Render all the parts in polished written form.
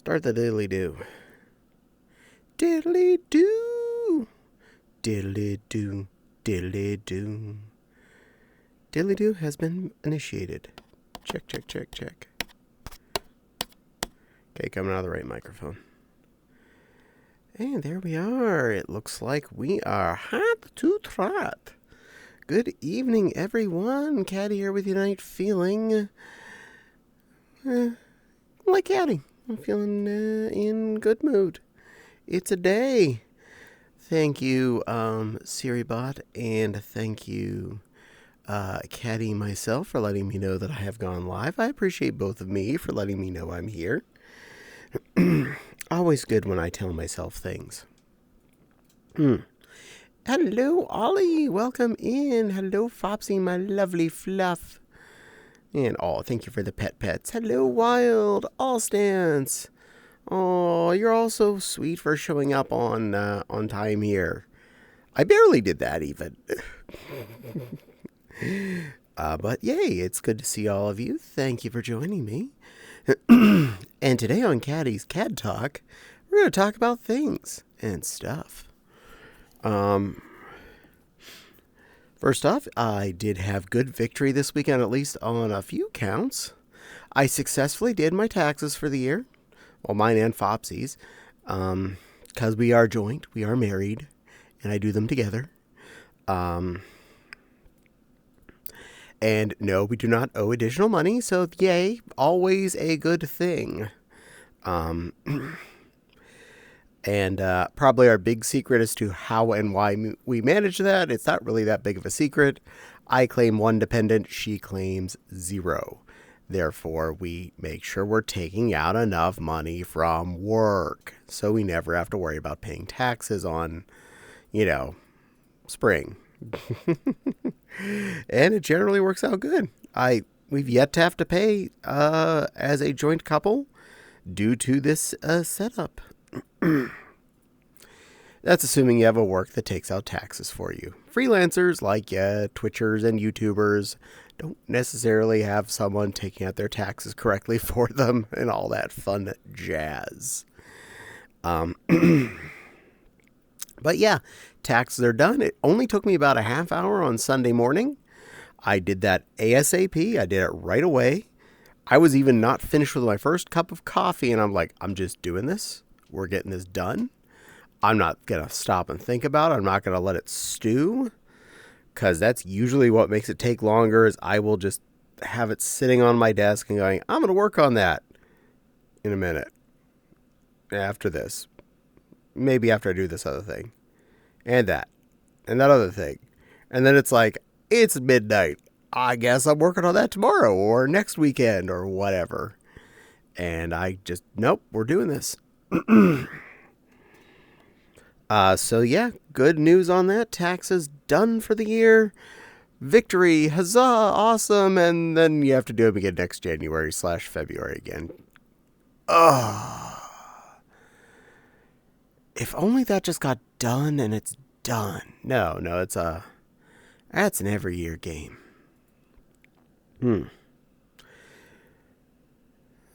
Start the diddly do. Diddly do. Diddly do. Diddly do. Diddly do has been initiated. Check, check, check, check. Okay, coming out of the right microphone. And there we are. It looks like we are hot to trot. Good evening, everyone. Caddie here with you tonight, feeling like Caddie. I'm feeling in good mood. It's a day. Thank you, SiriBot, and thank you, Caddie myself, for letting me know that I have gone live. I appreciate both of me for letting me know I'm here. Always good when I tell myself things. Hello, Ollie. Welcome in. Hello, Fopsy, my lovely fluff. And thank you for the pets. Hello, Wild. All stance. Oh, you're all so sweet for showing up on time here. I barely did that even. But yay, it's good to see all of you. Thank you for joining me. And today on Caddie's Cad Talk, we're going to talk about things and stuff. First off, I did have good victory this weekend, at least on a few counts. I successfully did my taxes for the year. Well, mine and Fopsy's. Because we are joint, we are married, and I do them together. And no, we do not owe additional money, so yay, always a good thing. And probably our big secret as to how and why we manage that. It's not really that big of a secret. I claim 1 dependent. She claims 0. Therefore, we make sure we're taking out enough money from work. So we never have to worry about paying taxes on, spring. And it generally works out good. We've yet to have to pay as a joint couple due to this setup. That's assuming you have a work that takes out taxes for you. Freelancers like Twitchers and YouTubers don't necessarily have someone taking out their taxes correctly for them and all that fun jazz. But yeah, taxes are done. It only took me about a half hour on Sunday morning. I did that ASAP. I did it right away. I was even not finished with my first cup of coffee, and I'm like, I'm just doing this. We're getting this done. I'm not going to stop and think about it. I'm not going to let it stew, because that's usually what makes it take longer, is I will just have it sitting on my desk and going, I'm going to work on that in a minute after this. Maybe after I do this other thing and that other thing. And then it's like, it's midnight. I guess I'm working on that tomorrow or next weekend or whatever. And I just, nope, we're doing this. So yeah, good news on that. Taxes done for the year. Victory, huzzah, awesome. And then you have to do them again next January/February again. If only that just got done and it's done. No, that's an every year game.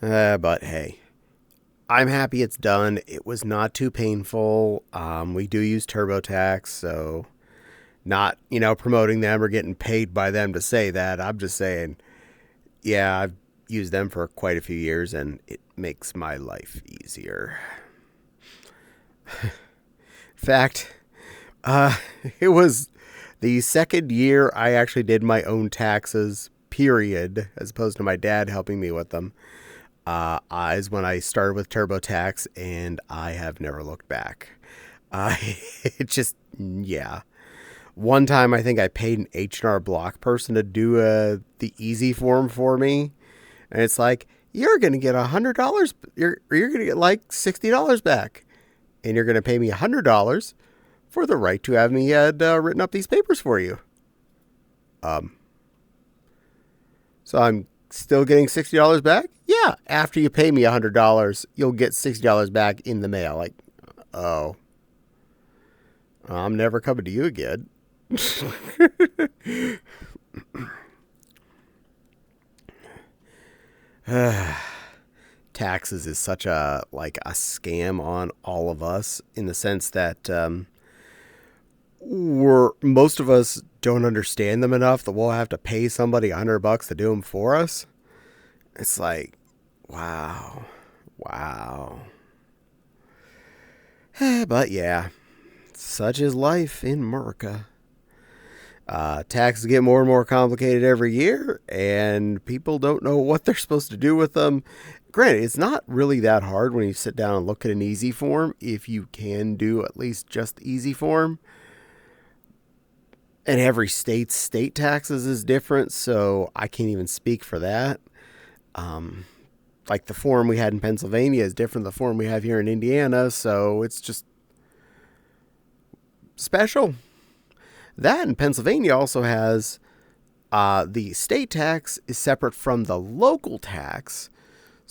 But hey, I'm happy it's done. It was not too painful. We do use TurboTax, so not, promoting them or getting paid by them to say that. I'm just saying, yeah, I've used them for quite a few years, and it makes my life easier. In fact, it was the second year I actually did my own taxes, period, as opposed to my dad helping me with them. Is when I started with TurboTax, and I have never looked back. It just, yeah. One time I think I paid an H&R Block person to do the easy form for me. And it's like, you're going to get $100. You're going to get like $60 back. And you're going to pay me $100 for the right to have me written up these papers for you. So I'm still getting $60 back? Yeah, after you pay me $100, you'll get $60 back in the mail. Like, oh. I'm never coming to you again. taxes is such a scam on all of us, in the sense that most of us don't understand them enough that we'll have to pay somebody $100 to do them for us. It's like, wow. But yeah, such is life in America. Taxes get more and more complicated every year, and people don't know what they're supposed to do with them. Granted, it's not really that hard when you sit down and look at an easy form, if you can do at least just the easy form. And every state's state taxes is different, so I can't even speak for that. Like the form we had in Pennsylvania is different than the form we have here in Indiana, so it's just special. That in Pennsylvania also has the state tax is separate from the local tax.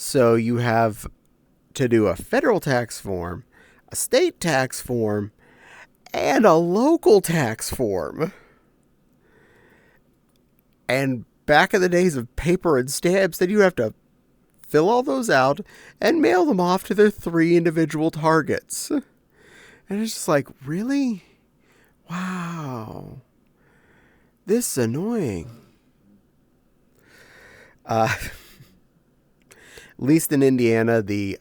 So you have to do a federal tax form, a state tax form, and a local tax form. And back in the days of paper and stamps, then you have to fill all those out and mail them off to their 3 individual targets. And it's just like, really? Wow. This is annoying. At least in Indiana, the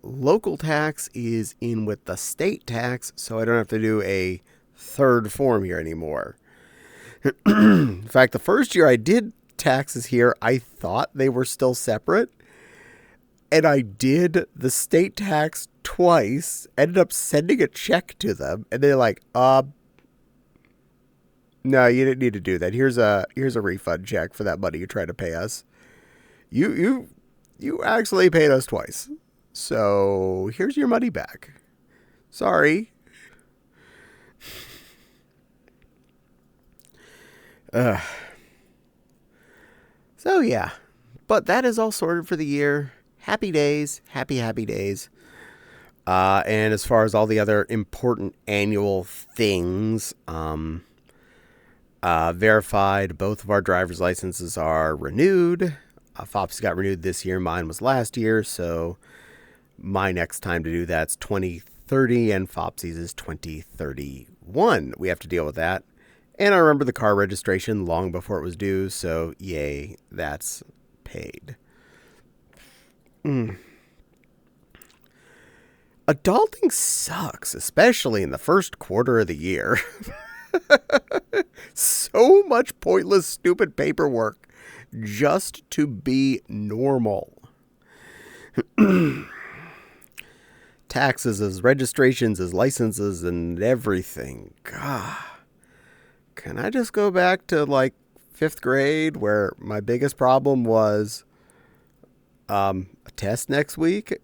local tax is in with the state tax, so I don't have to do a third form here anymore. In fact, the first year I did taxes here, I thought they were still separate. And I did the state tax twice, ended up sending a check to them, and they're like, no, you didn't need to do that. Here's a refund check for that money you tried to pay us. You actually paid us twice. So here's your money back. Sorry. So yeah. But that is all sorted for the year. Happy days. Happy days. And as far as all the other important annual things, verified, both of our driver's licenses are renewed. Fopsy got renewed this year. Mine was last year. So my next time to do that's 2030 and Fopsy's is 2031. We have to deal with that. And I remember the car registration long before it was due. So yay, that's paid. Adulting sucks, especially in the first quarter of the year. So much pointless, stupid paperwork just to be normal. Taxes as registrations as licenses and everything. God. Can I just go back to like 5th grade where my biggest problem was a test next week?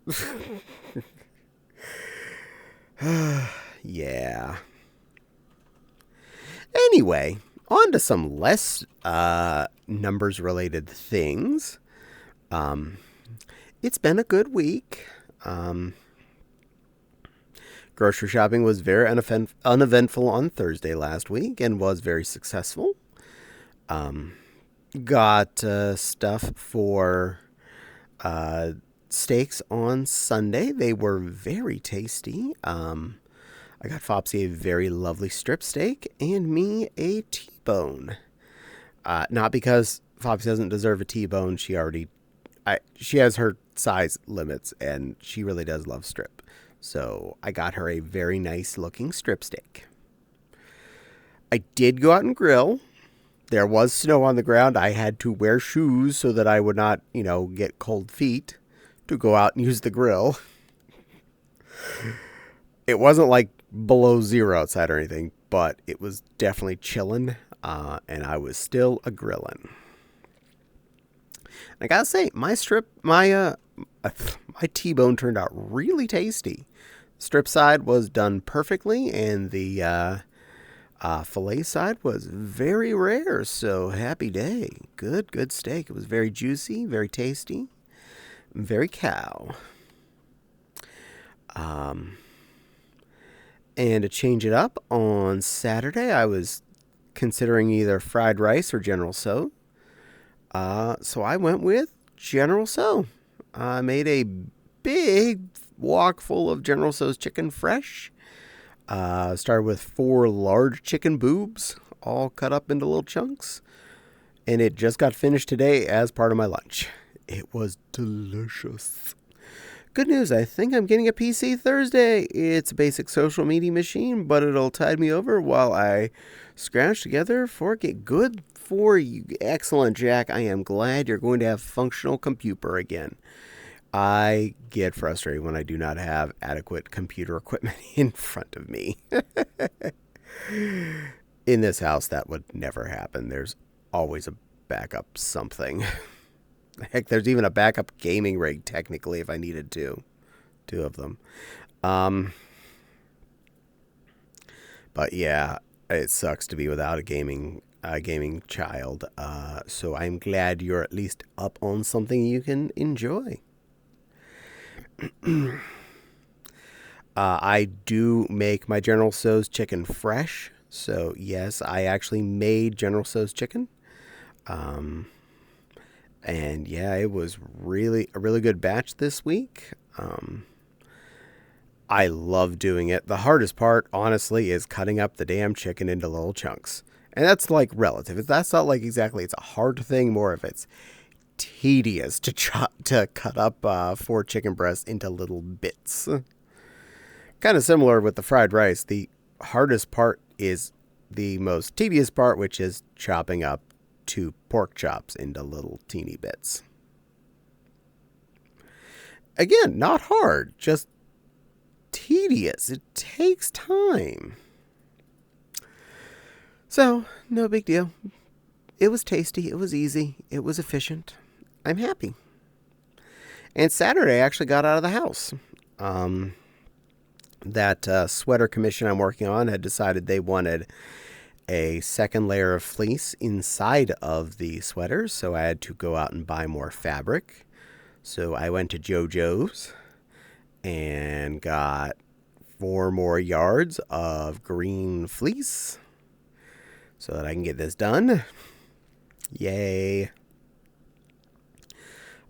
Yeah. Anyway, on to some less numbers related things. It's been a good week. Grocery shopping was very uneventful on Thursday last week and was very successful. Got stuff for steaks on Sunday. They were very tasty. I got Fopsy a very lovely strip steak and me a T-bone. Not because Fopsy doesn't deserve a T-bone. She has her size limits and she really does love strip. So I got her a very nice looking strip steak. I did go out and grill. There was snow on the ground. I had to wear shoes so that I would not, get cold feet to go out and use the grill. It wasn't like below 0 outside or anything, but it was definitely chilling, and I was still a grillin'. I gotta say, my T-bone turned out really tasty. Strip side was done perfectly, and the fillet side was very rare, so happy day. Good steak. It was very juicy, very tasty, very cow. And to change it up, on Saturday, I was considering either fried rice or General Tso. So I went with General Tso. I made a big wok full of General Tso's chicken fresh. Started with 4 large chicken boobs, all cut up into little chunks. And it just got finished today as part of my lunch. It was delicious. Good news, I think I'm getting a PC Thursday. It's a basic social media machine, but it'll tide me over while I scratch together for it. Good for you. Excellent, Jack. I am glad you're going to have functional computer again. I get frustrated when I do not have adequate computer equipment in front of me. In this house, that would never happen. There's always a backup something. Heck, there's even a backup gaming rig, technically, if I needed to. 2 of them. But yeah, it sucks to be without a gaming child. So I'm glad you're at least up on something you can enjoy. I do make my General Tso's chicken fresh. So yes, I actually made General Tso's chicken. And yeah, it was really a really good batch this week. I love doing it. The hardest part, honestly, is cutting up the damn chicken into little chunks. And that's like relative. That's not like exactly it's a hard thing, more if it's tedious to cut up 4 chicken breasts into little bits. Kind of similar with the fried rice. The hardest part is the most tedious part, which is chopping up 2 pork chops into little teeny bits. Again, not hard, just tedious. It takes time. So, no big deal. It was tasty. It was easy. It was efficient. I'm happy. And Saturday, I actually got out of the house. That sweater commission I'm working on had decided they wanted a second layer of fleece inside of the sweaters, so I had to go out and buy more fabric. So I went to JoJo's and got 4 more yards of green fleece so that I can get this done. Yay.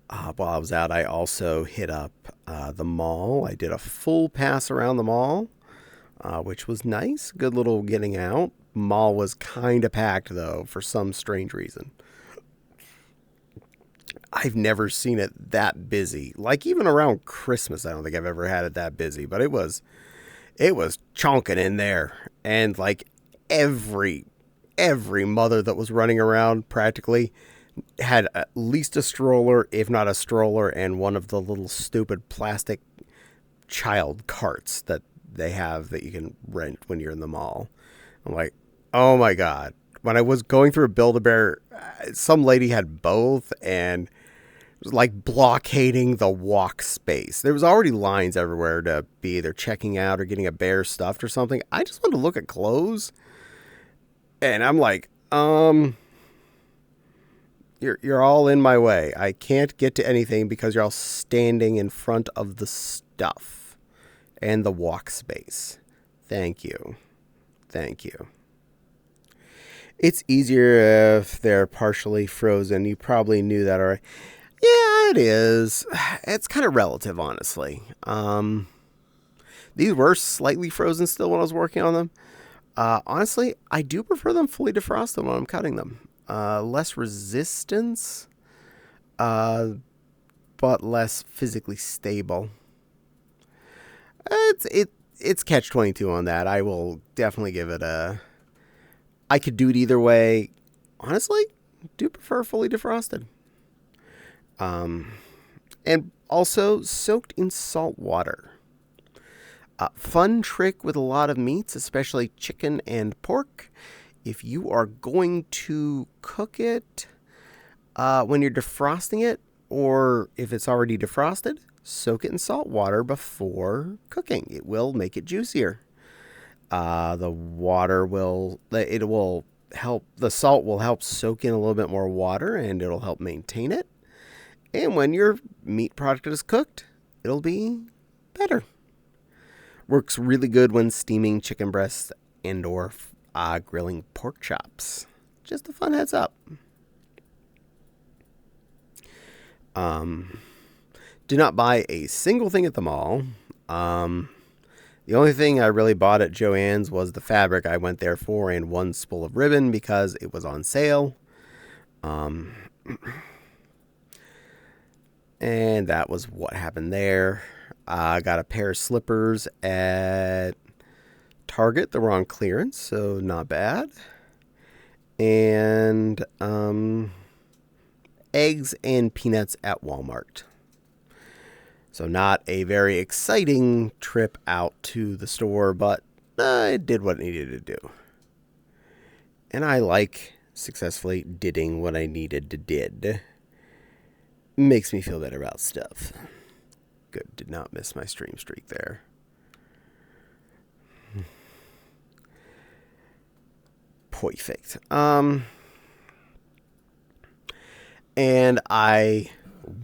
While I was out, I also hit up the mall. I did a full pass around the mall, which was nice. Good little getting out. Mall was kind of packed, though, for some strange reason. I've never seen it that busy. Like, even around Christmas, I don't think I've ever had it that busy. But it was chonking in there. And, like, every mother that was running around practically had at least a stroller, if not a stroller, and one of the little stupid plastic child carts that they have that you can rent when you're in the mall. I'm like, oh my God. When I was going through a Build-A-Bear, some lady had both and it was like blockading the walk space. There was already lines everywhere to be either checking out or getting a bear stuffed or something. I just wanted to look at clothes. And I'm like, you're all in my way. I can't get to anything because you're all standing in front of the stuff and the walk space. Thank you. Thank you. It's easier if they're partially frozen. You probably knew that already. Yeah, it is. It's kind of relative, honestly. These were slightly frozen still when I was working on them. Honestly, I do prefer them fully defrosted when I'm cutting them. Less resistance, but less physically stable. It's catch-22 on that. I will definitely give it a... I could do it either way. Honestly, do prefer fully defrosted. And also soaked in salt water. Fun trick with a lot of meats, especially chicken and pork. If you are going to cook it when you're defrosting it, or if it's already defrosted, soak it in salt water before cooking. It will make it juicier. The salt will help soak in a little bit more water, and it'll help maintain it. And when your meat product is cooked, it'll be better. Works really good when steaming chicken breasts and or grilling pork chops. Just a fun heads up. Did not buy a single thing at the mall. The only thing I really bought at Joann's was the fabric I went there for and one spool of ribbon because it was on sale. And that was what happened there. I got a pair of slippers at Target. They were on clearance, so not bad. And eggs and peanuts at Walmart. So not a very exciting trip out to the store, but it did what it needed to do. And I like successfully didding what I needed to did. Makes me feel better about stuff. Good, did not miss my stream streak there. Perfect. And I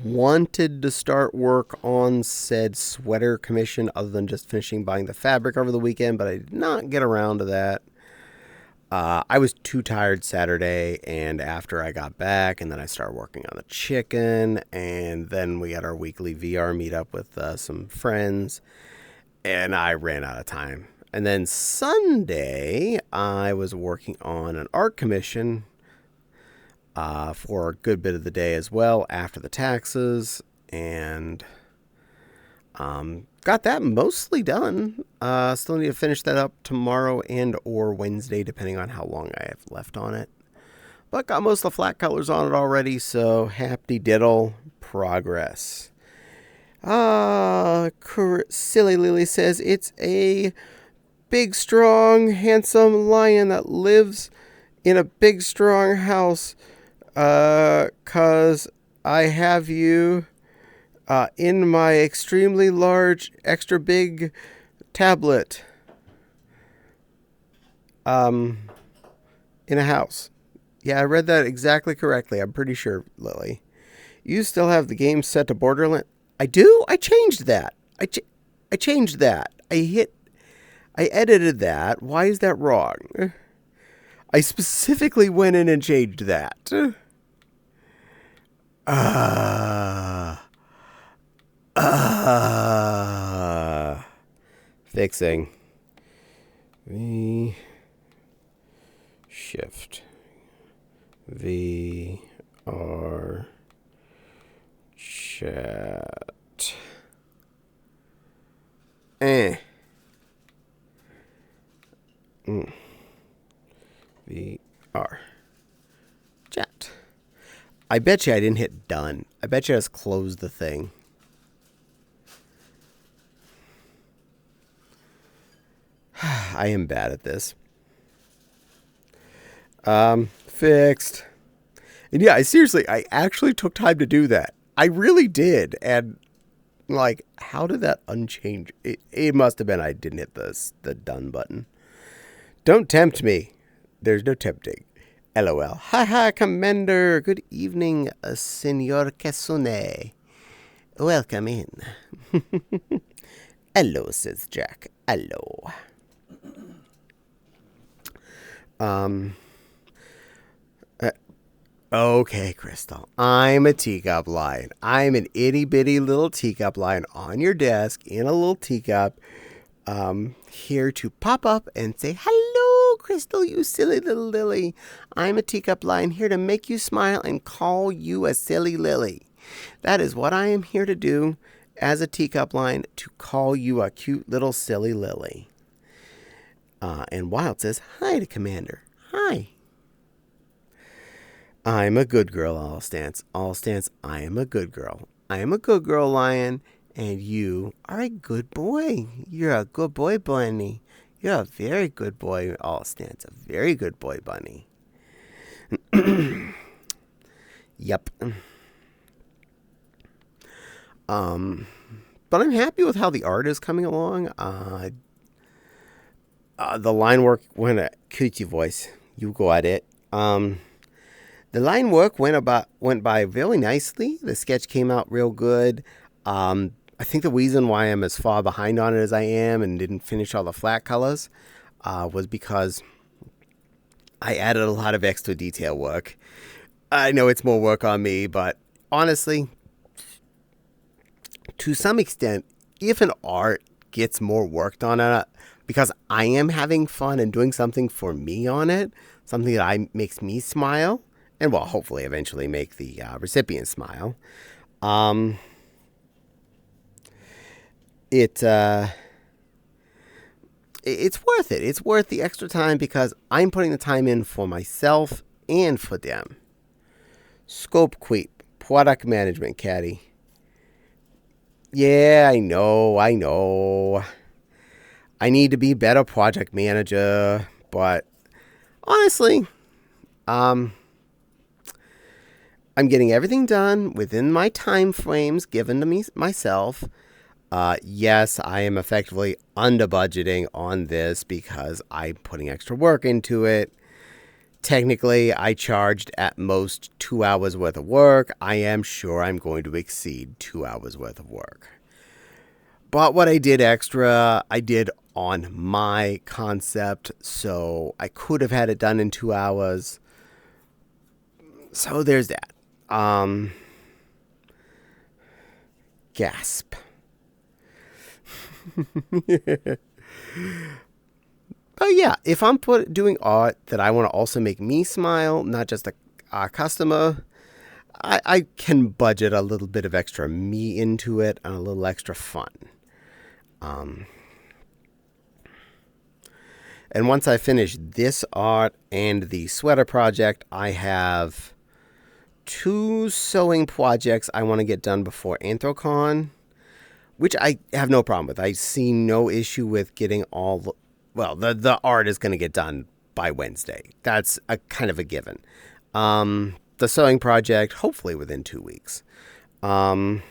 wanted to start work on said sweater commission other than just finishing buying the fabric over the weekend, but I did not get around to that. I was too tired Saturday and after I got back, and then I started working on the chicken, and then we had our weekly VR meetup with some friends, and I ran out of time. And then Sunday, I was working on an art commission for a good bit of the day as well after the taxes, and got that mostly done. Still need to finish that up tomorrow and or Wednesday, depending on how long I have left on it. But got most of the flat colors on it already, so happy diddle progress. Silly Lily says it's a big, strong, handsome lion that lives in a big, strong house. 'Cause I have you in my extremely large, extra big tablet in a house. Yeah, I read that exactly correctly. I'm pretty sure, Lily. You still have the game set to Borderlands? I do? I changed that. I changed that. I edited that. Why is that wrong? I specifically went in and changed that. Fixing. V shift. VR chat. VR chat. I bet you I didn't hit done. I bet you I just closed the thing. I am bad at this. Fixed. And yeah, I actually took time to do that. I really did. And like, how did that unchange? It must have been I didn't hit the done button. Don't tempt me. There's no tempting. LOL. Hi, Commander. Good evening, Senor Kesune. Welcome in. Hello, says Jack. Hello. Okay, Crystal. I'm a teacup lion. I'm an itty bitty little teacup lion on your desk in a little teacup. Here to pop up and say, hello, Crystal, you silly little lily. I'm a teacup lion here to make you smile and call you a silly lily. That is what I am here to do as a teacup lion, to call you a cute little silly lily. And Wild says, hi to Commander. Hi. I'm a good girl, All Stance. All Stance, I am a good girl. I am a good girl, Lion. And you are a good boy. You're a good boy, Bunny. You're a very good boy, All Stance. A very good boy, Bunny. Yep. But I'm happy with how the art is coming along. The line work went a coochie voice. You go at it. The line work went by really nicely. The sketch came out real good. I think the reason why I'm as far behind on it as I am and didn't finish all the flat colors was because I added a lot of extra detail work. I know it's more work on me, but honestly, to some extent, if an art gets more worked on it, because I am having fun and doing something for me on it, something that makes me smile, and will hopefully eventually make the recipient smile. It's worth it. It's worth the extra time because I'm putting the time in for myself and for them. Scope creep, product management, Caddie. Yeah, I know. I need to be better project manager, but honestly, I'm getting everything done within my time frames given to me myself. Yes, I am effectively under budgeting on this because I'm putting extra work into it. Technically, I charged at most 2 hours worth of work. I am sure I'm going to exceed 2 hours worth of work. But what I did extra, I did on my concept, so I could have had it done in 2 hours. So there's that. Gasp. But yeah, if I'm doing art that I want to also make me smile, not just a customer, I can budget a little bit of extra me into it and a little extra fun. And once I finish this art and the sweater project, I have 2 sewing projects I want to get done before Anthrocon, which I have no problem with. I see no issue with getting all... the art is going to get done by Wednesday. That's a kind of a given. The sewing project, hopefully within 2 weeks. But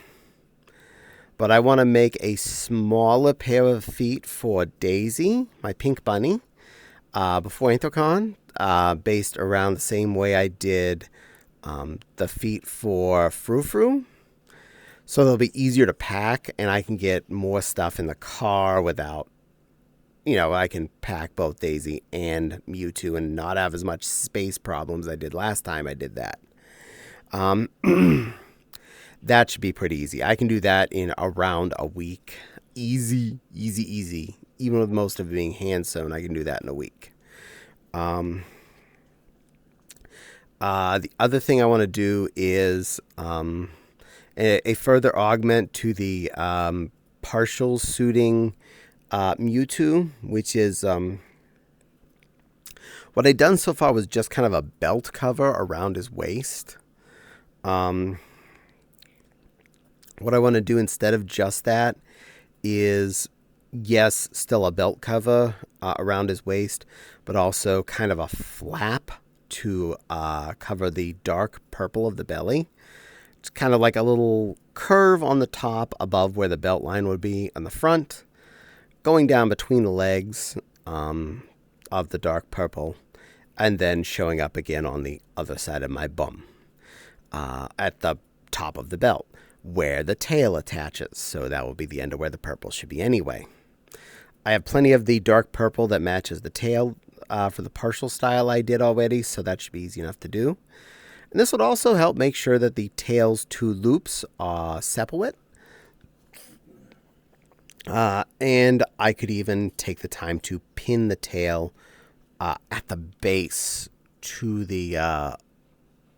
I want to make a smaller pair of feet for Daisy, my pink bunny, before Anthrocon, based around the same way I did the feet for Frou Frou. So they'll be easier to pack, and I can get more stuff in the car without, I can pack both Daisy and Mewtwo and not have as much space problems I did last time I did that. That should be pretty easy. I can do that in around a week. Easy. Even with most of it being hand sewn, I can do that in a week. The other thing I want to do is a further augment to the partial suiting Mewtwo, which is what I'd done so far was just kind of a belt cover around his waist. What I want to do instead of just that is, yes, still a belt cover around his waist, but also kind of a flap to cover the dark purple of the belly. It's kind of like a little curve on the top above where the belt line would be on the front, going down between the legs of the dark purple, and then showing up again on the other side of my bum at the top of the belt, where the tail attaches. So that will be the end of where the purple should be anyway. I have plenty of the dark purple that matches the tail for the partial style I did already, so that should be easy enough to do. And this would also help make sure that the tail's 2 loops are separate. And I could even take the time to pin the tail at the base to the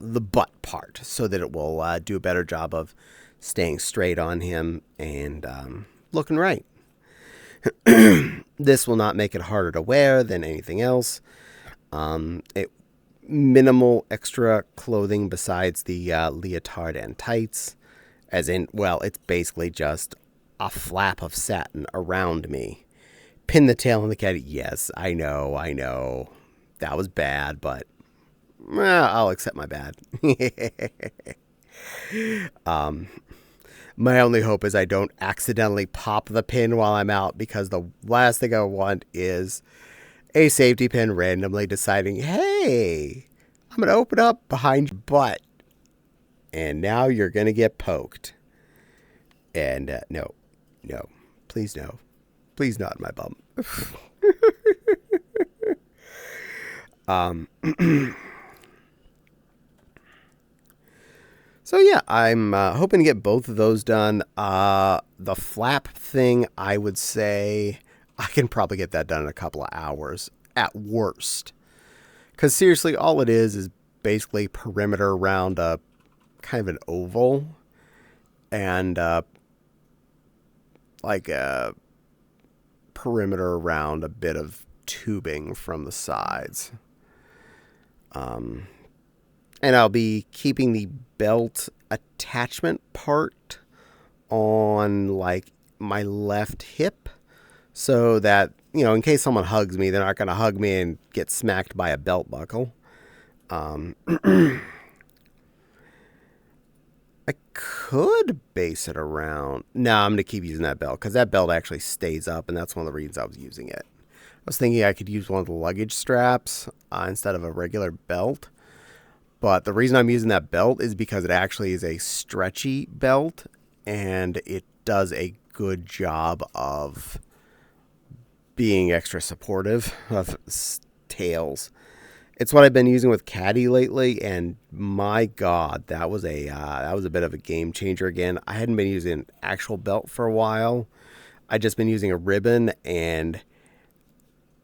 butt part so that it will do a better job of staying straight on him and looking right. This will not make it harder to wear than anything else. Minimal extra clothing besides the leotard and tights. As in, well, it's basically just a flap of satin around me. Pin the tail on the cat. Yes, I know. That was bad, but I'll accept my bad. My only hope is I don't accidentally pop the pin while I'm out, because the last thing I want is a safety pin randomly deciding, hey, I'm going to open up behind your butt, and now you're going to get poked. And no, please no. Please not my bum. So yeah, I'm hoping to get both of those done. The flap thing, I would say I can probably get that done in a couple of hours at worst. Because seriously, all it is basically perimeter around a kind of an oval and like a perimeter around a bit of tubing from the sides. And I'll be keeping the belt attachment part on like my left hip so that, in case someone hugs me, they're not going to hug me and get smacked by a belt buckle. I could base it around. No, I'm going to keep using that belt because that belt actually stays up, and that's one of the reasons I was using it. I was thinking I could use one of the luggage straps instead of a regular belt. But the reason I'm using that belt is because it actually is a stretchy belt, and it does a good job of being extra supportive of tails. It's what I've been using with Caddie lately, and my God, that was a bit of a game changer again. I hadn't been using an actual belt for a while. I'd just been using a ribbon, and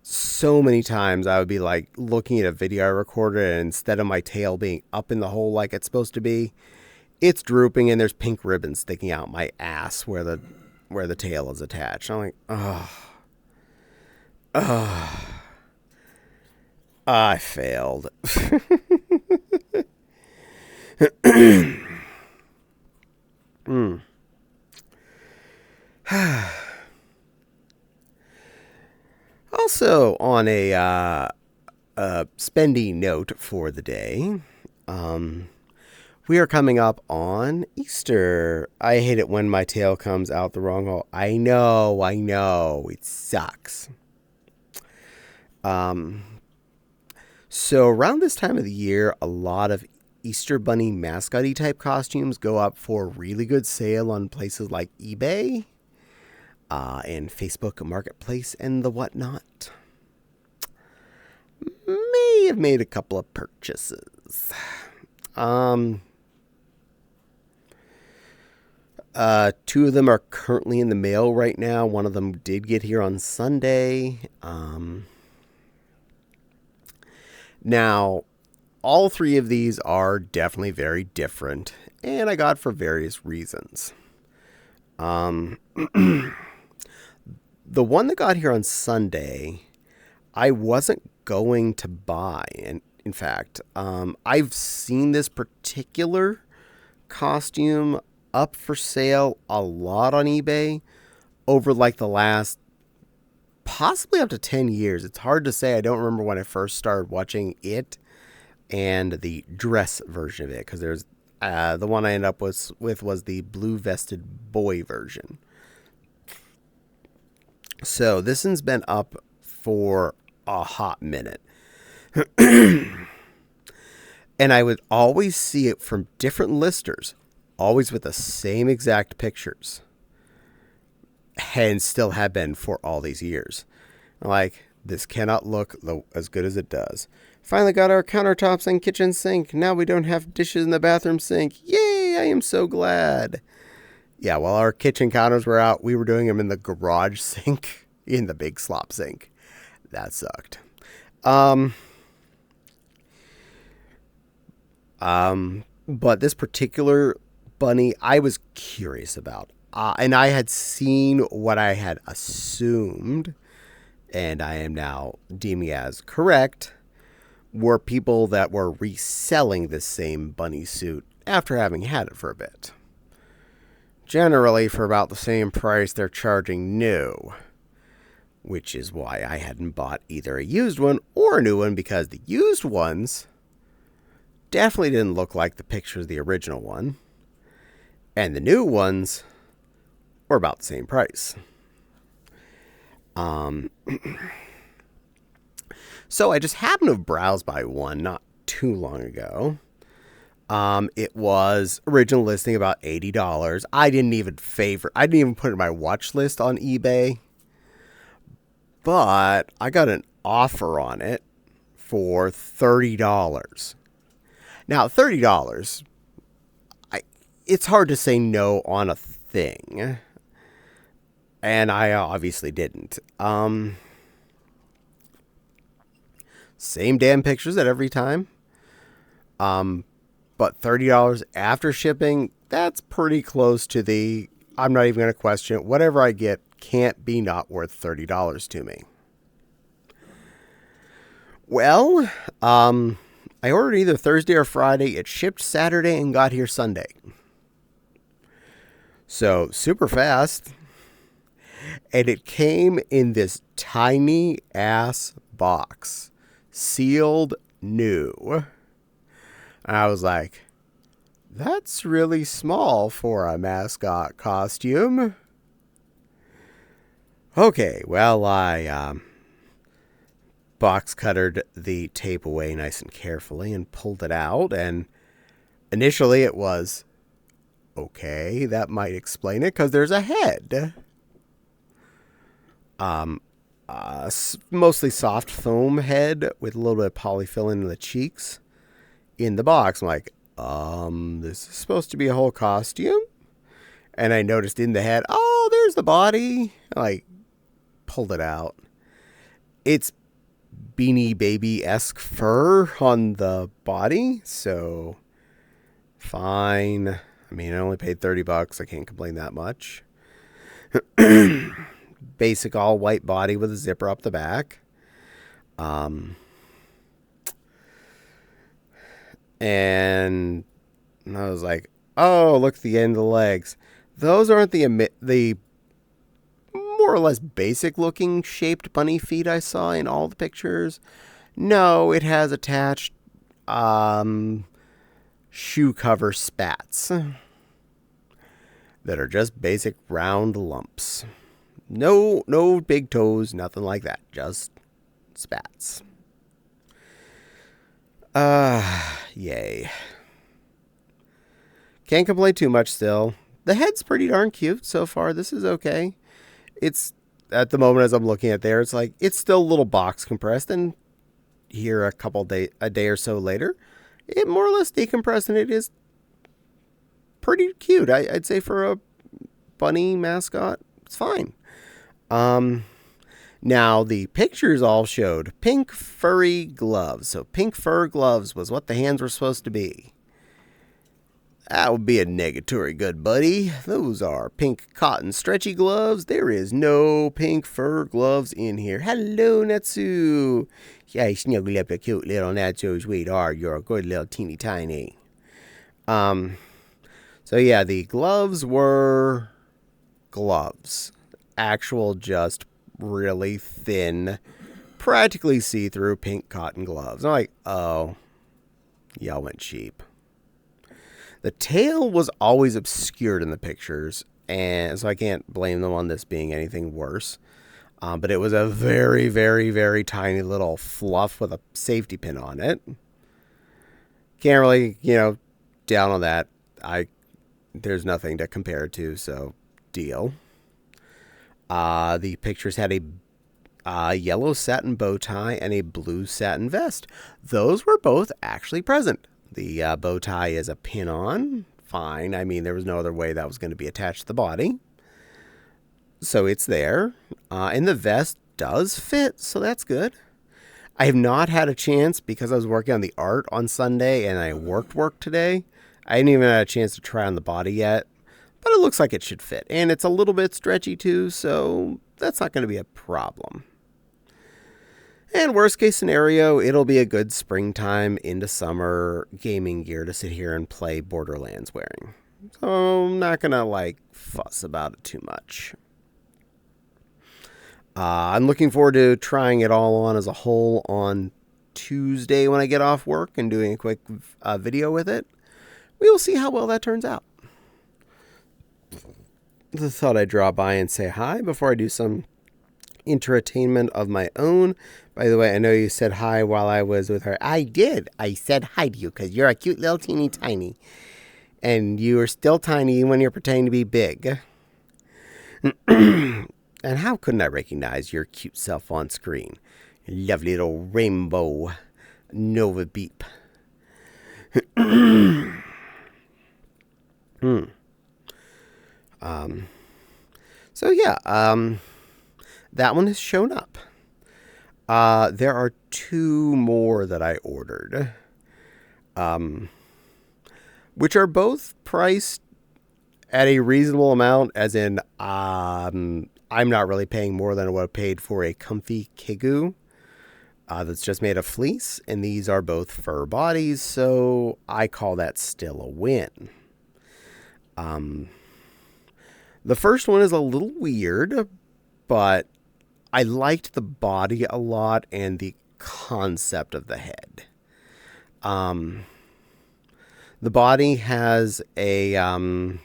so many times I would be like looking at a video I recorded, and instead of my tail being up in the hole like it's supposed to be, it's drooping and there's pink ribbon sticking out my ass where the tail is attached. I'm like, I failed. Also, on a spendy note for the day, we are coming up on Easter. I hate it when my tail comes out the wrong hole. I know, it sucks. So around this time of the year, a lot of Easter Bunny mascot-y type costumes go up for really good sale on places like eBay and Facebook Marketplace and the whatnot. May have made a couple of purchases. Two of them are currently in the mail right now. One of them did get here on Sunday. Now, all three of these are definitely very different, and I got for various reasons. The one that got here on Sunday, I wasn't going to buy. And in fact, I've seen this particular costume up for sale a lot on eBay over like the last possibly up to 10 years. It's hard to say. I don't remember when I first started watching it and the dress version of it, because there's the one I ended up with was the blue vested boy version. So this one's been up for a hot minute. And I would always see it from different listers, always with the same exact pictures, and still have been for all these years. Like, this cannot look as good as it does. Finally got our countertops and kitchen sink. Now we don't have dishes in the bathroom sink. Yay, I am so glad. Yeah, while our kitchen counters were out, we were doing them in the garage sink, in the big slop sink. That sucked. But this particular bunny, I was curious about. And I had seen what I had assumed, and I am now deeming as correct, were people that were reselling this same bunny suit after having had it for a bit. Generally for about the same price they're charging new, which is why I hadn't bought either a used one or a new one, because the used ones definitely didn't look like the pictures of the original one, and the new ones were about the same price. So I just happened to have browsed by one not too long ago. It was original listing about $80. I didn't even put it in my watch list on eBay, but I got an offer on it for $30. Now, $30, it's hard to say no on a thing. And I obviously didn't. Same damn pictures at every time. But $30 after shipping, that's pretty close to the, I'm not even going to question it. Whatever I get can't be not worth $30 to me. Well, I ordered either Thursday or Friday. It shipped Saturday and got here Sunday. So, super fast. And it came in this tiny ass box. Sealed new. And I was like, that's really small for a mascot costume. Okay, well, I box cuttered the tape away nice and carefully and pulled it out. And initially it was, okay, that might explain it because there's a head. Mostly soft foam head with a little bit of polyfill in the cheeks in the box. I'm like, this is supposed to be a whole costume. And I noticed in the head, oh, there's the body. I like pulled it out. It's Beanie Baby-esque fur on the body. So fine. I mean, I only paid $30. I can't complain that much. Basic all white body with a zipper up the back. And I was like, oh, look at the end of the legs. Those aren't the more or less basic looking shaped bunny feet I saw in all the pictures. No, it has attached shoe cover spats that are just basic round lumps. No big toes, nothing like that. Just spats. Yay. Can't complain too much still. The head's pretty darn cute so far. This is okay. It's, at the moment as I'm looking at there, it's like, it's still a little box compressed, and here a day or so later, it more or less decompressed, and it is pretty cute. I'd say for a bunny mascot, it's fine. Now the pictures all showed pink furry gloves. So pink fur gloves was what the hands were supposed to be. That would be a negatory, good buddy. Those are pink cotton stretchy gloves. There is no pink fur gloves in here. Hello, Natsu. Yeah, snuggle up a cute little Natsu, sweetheart. You're a good little teeny tiny. So yeah, the gloves were gloves. Actual, just really thin, practically see-through pink cotton gloves. I'm like, oh, y'all went cheap. The tail was always obscured in the pictures, and so I can't blame them on this being anything worse. But it was a very, very, very tiny little fluff with a safety pin on it. Can't really, down on that. There's nothing to compare it to, so deal. The pictures had a yellow satin bow tie and a blue satin vest. Those were both actually present. The bow tie is a pin-on. Fine. I mean, there was no other way that was going to be attached to the body. So it's there. And the vest does fit, so that's good. I have not had a chance, because I was working on the art on Sunday and I work today. I didn't even have a chance to try on the body yet. But it looks like it should fit. And it's a little bit stretchy too, so that's not going to be a problem. And worst case scenario, it'll be a good springtime into summer gaming gear to sit here and play Borderlands wearing. So I'm not going to fuss about it too much. I'm looking forward to trying it all on as a whole on Tuesday when I get off work and doing a quick video with it. We will see how well that turns out. Just thought I'd drop by and say hi before I do some entertainment of my own. By the way, I know you said hi while I was with her. I did. I said hi to you because you're a cute little teeny tiny. And you are still tiny when you're pretending to be big. And how couldn't I recognize your cute self on screen? Lovely little rainbow Nova Beep. Hmm. So yeah, that one has shown up. There are two more that I ordered, which are both priced at a reasonable amount, as in, I'm not really paying more than what I paid for a comfy Kigu that's just made of fleece, and these are both fur bodies, so I call that still a win. The first one is a little weird, but I liked the body a lot and the concept of the head. The body has a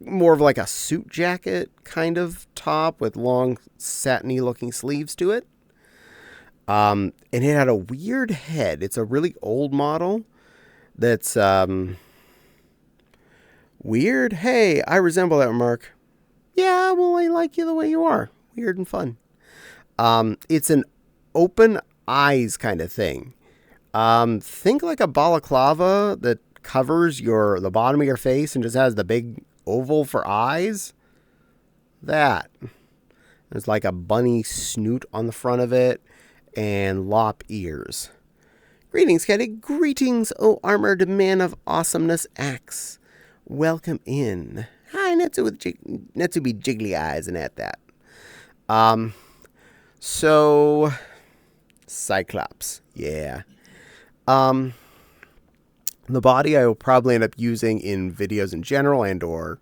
more of like a suit jacket kind of top with long satiny looking sleeves to it. And it had a weird head. It's a really old model that's weird. Hey, I resemble that, Mark. Yeah, well, I like you the way you are. Weird and fun. It's an open eyes kind of thing. Think like a balaclava that covers the bottom of your face and just has the big oval for eyes. That. There's like a bunny snoot on the front of it and lop ears. Greetings, Caddie. Greetings, O armored man of awesomeness axe. Welcome in. Hi, Netsu with Netsu be jiggly eyes and at that. So Cyclops, yeah. The body I will probably end up using in videos in general and or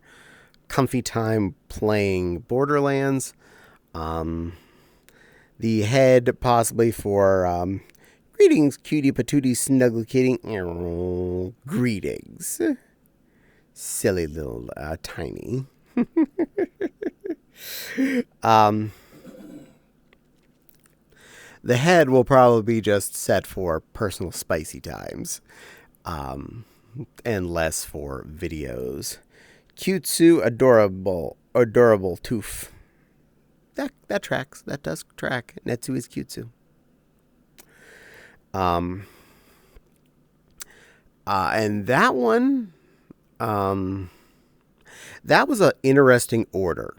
comfy time playing Borderlands. The head possibly for greetings, cutie patootie snuggle kitty. Greetings, silly little tiny. The head will probably be just set for personal spicy times, and less for videos. Cutesue, adorable toof. That tracks. That does track. Netsu is Cutesue. And that one, that was an interesting order.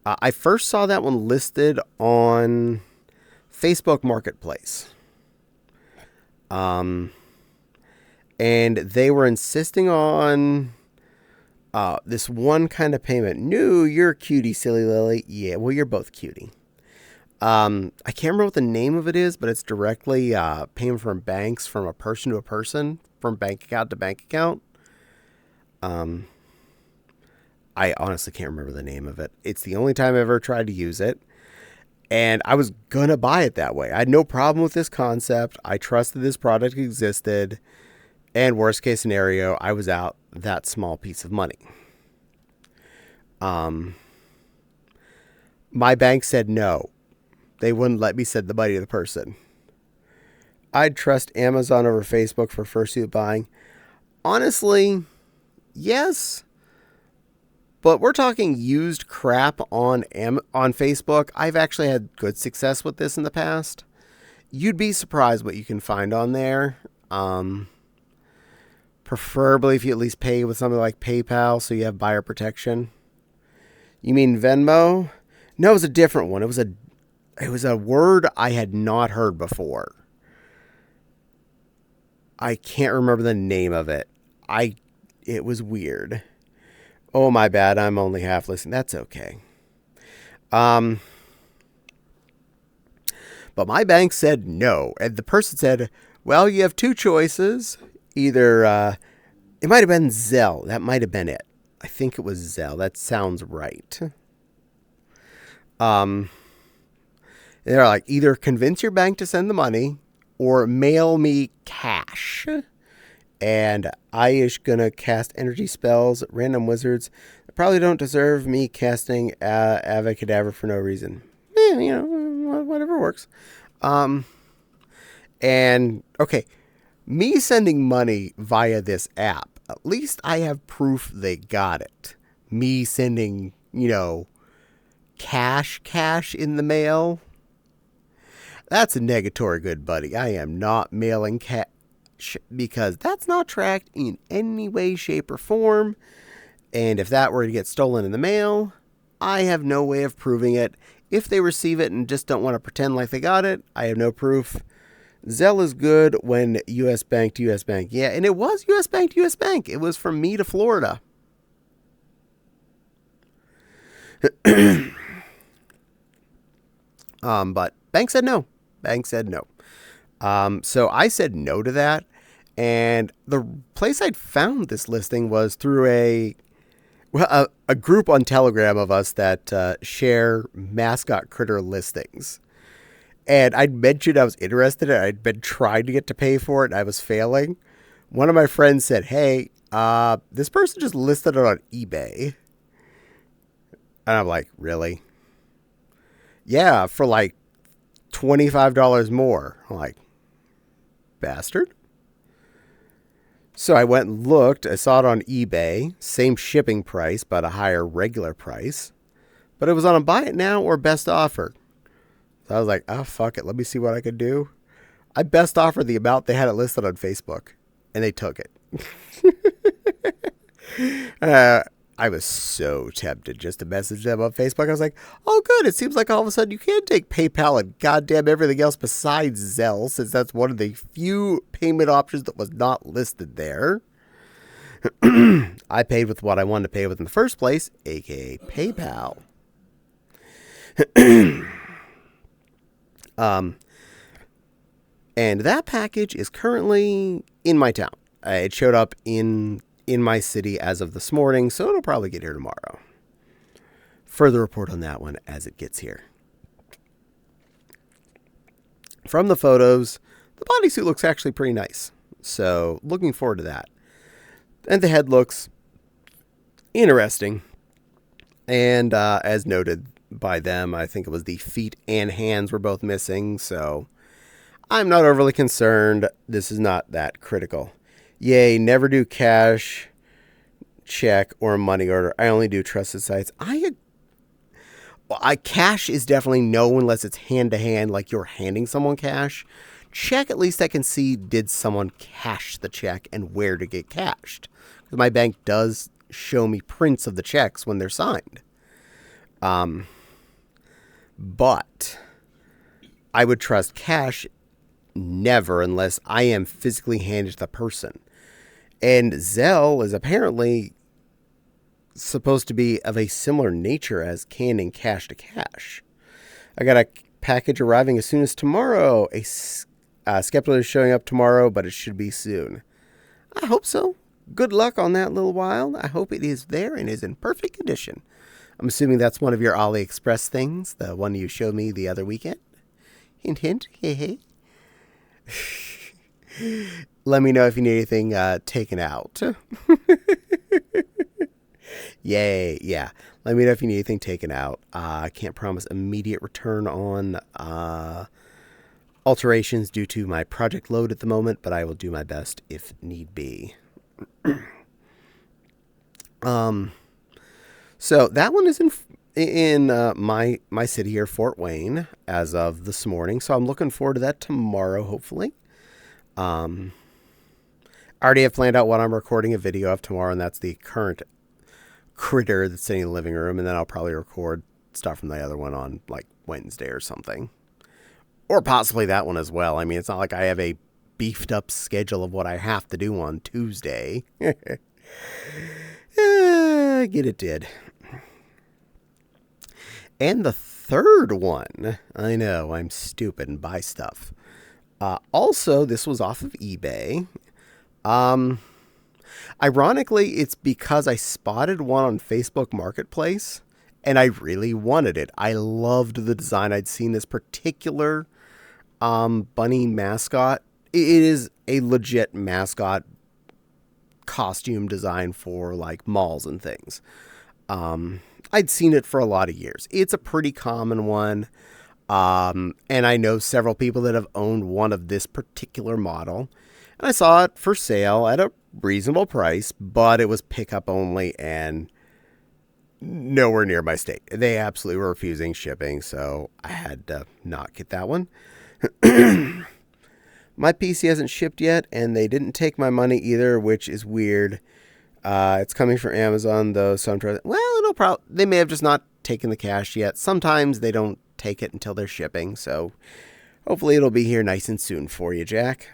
I first saw that one listed on Facebook Marketplace. And they were insisting on this one kind of payment. No, you're a cutie, silly Lily. Yeah, well, you're both cutie. I can't remember what the name of it is, but it's directly payment from banks from a person to a person, from bank account to bank account. I honestly can't remember the name of it. It's the only time I ever tried to use it. And I was going to buy it that way. I had no problem with this concept. I trusted this product existed. And worst case scenario, I was out that small piece of money. My bank said no. They wouldn't let me send the money to the person. I'd trust Amazon over Facebook for fursuit buying. Honestly, yes. But we're talking used crap on Facebook. I've actually had good success with this in the past. You'd be surprised what you can find on there. Preferably if you at least pay with something like PayPal so you have buyer protection. You mean Venmo? No, it was a different one. It was a word I had not heard before. I can't remember the name of it. It was weird. Oh, my bad. I'm only half listening. That's okay. But my bank said no. And the person said, well, you have two choices. Either, it might have been Zelle. That might have been it. I think it was Zelle. That sounds right. They're like, either convince your bank to send the money or mail me cash. And I is gonna cast energy spells, random wizards that probably don't deserve me casting Avacadabra for no reason. Whatever works. And okay, me sending money via this app, at least I have proof they got it. Me sending, cash in the mail, that's a negatory, good buddy. I am not mailing because that's not tracked in any way, shape, or form. And if that were to get stolen in the mail, I have no way of proving it. If they receive it and just don't want to pretend like they got it, I have no proof. Zelle is good when U.S. Bank to U.S. Bank. Yeah, and it was U.S. Bank to U.S. Bank. It was from me to Florida. But bank said no. Bank said no. So I said no to that. And the place I'd found this listing was through a group on Telegram of us that share mascot critter listings. And I'd mentioned I was interested in it. I'd been trying to get to pay for it, and I was failing. One of my friends said, hey, this person just listed it on eBay. And I'm like, really? Yeah, for like $25 more. I'm like, bastard. So I went and looked. I saw it on eBay. Same shipping price, but a higher regular price. But it was on a buy it now or best offer. So I was like, oh, fuck it. Let me see what I could do. I best offered the amount they had it listed on Facebook. And they took it. I was so tempted just to message them on Facebook. I was like, oh, good. It seems like all of a sudden you can take PayPal and goddamn everything else besides Zelle, since that's one of the few payment options that was not listed there. I paid with what I wanted to pay with in the first place, aka PayPal. And that package is currently in my town. It showed up in my city as of this morning, so it'll probably get here tomorrow. Further report on that one as it gets here. From the photos, the bodysuit looks actually pretty nice, so looking forward to that. And the head looks interesting, and as noted by them, I think it was the feet and hands were both missing, so I'm not overly concerned. This is not that critical. Yay, never do cash, check, or money order. I only do trusted sites. Cash is definitely no unless it's hand-to-hand, like you're handing someone cash. Check, at least I can see, did someone cash the check and where to get cashed. Because my bank does show me prints of the checks when they're signed. But I would trust cash never unless I am physically handed to the person. And Zelle is apparently supposed to be of a similar nature as canning cash to cash. I got a package arriving as soon as tomorrow. A skeptical is showing up tomorrow, but it should be soon. I hope so. Good luck on that little while. I hope it is there and is in perfect condition. I'm assuming that's one of your AliExpress things, the one you showed me the other weekend. Hint, hint. Hey, hey. Let me know if you need anything taken out. Yay, yeah. Let me know if you need anything taken out. I can't promise immediate return on alterations due to my project load at the moment, but I will do my best if need be. So that one is in my city here, Fort Wayne, as of this morning. So I'm looking forward to that tomorrow, hopefully. I already have planned out what I'm recording a video of tomorrow, and that's the current critter that's sitting in the living room, and then I'll probably record stuff from the other one on like Wednesday or something, or possibly that one as well. I mean, it's not like I have a beefed up schedule of what I have to do on Tuesday. Get it did. And the third one, I know I'm stupid and buy stuff. Also, this was off of eBay. Ironically, it's because I spotted one on Facebook Marketplace and I really wanted it. I loved the design. I'd seen this particular bunny mascot. It is a legit mascot costume design for like malls and things. I'd seen it for a lot of years. It's a pretty common one. And I know several people that have owned one of this particular model. And I saw it for sale at a reasonable price, but it was pickup only and nowhere near my state. They absolutely were refusing shipping, so I had to not get that one. My PC hasn't shipped yet, and they didn't take my money either, which is weird. It's coming from Amazon, though, so I'm trying. Well, no problem. They may have just not taken the cash yet. Sometimes they don't take it until they're shipping, so hopefully it'll be here nice and soon for you, Jack.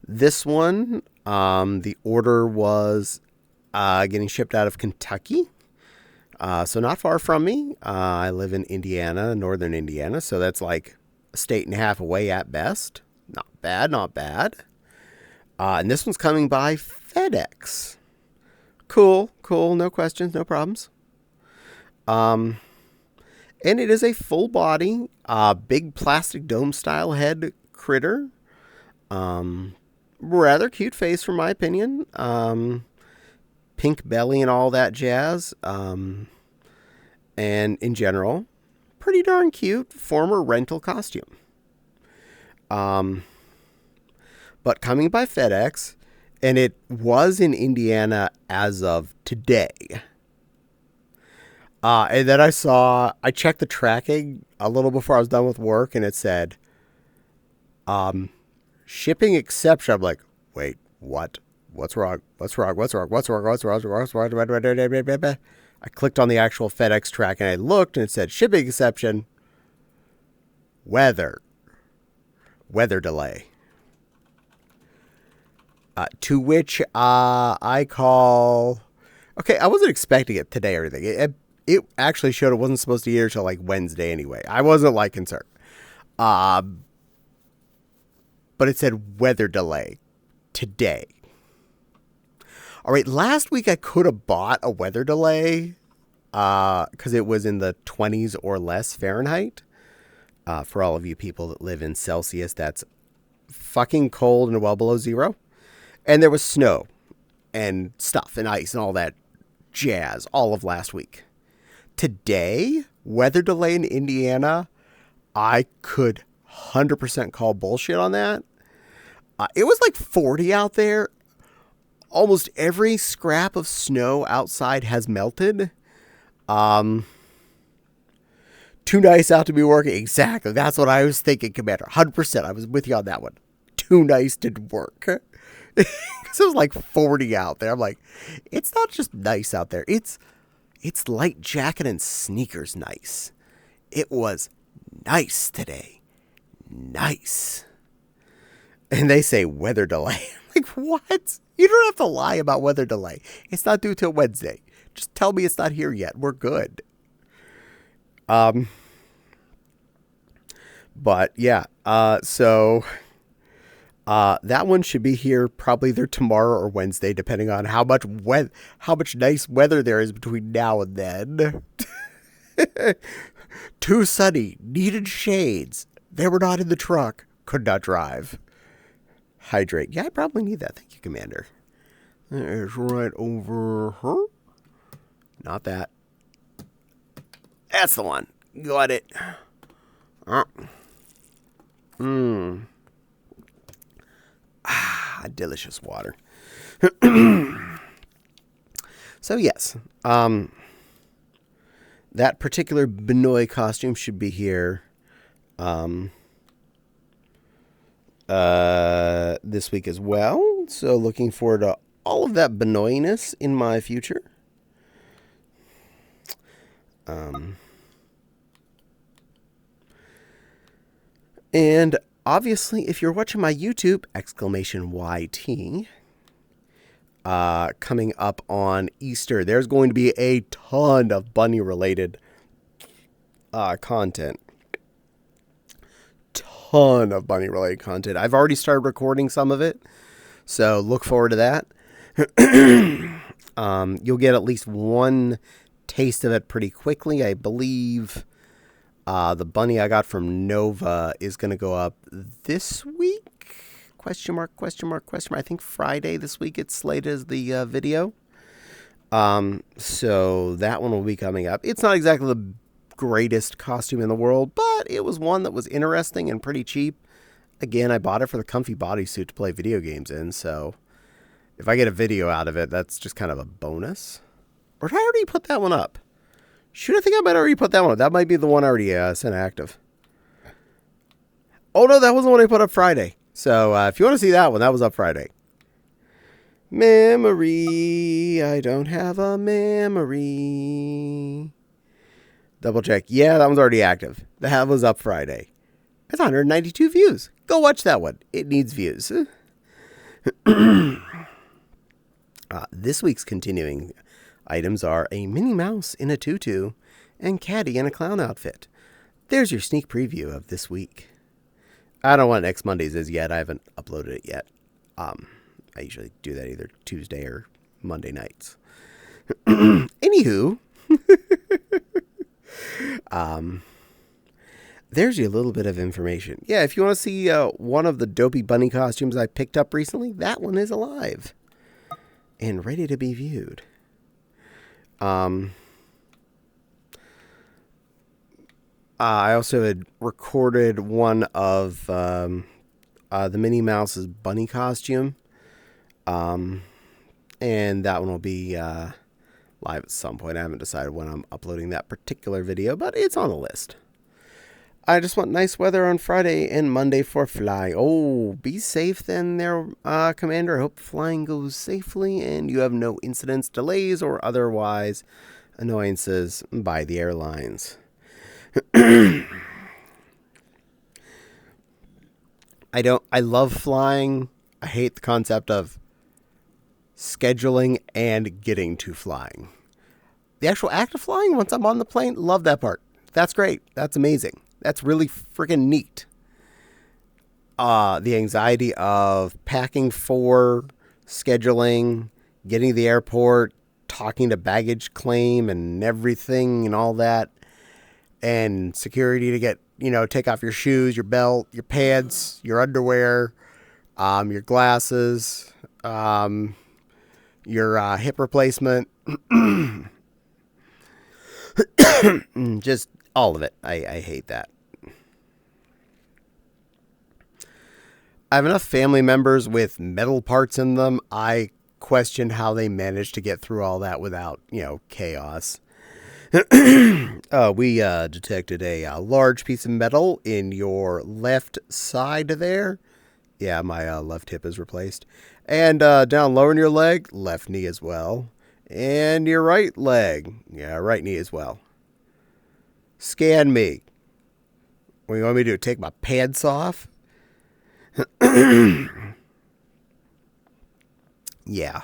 This one, the order was getting shipped out of Kentucky. So not far from me. I live in Indiana, northern Indiana, so that's like a state and a half away at best. Not bad, not bad. And this one's coming by FedEx. Cool, no questions, no problems. And it is a full body, big plastic dome style head critter. Rather cute face, for my opinion. Pink belly and all that jazz. And in general, pretty darn cute former rental costume. But coming by FedEx, and it was in Indiana as of today. And then I checked the tracking a little before I was done with work, and it said, shipping exception. I'm like, wait, what? What's wrong? I clicked on the actual FedEx track, and I looked, and it said, shipping exception, weather delay. To which I call... Okay, I wasn't expecting it today or anything. It actually showed it wasn't supposed to be here until like Wednesday anyway. I wasn't like concerned. But it said weather delay today. All right, last week I could have bought a weather delay because it was in the 20s or less Fahrenheit. For all of you people that live in Celsius, that's fucking cold and well below zero. And there was snow and stuff and ice and all that jazz all of last week. Today, weather delay in Indiana, I could 100% call bullshit on that. It was like 40 out there. Almost every scrap of snow outside has melted. Too nice out to be working. Exactly. That's what I was thinking, Commander. 100%. I was with you on that one. Too nice to work. Because it was like 40 out there. I'm like, it's not just nice out there. It's light jacket and sneakers nice. It was nice today. Nice. And they say weather delay. I'm like, what? You don't have to lie about weather delay. It's not due till Wednesday. Just tell me it's not here yet. We're good. But yeah, so that one should be here probably either tomorrow or Wednesday, depending on how much nice weather there is between now and then. Too sunny, needed shades. They were not in the truck. Could not drive. Hydrate. Yeah, I probably need that. Thank you, Commander. There's right over her. Not that. That's the one. Got it. Delicious water. So yes, that particular Benoit costume should be here this week as well. So looking forward to all of that Benoitness in my future. And obviously, if you're watching my YouTube, !YT, coming up on Easter, there's going to be a ton of bunny-related content. Ton of bunny-related content. I've already started recording some of it, so look forward to that. You'll get at least one taste of it pretty quickly. I believe the bunny I got from Nova is going to go up this week? Question mark. I think Friday this week it's slated as the video. So that one will be coming up. It's not exactly the greatest costume in the world, but it was one that was interesting and pretty cheap. Again, I bought it for the comfy bodysuit to play video games in, so if I get a video out of it, that's just kind of a bonus. Or did I already put that one up? Shoot, I think I might already put that one up. That might be the one I already sent active. Oh, no, that was the one I put up Friday. So if you want to see that one, that was up Friday. Memory. I don't have a memory. Double check. Yeah, that one's already active. That was up Friday. It's 192 views. Go watch that one. It needs views. This week's continuing items are a Minnie Mouse in a tutu and Caddie in a clown outfit. There's your sneak preview of this week. I don't know what next Monday's is yet. I haven't uploaded it yet. I usually do that either Tuesday or Monday nights. Anywho, there's your little bit of information. Yeah, if you want to see one of the dopey bunny costumes I picked up recently, that one is alive and ready to be viewed. I also had recorded one of the Minnie Mouse's bunny costume. And that one will be live at some point. I haven't decided when I'm uploading that particular video, but it's on the list. I just want nice weather on Friday and Monday for fly. Oh, be safe then there, Commander. I hope flying goes safely and you have no incidents, delays, or otherwise annoyances by the airlines. I love flying. I hate the concept of scheduling and getting to flying. The actual act of flying, once I'm on the plane, love that part. That's great. That's amazing. That's really freaking neat. The anxiety of packing for, scheduling, getting to the airport, talking to baggage claim and everything and all that. And security to get, take off your shoes, your belt, your pants, your underwear, your glasses, your hip replacement. Just all of it. I hate that. I have enough family members with metal parts in them. I question how they managed to get through all that without, chaos. We detected a large piece of metal in your left side there. Yeah, my left hip is replaced. And down lower in your leg, left knee as well. And your right leg. Yeah, right knee as well. Scan me. What do you want me to do? Take my pants off? Yeah.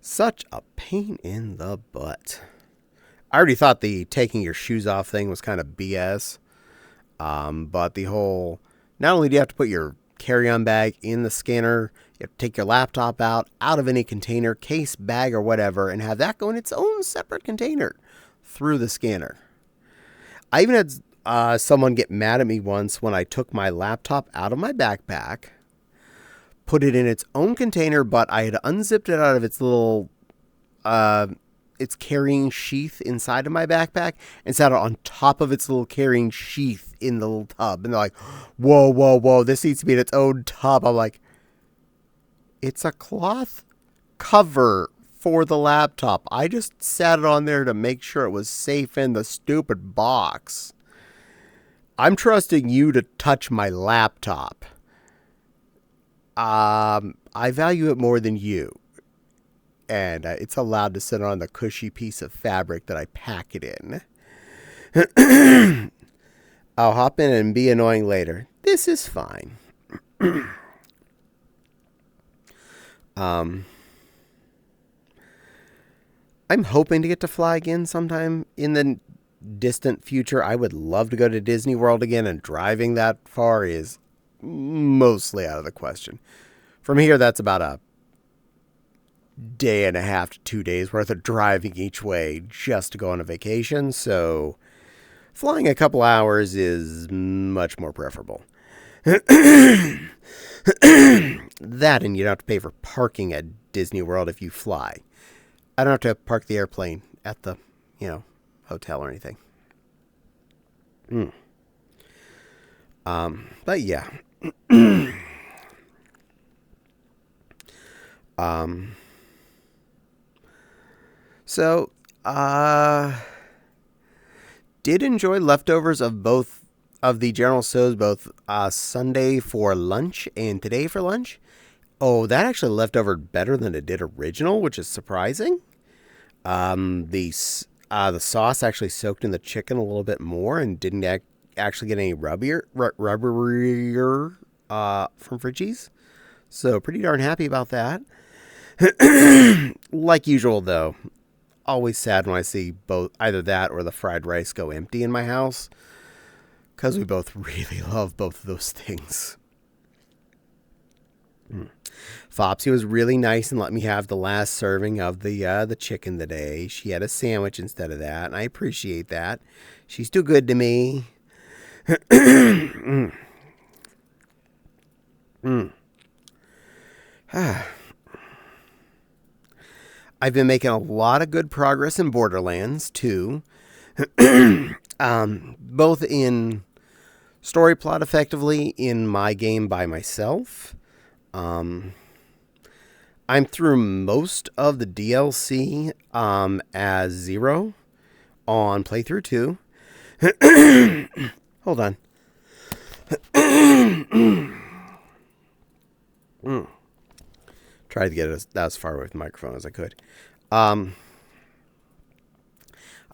Such a pain in the butt. I already thought the taking your shoes off thing was kind of BS. But the whole, not only do you have to put your carry-on bag in the scanner, you have to take your laptop out of any container, case, bag, or whatever, and have that go in its own separate container through the scanner. I even had someone get mad at me once when I took my laptop out of my backpack, put it in its own container, but I had unzipped it out of its little, its carrying sheath inside of my backpack and sat it on top of its little carrying sheath in the little tub. And they're like, whoa, this needs to be in its own tub. I'm like, it's a cloth cover for the laptop. I just sat it on there to make sure it was safe in the stupid box. I'm trusting you to touch my laptop. I value it more than you. And it's allowed to sit on the cushy piece of fabric that I pack it in. I'll hop in and be annoying later. This is fine. I'm hoping to get to fly again sometime in the distant future. I would love to go to Disney World again, and driving that far is mostly out of the question. From here, that's about a day and a half to 2 days worth of driving each way just to go on a vacation. So flying a couple hours is much more preferable. That, and you don't have to pay for parking at Disney World if you fly. I don't have to park the airplane at the, hotel or anything. But yeah. So, did enjoy leftovers of both of the General Tso's, both Sunday for lunch and today for lunch. Oh, that actually left over better than it did original, which is surprising. The sauce actually soaked in the chicken a little bit more and didn't actually get any rubberier from Fridgies. So pretty darn happy about that. Like usual, though, always sad when I see both either that or the fried rice go empty in my house, because we both really love both of those things. Fopsy was really nice and let me have the last serving of the chicken today. She had a sandwich instead of that, and I appreciate that. She's too good to me. I've been making a lot of good progress in Borderlands, too. Both in story plot effectively in my game by myself. I'm through most of the DLC as Zero on playthrough 2. Hold on. Tried to get it as far away from the microphone as I could. I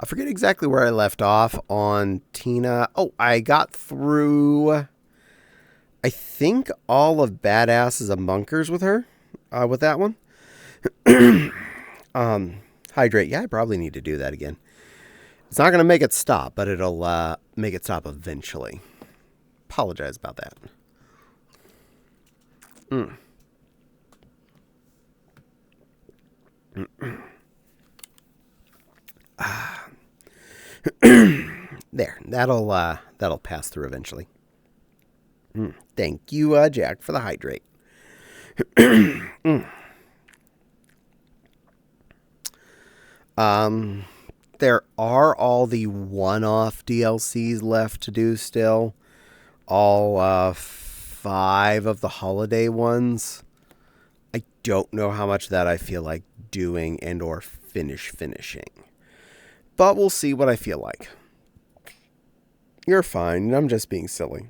forget exactly where I left off on Tina. Oh, I got through, I think, all of Badass's Bunkers with her. With that one. Hydrate. Yeah, I probably need to do that again. It's not going to make it stop, but it'll make it stop eventually. Apologize about that. There. That'll pass through eventually. Thank you, Jack, for the hydrate. There are all the one-off DLCs left to do still. All 5 of the holiday ones. I don't know how much that I feel like doing and or finishing. But we'll see what I feel like. You're fine. I'm just being silly.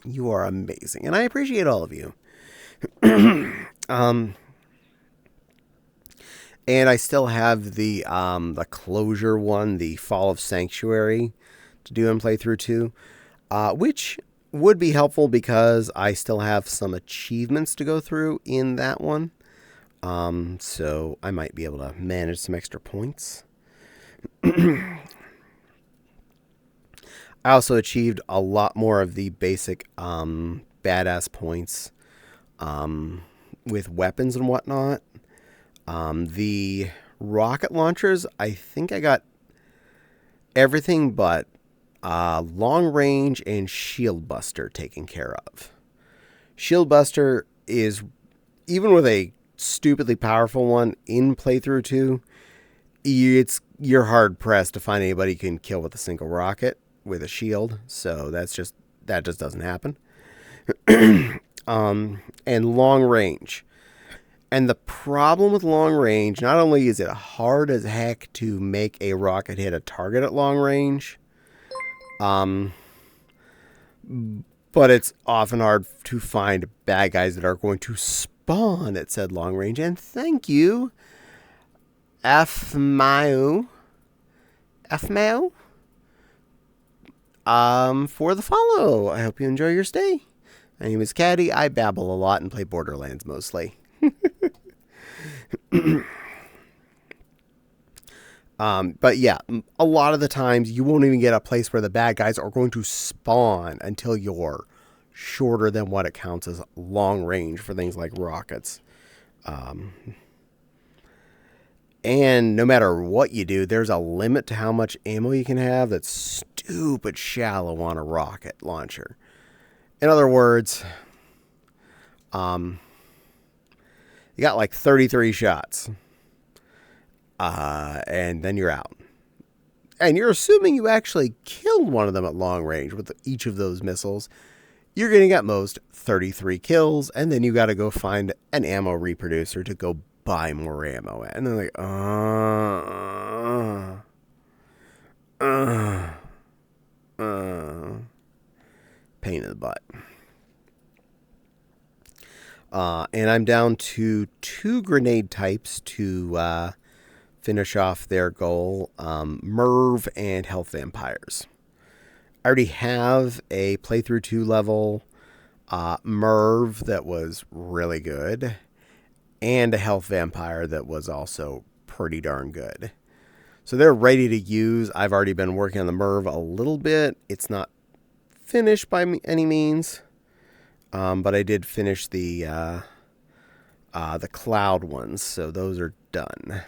You are amazing. And I appreciate all of you. And I still have the closure one, the Fall of Sanctuary, to do in playthrough 2, which would be helpful because I still have some achievements to go through in that one. So I might be able to manage some extra points. I also achieved a lot more of the basic badass points with weapons and whatnot. The rocket launchers, I think I got everything but long range and shield buster taken care of. Shield buster is, even with a stupidly powerful one in playthrough 2, you're hard pressed to find anybody you can kill with a single rocket with a shield. So that just doesn't happen. And long range. And the problem with long range, not only is it hard as heck to make a rocket hit a target at long range, but it's often hard to find bad guys that are going to spawn at said long range. And thank you, Fmao, for the follow. I hope you enjoy your stay. My name is Caddie. I babble a lot and play Borderlands mostly. But yeah, a lot of the times you won't even get a place where the bad guys are going to spawn until you're shorter than what it counts as long range for things like rockets. And no matter what you do, there's a limit to how much ammo you can have that's stupid shallow on a rocket launcher. In other words, you got like 33 shots. And then you're out. And you're assuming you actually killed one of them at long range with each of those missiles. You're getting at most 33 kills, and then you got to go find an ammo reproducer to go buy more ammo at. And they're like, And I'm down to 2 grenade types to finish off their goal, Merv and Health Vampires. I already have a playthrough 2 level Merv that was really good, and a Health Vampire that was also pretty darn good. So they're ready to use. I've already been working on the Merv a little bit. It's not finished by any means, but I did finish the cloud ones, so those are done.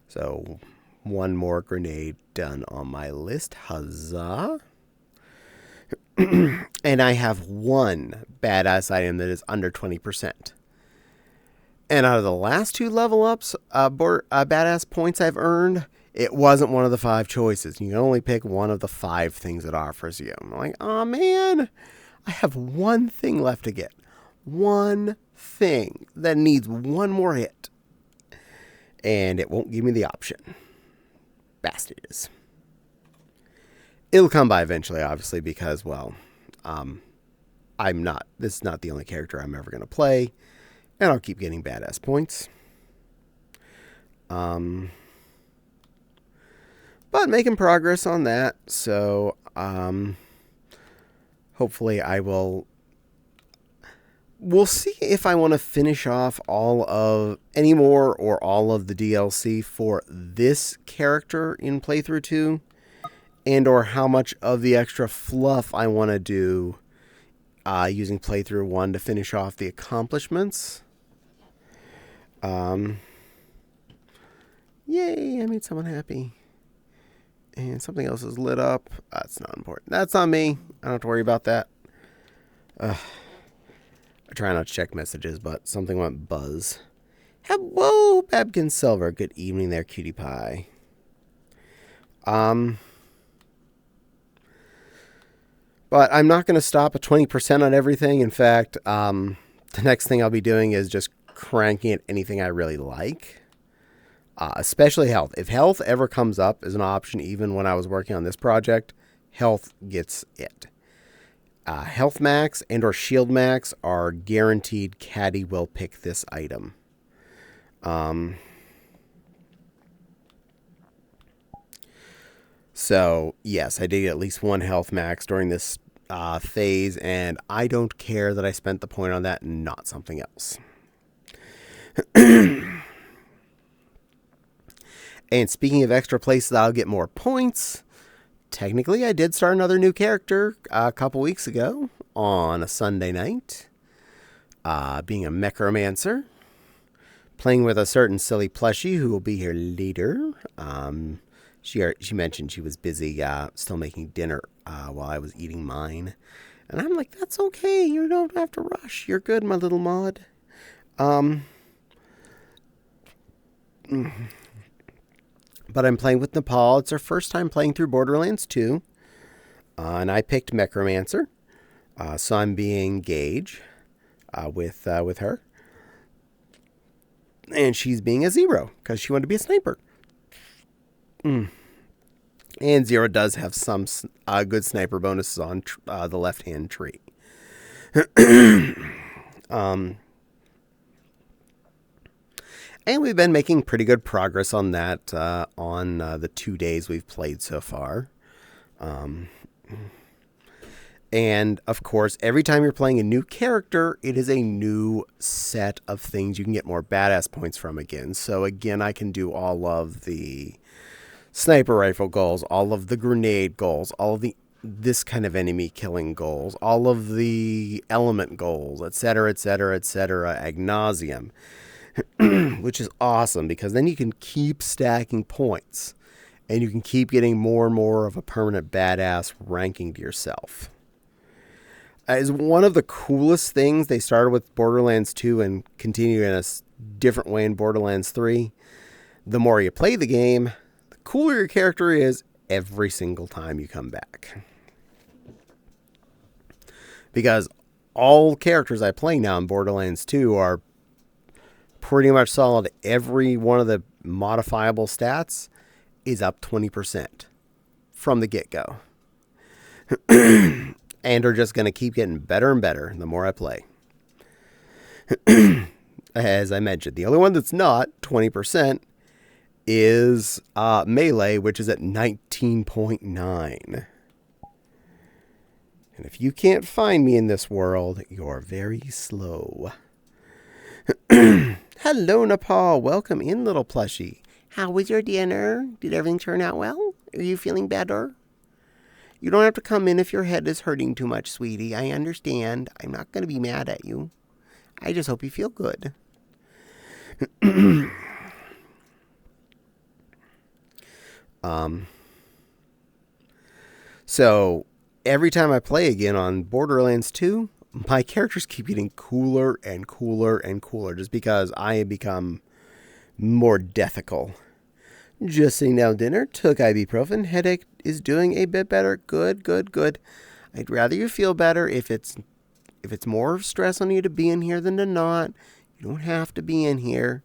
So 1 more grenade done on my list. Huzzah! And I have 1 badass item that is under 20%. And out of the last 2 level ups, badass points I've earned, it wasn't one of the 5 choices. You can only pick one of the 5 things it offers you. I'm like, oh man, I have 1 thing left to get. 1 thing that needs 1 more hit. And it won't give me the option. Bastard is. It'll come by eventually, obviously, because, well, this is not the only character I'm ever going to play. And I'll keep getting badass points. But making progress on that. So, hopefully we'll see if I want to finish off all of the DLC for this character in playthrough 2. And or how much of the extra fluff I want to do using playthrough 1 to finish off the accomplishments. Yay, I made someone happy. And something else is lit up. That's not important. That's on me. I don't have to worry about that. I try not to check messages, but something went buzz. Hello, Babkin Silver. Good evening there, cutie pie. But I'm not going to stop at 20% on everything. In fact, the next thing I'll be doing is just cranking at anything I really like. Especially health. If health ever comes up as an option, even when I was working on this project, health gets it. Health max and or shield max are guaranteed. Caddie will pick this item. So, yes, I did get at least 1 health max during this phase, and I don't care that I spent the point on that and not something else. And speaking of extra places I'll get more points, technically I did start another new character a couple weeks ago on a Sunday night, being a Necromancer, playing with a certain silly plushie who will be here later. She mentioned she was busy still making dinner while I was eating mine. And I'm like, that's okay. You don't have to rush. You're good, my little mod. But I'm playing with Nepal. It's her first time playing through Borderlands 2. And I picked Necromancer. So I'm being Gage with her. And she's being a Zero because she wanted to be a sniper. And Zero does have some good sniper bonuses on the left-hand tree. And we've been making pretty good progress on that on the 2 days we've played so far. And, of course, every time you're playing a new character, it is a new set of things you can get more badass points from again. So, again, I can do all of the sniper rifle goals, all of the grenade goals, all of this kind of enemy killing goals, all of the element goals, etc., etc., etc., ad nauseum. Which is awesome because then you can keep stacking points and you can keep getting more and more of a permanent badass ranking to yourself. Is one of the coolest things they started with Borderlands 2 and continue in a different way in Borderlands 3. The more you play the game, the cooler your character is every single time you come back. Because all characters I play now in Borderlands 2 are pretty much solid. Every one of the modifiable stats is up 20% from the get-go. And are just going to keep getting better and better the more I play. As I mentioned, the only one that's not 20% is Melee, which is at 19.9. And if you can't find me in this world, you're very slow. Hello, Nepal. Welcome in, little plushie. How was your dinner? Did everything turn out well? Are you feeling better? You don't have to come in if your head is hurting too much, sweetie. I understand. I'm not going to be mad at you. I just hope you feel good. So every time I play again on Borderlands 2, my characters keep getting cooler and cooler and cooler just because I have become more deathical. Just sitting down dinner, took ibuprofen, headache is doing a bit better. Good, good, good. I'd rather you feel better if it's more stress on you to be in here than to not. You don't have to be in here.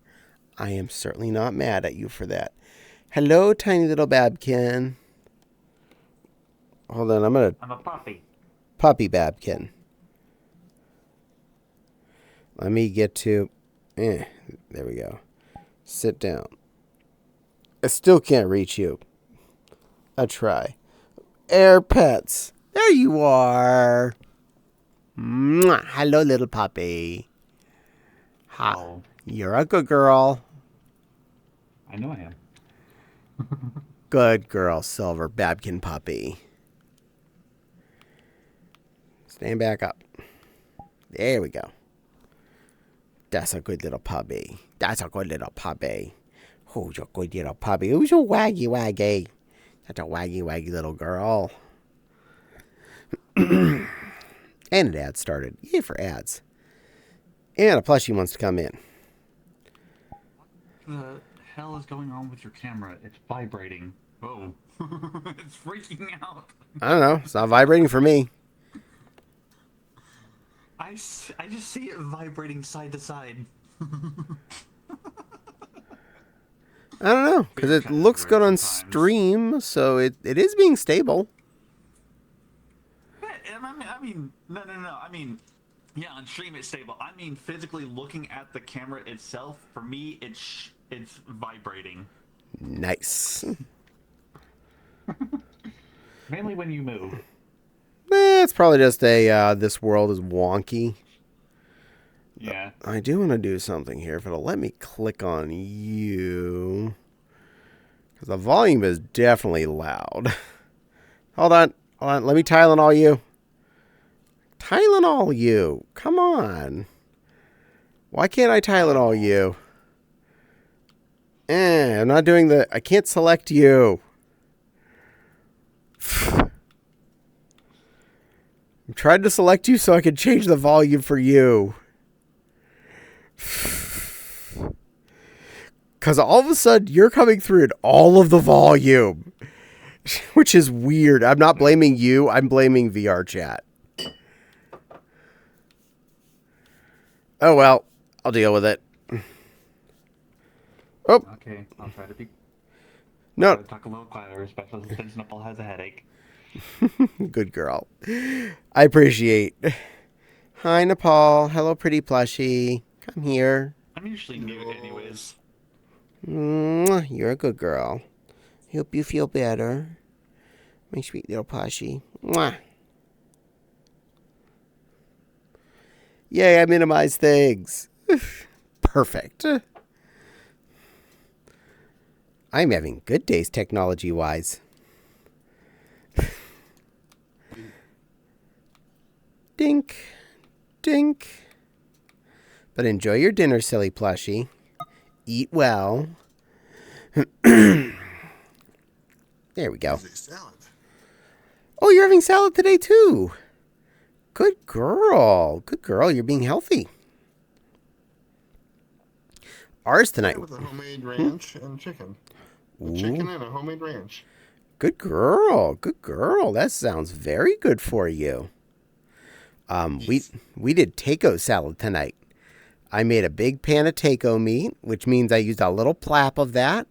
I am certainly not mad at you for that. Hello, tiny little Babkin. Hold on, I'm a puppy. Puppy Babkin. Let me get to... there we go. Sit down. I still can't reach you. I try. Air pets. There you are. Mwah. Hello, little puppy. Ha. Oh. You're a good girl. I know I am. Good girl, Silver Babkin puppy. Stand back up. There we go. That's a good little puppy. That's a good little puppy. Who's a good little puppy? Who's a waggy waggy? That's a waggy waggy little girl. And an ad started. Yay for ads. And a plushie wants to come in. What the hell is going on with your camera? It's vibrating. Oh. It's freaking out. I don't know. It's not vibrating for me. I just see it vibrating side to side. I don't know, because it looks good on stream, so it is being stable. I mean, no. I mean, yeah, on stream it's stable. I mean, physically looking at the camera itself, for me, it's vibrating. Nice. Mainly when you move. It's probably just a, this world is wonky. Yeah. I do want to do something here. If it'll let me click on you. Because the volume is definitely loud. Hold on. Let me Tylenol you. Tylenol you. Come on. Why can't I Tylenol you? I'm not doing the... I can't select you. I'm trying to select you so I can change the volume for you. Because all of a sudden, you're coming through at all of the volume. Which is weird. I'm not blaming you. I'm blaming VR chat. Oh, well. I'll deal with it. Oh. Okay, I'll try to be... No. Talk a little quieter, especially since Nepal has a headache. Good girl. I appreciate. Hi, Nepal. Hello, pretty plushie. Come here. I'm usually mute anyways. You're a good girl. Hope you feel better. My sweet little plushie. Mwah. Yay, I minimize things. Perfect. I'm having good days technology-wise. Dink. Dink. But enjoy your dinner, silly plushie. Eat well. There we go. Oh, you're having salad today, too. Good girl. Good girl. You're being healthy. Ours tonight. With a homemade ranch and chicken. A chicken and a homemade ranch. Good girl. Good girl. That sounds very good for you. We did taco salad tonight. I made a big pan of taco meat, which means I used a little plap of that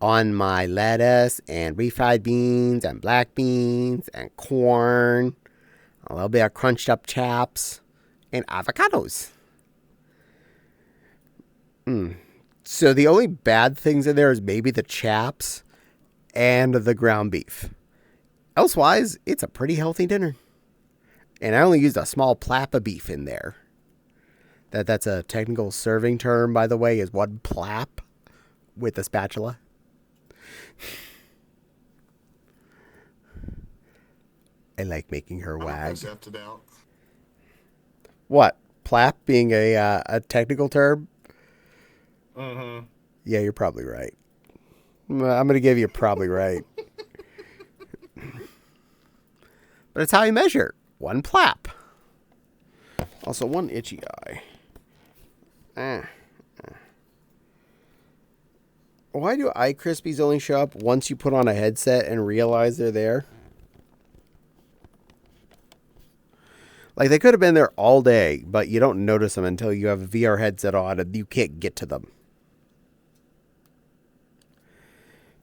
on my lettuce and refried beans and black beans and corn, a little bit of crunched up chaps, and avocados. So the only bad things in there is maybe the chaps and the ground beef. Elsewise, it's a pretty healthy dinner. And I only used a small plap of beef in there. That's a technical serving term, by the way, is one plap with a spatula. I like making her wag. I left it out. What? Plap being a technical term? Mm-hmm. Yeah, you're probably right. I'm going to give you probably right. But it's how you measure. One plap. Also, one itchy eye. Why do eye crispies only show up once you put on a headset and realize they're there? Like, they could have been there all day, but you don't notice them until you have a VR headset on and you can't get to them.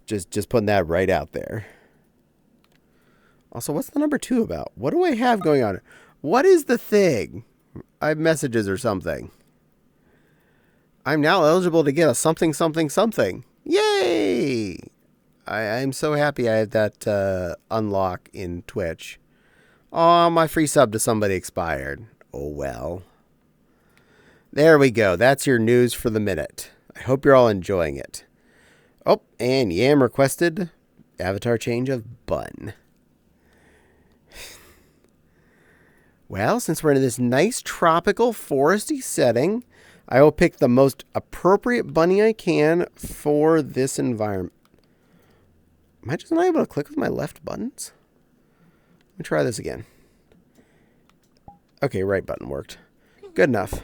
Just putting that right out there. Also, what's the number 2 about? What do I have going on? What is the thing? I have messages or something. I'm now eligible to get a something, something, something. Yay! I'm so happy I had that unlock in Twitch. Oh, my free sub to somebody expired. Oh, well. There we go. That's your news for the minute. I hope you're all enjoying it. Oh, and Yam requested avatar change of bun. Well, since we're in this nice tropical foresty setting, I will pick the most appropriate bunny I can for this environment. Am I just not able to click with my left buttons? Let me try this again. Okay, right button worked. Good enough.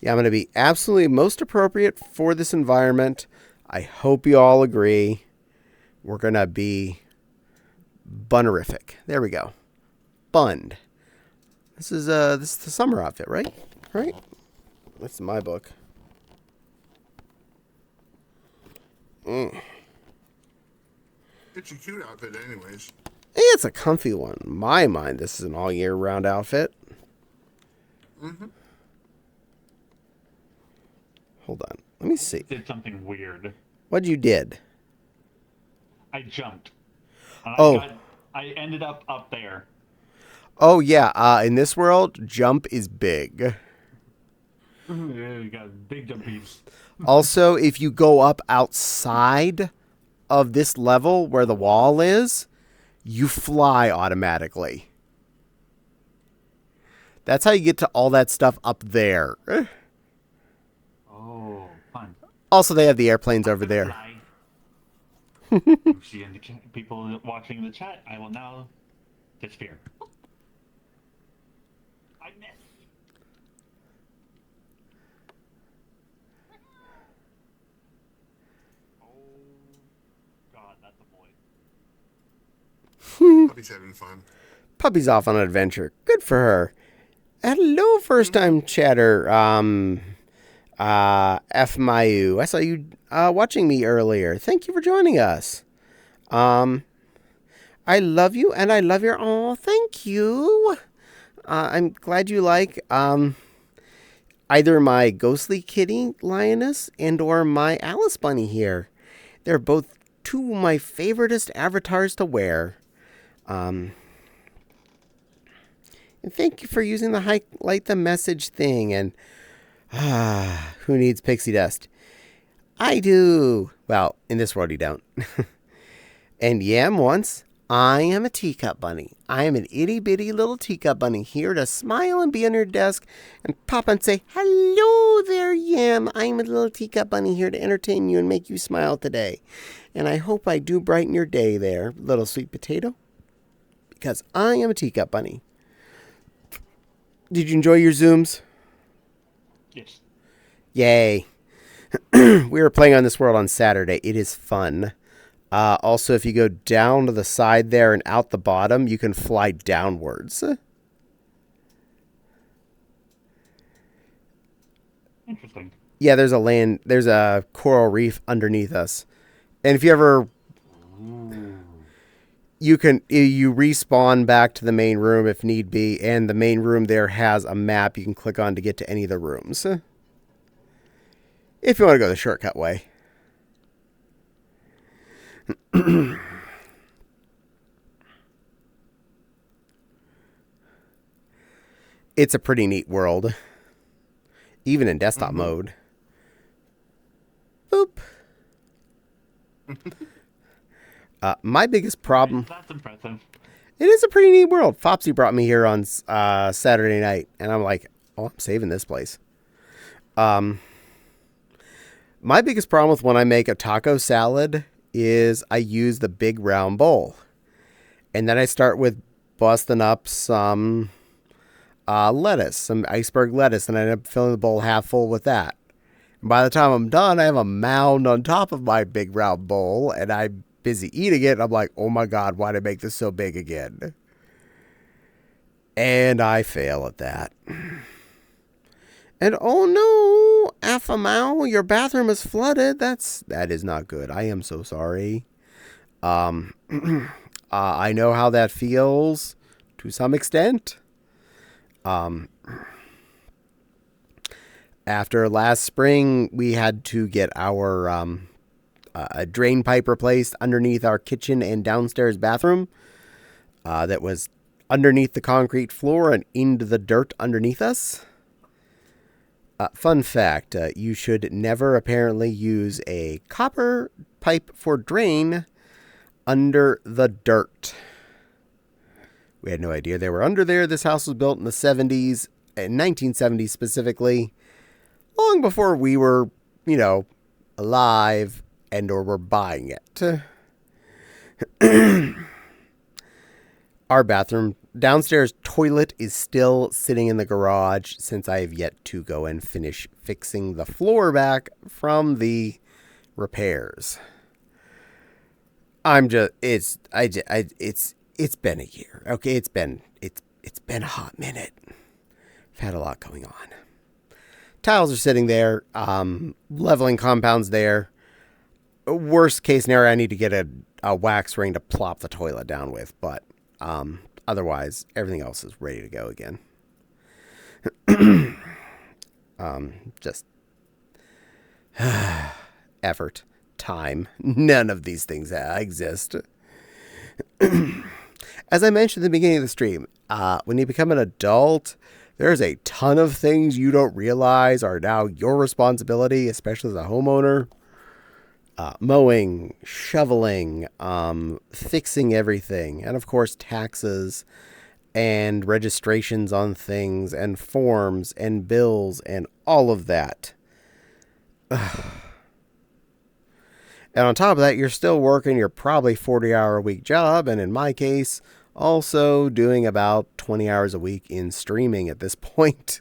Yeah, I'm going to be absolutely most appropriate for this environment. I hope you all agree. We're going to be bunnerific. There we go. Bunned. This is the summer outfit, right? Right? That's my book. It's a cute outfit anyways. It's a comfy one. In my mind, this is an all year round outfit. Mm-hmm. Hold on. Let me see. Did something weird. What you did? I jumped. Oh. I ended up there. Oh, yeah. In this world, jump is big. Yeah, you got big jumpies. Also, if you go up outside of this level where the wall is, you fly automatically. That's how you get to all that stuff up there. Oh, fun. Also, they have the airplanes over there. You see in the chat, people watching the chat, I will now disappear. I missed. Oh, God, that's a boy. Puppy's having fun. Puppy's off on an adventure. Good for her. Hello, first-time chatter. F. Mayu. I saw you watching me earlier. Thank you for joining us. I love you, and I love your... Oh, thank you. I'm glad you like either my ghostly kitty lioness and or my Alice bunny here. They're both two of my favoriteest avatars to wear. And thank you for using the highlight the message thing. And who needs pixie dust? I do. Well, in this world you don't. And Yam once, I am a teacup bunny. I am an itty bitty little teacup bunny here to smile and be on your desk and pop and say, hello there, Yam. I'm a little teacup bunny here to entertain you and make you smile today. And I hope I do brighten your day there, little sweet potato. Because I am a teacup bunny. Did you enjoy your Zooms? Yes. Yay. We were playing on this world on Saturday. It is fun. Also, if you go down to the side there and out the bottom, you can fly downwards. Interesting. Yeah, there's a coral reef underneath us. And if you ever... You respawn back to the main room if need be, and the main room there has a map you can click on to get to any of the rooms. if you want to go the shortcut way. It's a pretty neat world, even in desktop mode. Boop. My biggest problem... That's impressive. It is a pretty neat world. Fopsy brought me here on Saturday night, and I'm like, oh, I'm saving this place. My biggest problem with when I make a taco salad is I use the big round bowl. And then I start with busting up some lettuce, some iceberg lettuce, and I end up filling the bowl half full with that. And by the time I'm done, I have a mound on top of my big round bowl, and I'm busy eating it. And I'm like, oh my God, why did I make this so big again? And I fail at that. And oh no, Afamau, your bathroom is flooded. That is not good. I am so sorry. I know how that feels to some extent. After last spring, we had to get our a drain pipe replaced underneath our kitchen and downstairs bathroom. That was underneath the concrete floor and into the dirt underneath us. Fun fact, you should never apparently use a copper pipe for drain under the dirt. We had no idea they were under there. This house was built in the 70s, in 1970s specifically, long before we were, alive and or were buying it. Our bathroom downstairs toilet is still sitting in the garage since I have yet to go and finish fixing the floor back from the repairs. It's been a year. Okay, it's been a hot minute. I've had a lot going on. Tiles are sitting there, leveling compounds there. Worst case scenario, I need to get a wax ring to plop the toilet down with, but otherwise, everything else is ready to go again. Just effort, time. None of these things exist. As I mentioned at the beginning of the stream, when you become an adult, there's a ton of things you don't realize are now your responsibility, especially as a homeowner. Mowing, shoveling, fixing everything, and of course taxes and registrations on things and forms and bills and all of that. And on top of that, you're still working your probably 40-hour-a-week job, and in my case, also doing about 20 hours a week in streaming at this point.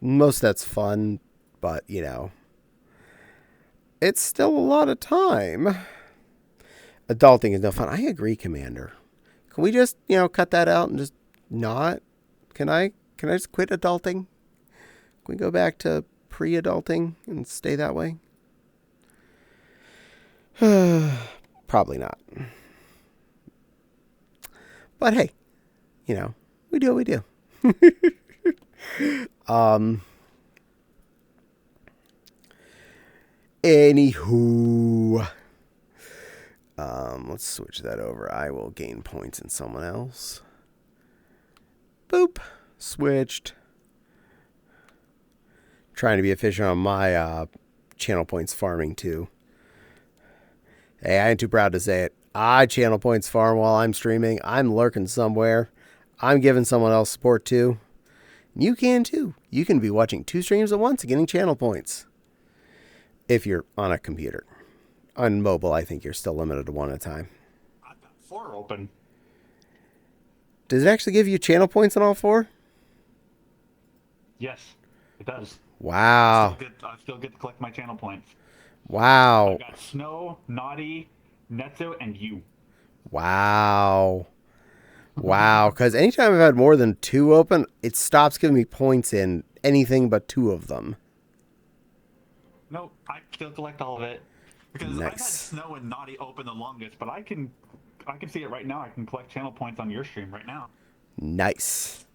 Most of that's fun, but, it's still a lot of time. Adulting is no fun. I agree, Commander. Can we just, cut that out and just not? Can I just quit adulting? Can we go back to pre-adulting and stay that way? Probably not. But hey, we do what we do. Anywho, let's switch that over. I will gain points in someone else. Boop. Switched. Trying to be efficient on my channel points farming too. Hey, I ain't too proud to say it. I channel points farm while I'm streaming. I'm lurking somewhere. I'm giving someone else support too. You can too. You can be watching 2 streams at once and getting channel points. If you're on a computer. On mobile, I think you're still limited to 1 at a time. I've got 4 open. Does it actually give you channel points on all 4? Yes, it does. Wow. I still get to collect my channel points. Wow. I've got Snow, Naughty, Netzo, and you. Wow. Wow. Because anytime I've had more than 2 open, it stops giving me points in anything but 2 of them. No, I still collect all of it. Because Nice. I've had Snow and Naughty open the longest, but I can see it right now. I can collect channel points on your stream right now. Nice.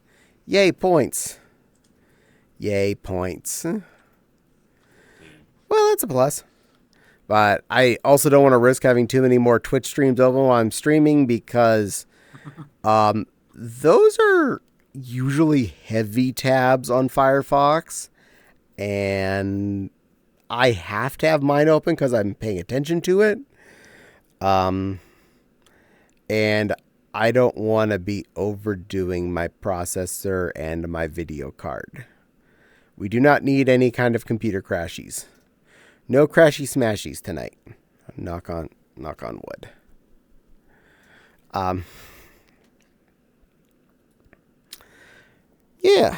Yay, points. Yay, points. That's a plus. But I also don't want to risk having too many more Twitch streams open while I'm streaming because those are usually heavy tabs on Firefox. And I have to have mine open because I'm paying attention to it. And I don't want to be overdoing my processor and my video card. We do not need any kind of computer crashies. No crashy smashies tonight. Knock on wood. Yeah.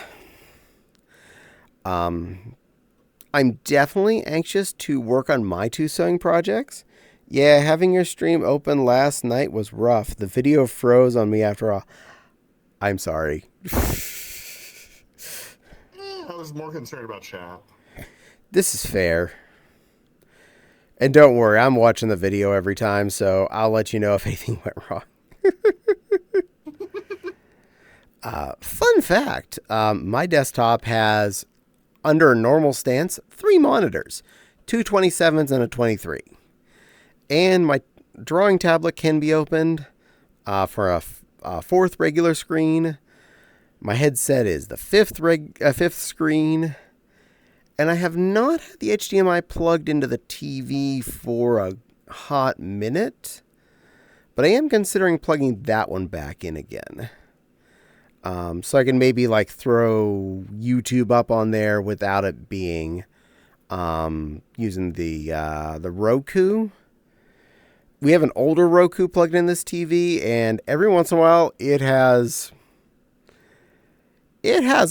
I'm definitely anxious to work on my 2 sewing projects. Yeah, having your stream open last night was rough. The video froze on me after all. I'm sorry. I was more concerned about chat. This is fair. And don't worry, I'm watching the video every time, so I'll let you know if anything went wrong. Fun fact, my desktop has, under a normal stance, 3 monitors, 2 27s and a 23. And my drawing tablet can be opened for a 4th regular screen. My headset is the 5th screen. And I have not had the HDMI plugged into the TV for a hot minute. But I am considering plugging that one back in again. So I can maybe like throw YouTube up on there without it being using the Roku. We have an older Roku plugged in this TV, and every once in a while it has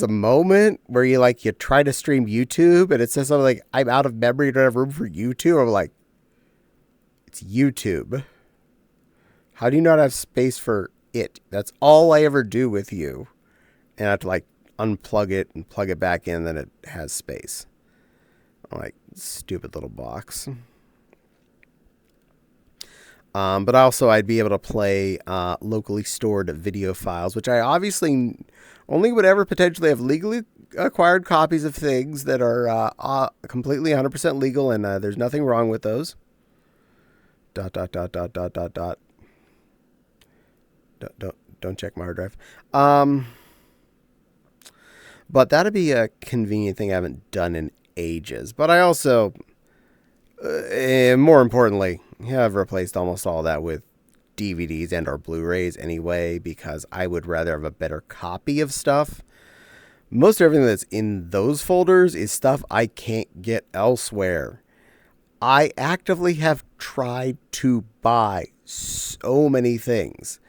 a moment where you try to stream YouTube and it says something like, I'm out of memory, don't have room for YouTube. I'm like, it's YouTube. How do you not have space for it? That's all I ever do with you. And I have to unplug it and plug it back in, then it has space. I'm like, stupid little box. But also I'd be able to play locally stored video files, which I obviously only would ever potentially have legally acquired copies of things that are completely 100% legal, and there's nothing wrong with those. ... Don't check my hard drive. But that'd be a convenient thing I haven't done in ages. But I also, more importantly, have replaced almost all that with DVDs and or Blu-rays anyway, because I would rather have a better copy of stuff. Most everything that's in those folders is stuff I can't get elsewhere. I actively have tried to buy so many things.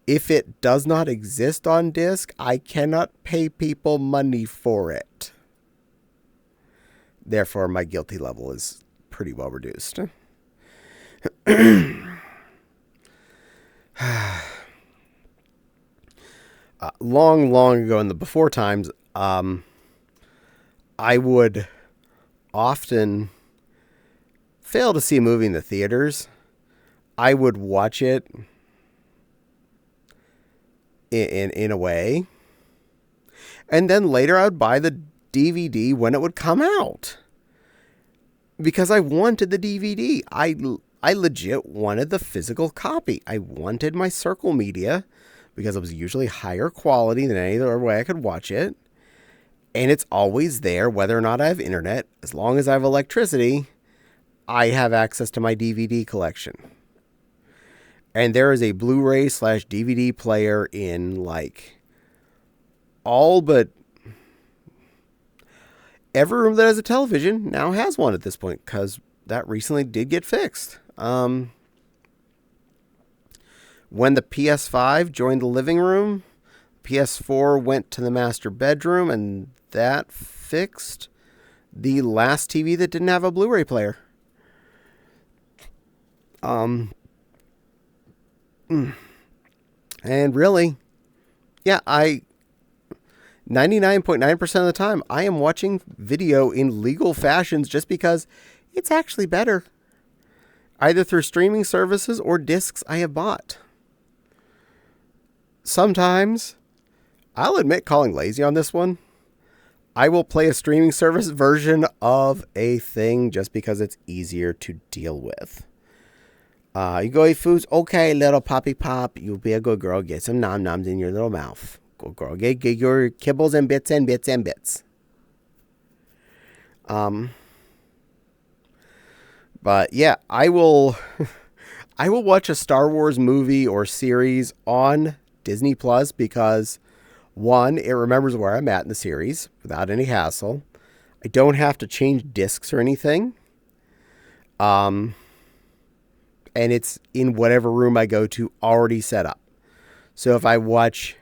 If it does not exist on disc, I cannot pay people money for it. Therefore, my guilty level is pretty well reduced. Long ago in the before times, I would often fail to see a movie in the theaters. I would watch it in a way, and then later I would buy the DVD when it would come out because I wanted the DVD. I legit wanted the physical copy. I wanted my Circle Media because it was usually higher quality than any other way I could watch it. And it's always there whether or not I have internet. As long as I have electricity, I have access to my DVD collection. And there is a Blu-ray / DVD player in all but every room that has a television now has one at this point, because that recently did get fixed. When the PS5 joined the living room, PS4 went to the master bedroom, and that fixed the last TV that didn't have a Blu-ray player. And really, yeah, 99.9% of the time, I am watching video in legal fashions just because it's actually better. Either through streaming services or discs I have bought. Sometimes, I'll admit calling lazy on this one, I will play a streaming service version of a thing just because it's easier to deal with. You go eat foods? Okay, little poppy pop. You'll be a good girl. Get some nom noms in your little mouth. Good girl. Get your kibbles and bits and bits and bits. But yeah, I will I will watch a Star Wars movie or series on Disney Plus because one, it remembers where I'm at in the series without any hassle. I don't have to change discs or anything. And it's in whatever room I go to already set up. So if I watch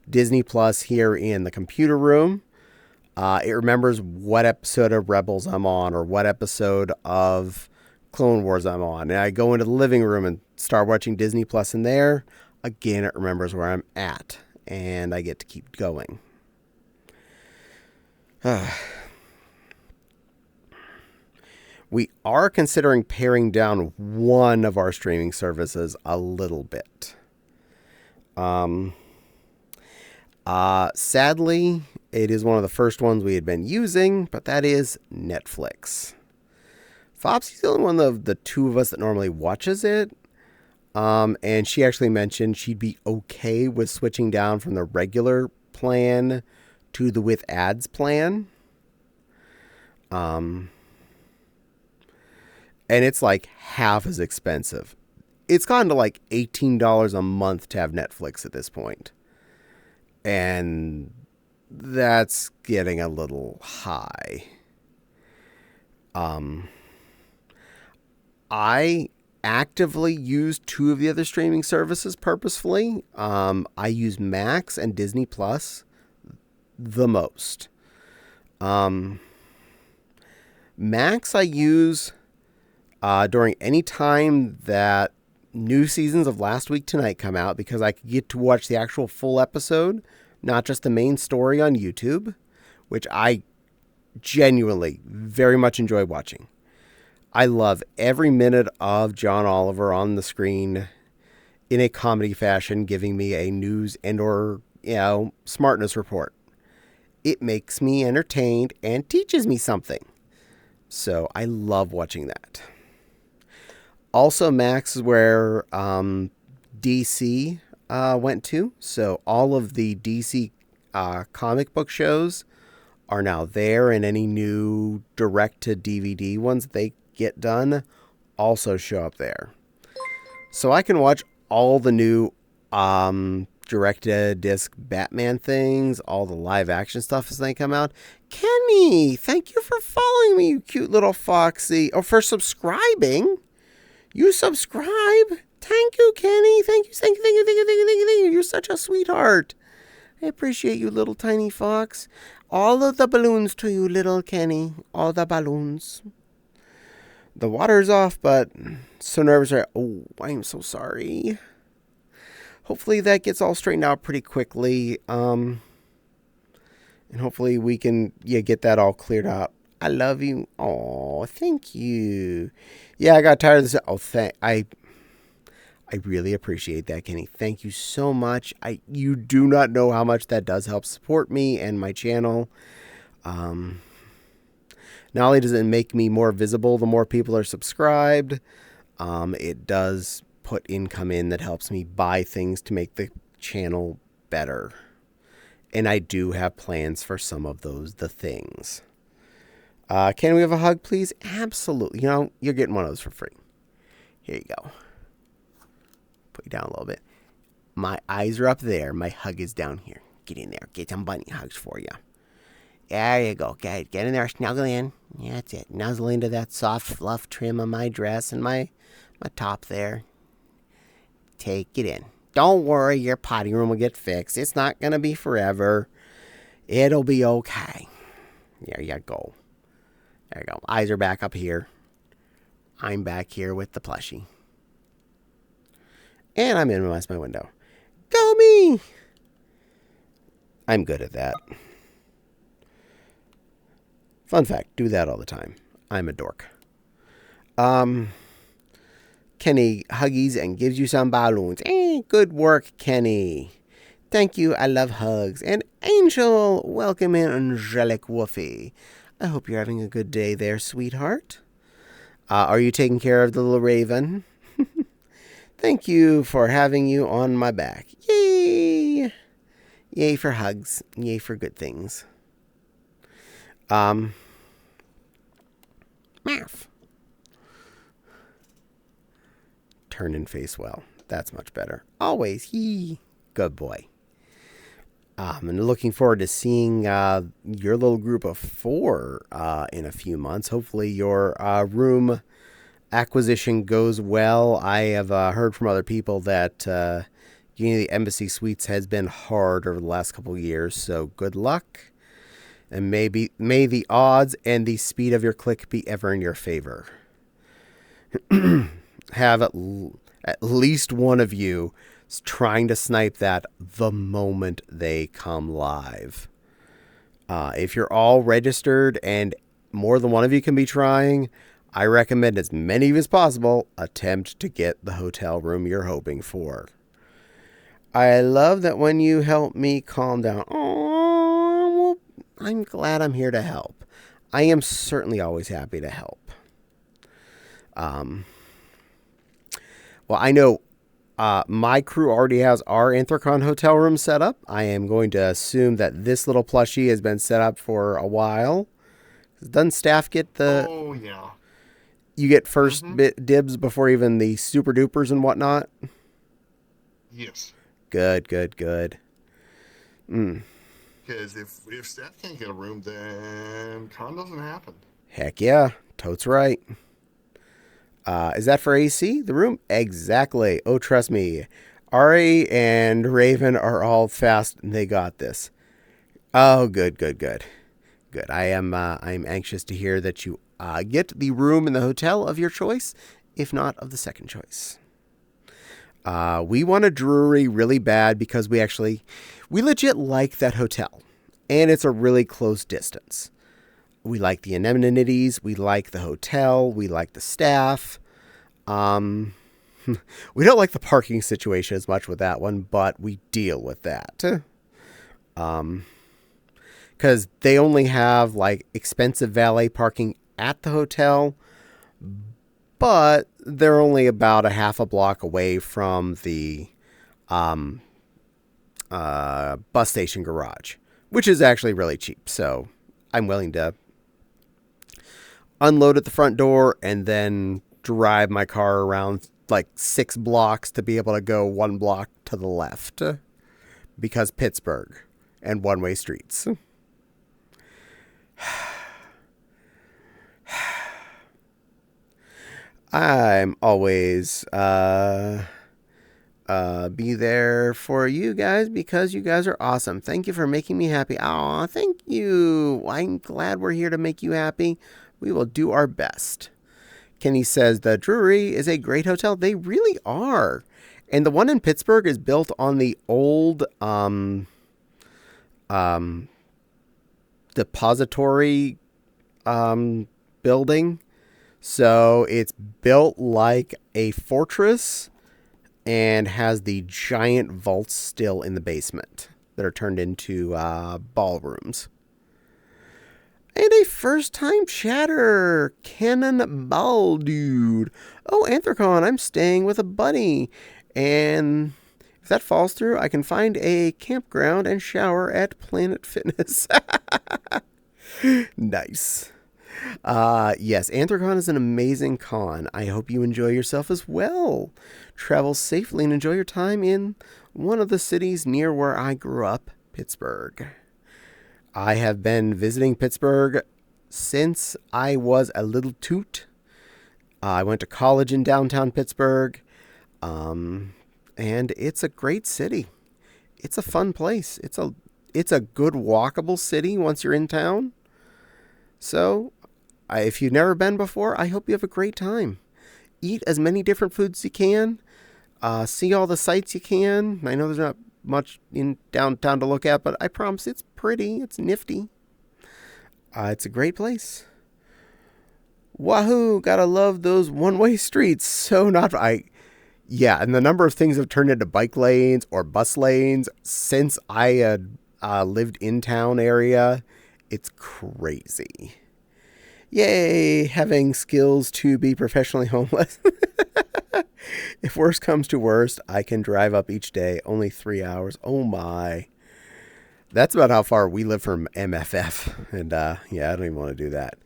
Disney Plus here in the computer room, it remembers what episode of Rebels I'm on or what episode of Clone Wars I'm on. And I go into the living room and start watching Disney Plus in there. Again, it remembers where I'm at. And I get to keep going. We are considering paring down one of our streaming services a little bit. Sadly, it is one of the first ones we had been using, but that is Netflix. Fopsy's the only one of the two of us that normally watches it. And she actually mentioned she'd be okay with switching down from the regular plan to the with ads plan. And it's like half as expensive. It's gone to like $18 a month to have Netflix at this point. And that's getting a little high. I actively use two of the other streaming services purposefully. I use Max and Disney Plus the most. Max I use during any time that new seasons of Last Week Tonight come out because I get to watch the actual full episode, not just the main story on YouTube, which I genuinely very much enjoy watching. I love every minute of John Oliver on the screen in a comedy fashion, giving me a news and or, smartness report. It makes me entertained and teaches me something. So I love watching that. Also, Max is where DC went to. So all of the DC comic book shows are now there, and any new direct-to-DVD ones that they get done also show up there. So I can watch all the new direct-to-disc Batman things, all the live-action stuff as they come out. Kenny, thank you for following me, you cute little foxy. Oh, for subscribing. You subscribe. Thank you, Kenny. Thank you, thank you, thank you, thank you, thank you, thank you, thank you. You're such a sweetheart. I appreciate you, little tiny fox. All of the balloons to you, little Kenny. All the balloons. The water's off, but so nervous. Oh, I'm so sorry. Hopefully that gets all straightened out pretty quickly. And hopefully we can get that all cleared up. I love you. Oh, thank you. Yeah, I got tired of this. Oh, I really appreciate that, Kenny. Thank you so much. You do not know how much that does help support me and my channel. Not only does it make me more visible the more people are subscribed, it does put income in that helps me buy things to make the channel better. And I do have plans for some of the things. Can we have a hug, please? Absolutely. You're getting one of those for free. Here you go. Put you down a little bit. My eyes are up there. My hug is down here. Get in there. Get some bunny hugs for you. There you go. Get in there. Snuggle in. Yeah, that's it. Nuzzle into that soft fluff trim of my dress and my top there. Take it in. Don't worry. Your potty room will get fixed. It's not going to be forever. It'll be okay. There you go. There you go. Eyes are back up here. I'm back here with the plushie. And I'm in my window. Go me! I'm good at that. Fun fact, do that all the time. I'm a dork. Kenny huggies and gives you some balloons. Good work, Kenny. Thank you. I love hugs. And Angel, welcome in, Angelic Woofy. I hope you're having a good day there, sweetheart. Are you taking care of the little raven? Thank you for having you on my back. Yay! Yay for hugs. Yay for good things. Math. Turn and face well. That's much better. Always. Good boy. And looking forward to seeing your little group of 4 in a few months. Hopefully your room acquisition goes well. I have heard from other people that getting the Embassy Suites has been hard over the last couple of years. So good luck. And may the odds and the speed of your click be ever in your favor. Have at least one of you trying to snipe that the moment they come live. If you're all registered and more than one of you can be trying, I recommend as many of you as possible attempt to get the hotel room you're hoping for. I love that when you help me calm down. Oh, well, I'm glad I'm here to help. I am certainly always happy to help. Well, I know my crew already has our Anthrocon hotel room set up. I am going to assume that this little plushie has been set up for a while. Doesn't staff get the... Oh, yeah. You get first dibs before even the super dupers and whatnot? Yes. Good. Because if staff can't get a room, then con doesn't happen. Heck yeah. Totes right. Is that for AC? The room? Exactly. Oh, trust me. Ari and Raven are all fast and they got this. Oh, good. Good. I'm anxious to hear that you get the room in the hotel of your choice, if not of the second choice. We want a Drury really bad because we legit like that hotel. And it's a really close distance. We like the amenities. We like the hotel. We like the staff. We don't like the parking situation as much with that one, but we deal with that. Because they only have like expensive valet parking at the hotel, but they're only about a half a block away from the bus station garage, which is actually really cheap. So I'm willing to unload at the front door and then drive my car around like 6 blocks to be able to go 1 block to the left because Pittsburgh and one-way streets. I'm always be there for you guys because you guys are awesome. Thank you for making me happy. Aw, thank you. I'm glad we're here to make you happy. We will do our best. Kenny says the Drury is a great hotel. They really are. And the one in Pittsburgh is built on the old depository building. So it's built like a fortress and has the giant vaults still in the basement that are turned into ballrooms. And a first-time chatter, Cannon Ball Dude. Oh, Anthrocon, I'm staying with a buddy. And if that falls through, I can find a campground and shower at Planet Fitness. Nice. Yes, Anthrocon is an amazing con. I hope you enjoy yourself as well. Travel safely and enjoy your time in one of the cities near where I grew up, Pittsburgh. I have been visiting Pittsburgh since I was a little toot. I went to college in downtown Pittsburgh, and it's a great city. It's a fun place. It's a good walkable city once you're in town. So, if you've never been before, I hope you have a great time. Eat as many different foods as you can. See all the sights you can. I know there's not much in downtown to look at, but I promise it's pretty. It's nifty. It's a great place. Wahoo! Gotta love those one-way streets. So not... Yeah, and the number of things have turned into bike lanes or bus lanes since I had lived in town area. It's crazy. Yay, having skills to be professionally homeless. If worst comes to worst, I can drive up each day, only 3 hours. Oh my. That's about how far we live from MFF. And yeah, I don't even want to do that.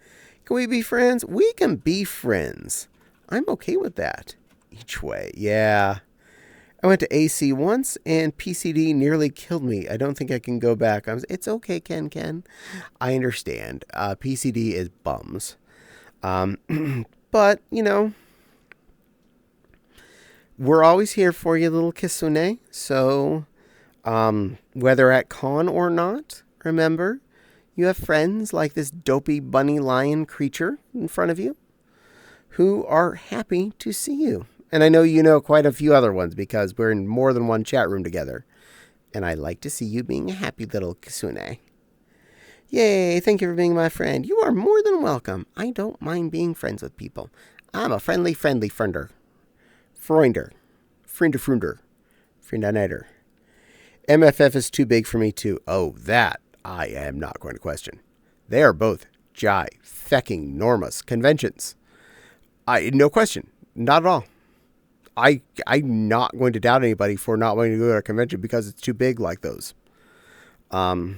Can we be friends? We can be friends. I'm okay with that. Each way, yeah. I went to AC once and PCD nearly killed me. I don't think I can go back. It's okay, Ken. I understand. PCD is bums. But, we're always here for you, little Kisune. So, whether at con or not, remember, you have friends like this dopey bunny lion creature in front of you who are happy to see you. And I know you know quite a few other ones because we're in more than one chat room together. And I like to see you being a happy little Kisune. Yay, thank you for being my friend. You are more than welcome. I don't mind being friends with people. I'm a friendly friender. Freunder. Friender. Friendinator. MFF is too big for me too. Oh, that I am not going to question. They are both fecking enormous conventions. No question. Not at all. I'm not going to doubt anybody for not wanting to go to a convention because it's too big like those. MFF,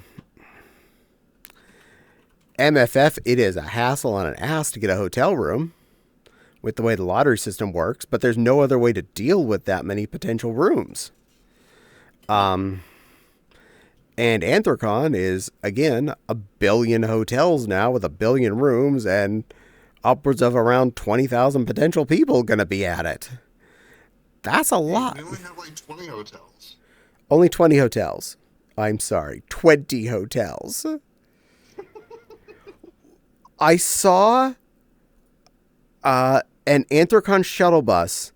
it is a hassle and an ass to get a hotel room with the way the lottery system works, but there's no other way to deal with that many potential rooms. And Anthrocon is, again, 1 billion hotels now with 1 billion rooms and upwards of around 20,000 potential people going to be at it. That's a lot. We only have like 20 hotels. Only 20 hotels. I'm sorry, 20 hotels. I saw an Anthrocon shuttle bus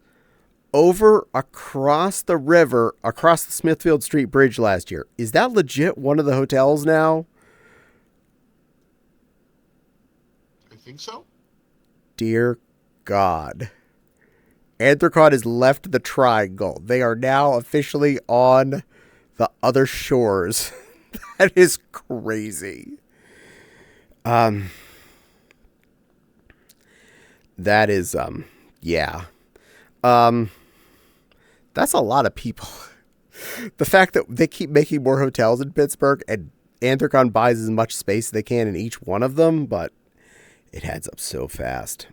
over across the river, across the Smithfield Street Bridge last year. Is that legit one of the hotels now? I think so. Dear God. Anthrocon has left the triangle. They are now officially on the other shores. That is crazy. That is, yeah. That's a lot of people. The fact that they keep making more hotels in Pittsburgh and Anthrocon buys as much space as they can in each one of them, but it adds up so fast.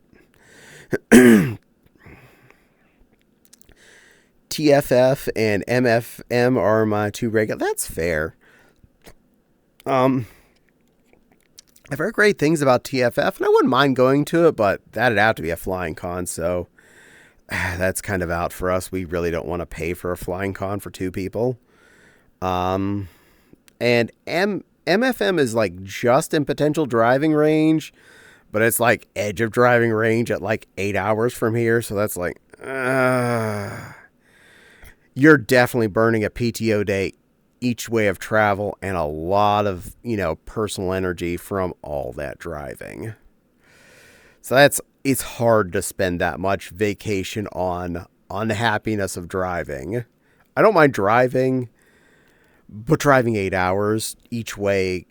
TFF and MFM are my two regular. That's fair. I've heard great things about TFF, and I wouldn't mind going to it, but that'd have to be a flying con, so that's kind of out for us. We really don't want to pay for a flying con for 2 people. And MFM is like just in potential driving range, but it's like edge of driving range at like 8 hours from here, so that's like, you're definitely burning a PTO day each way of travel and a lot of, personal energy from all that driving. So it's hard to spend that much vacation on unhappiness of driving. I don't mind driving, but driving 8 hours each way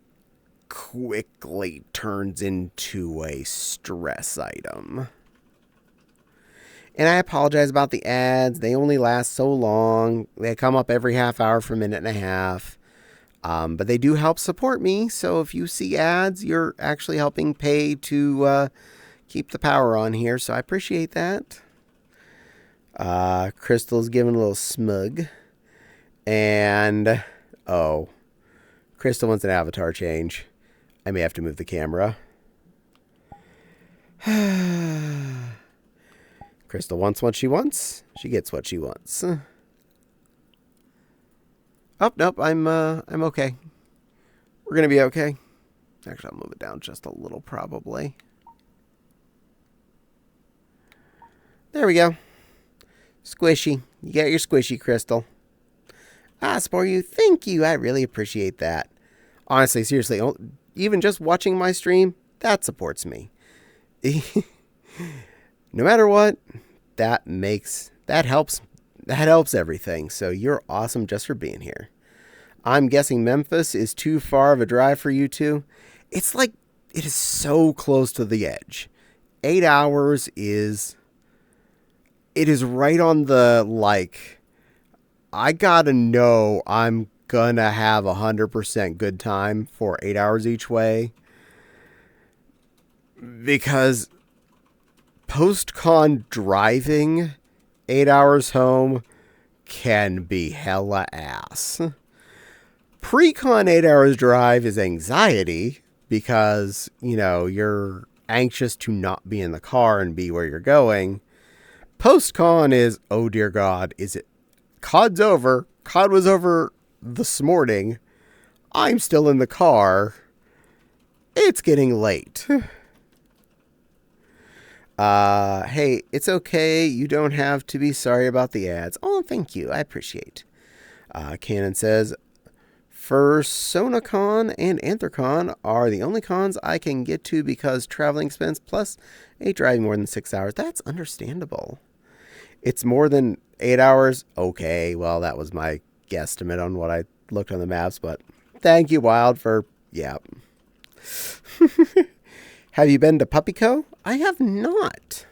quickly turns into a stress item. And I apologize about the ads. They only last so long. They come up every half hour for a minute and a half. But they do help support me. So if you see ads, you're actually helping pay to keep the power on here. So I appreciate that. Crystal's giving a little smug. And, Crystal wants an avatar change. I may have to move the camera. Crystal wants what she wants. She gets what she wants. Oh, nope, I'm okay. We're gonna be okay. Actually, I'll move it down just a little, probably. There we go. Squishy. You got your squishy, Crystal. For you. Thank you. I really appreciate that. Honestly, seriously, even just watching my stream, that supports me. No matter what, that helps that helps everything. So you're awesome just for being here. I'm guessing Memphis is too far of a drive for you two. It's like, it is so close to the edge. 8 hours is, it is right on the, like, I gotta know I'm gonna have 100% good time for 8 hours each way. Because post-con driving 8 hours home can be hella ass. Pre-con 8 hours drive is anxiety because, you're anxious to not be in the car and be where you're going. Post-con is, oh dear God, is it? COD's over. COD was over this morning. I'm still in the car. It's getting late. Hey, it's okay. You don't have to be sorry about the ads. Oh, thank you. I appreciate. Canon says, FursonaCon and Anthrocon are the only cons I can get to because traveling expense plus a driving more than 6 hours. That's understandable. It's more than 8 hours. Okay, well, that was my guesstimate on what I looked on the maps, but thank you, Wild, for, yeah. Have you been to PuppyCo? I have not.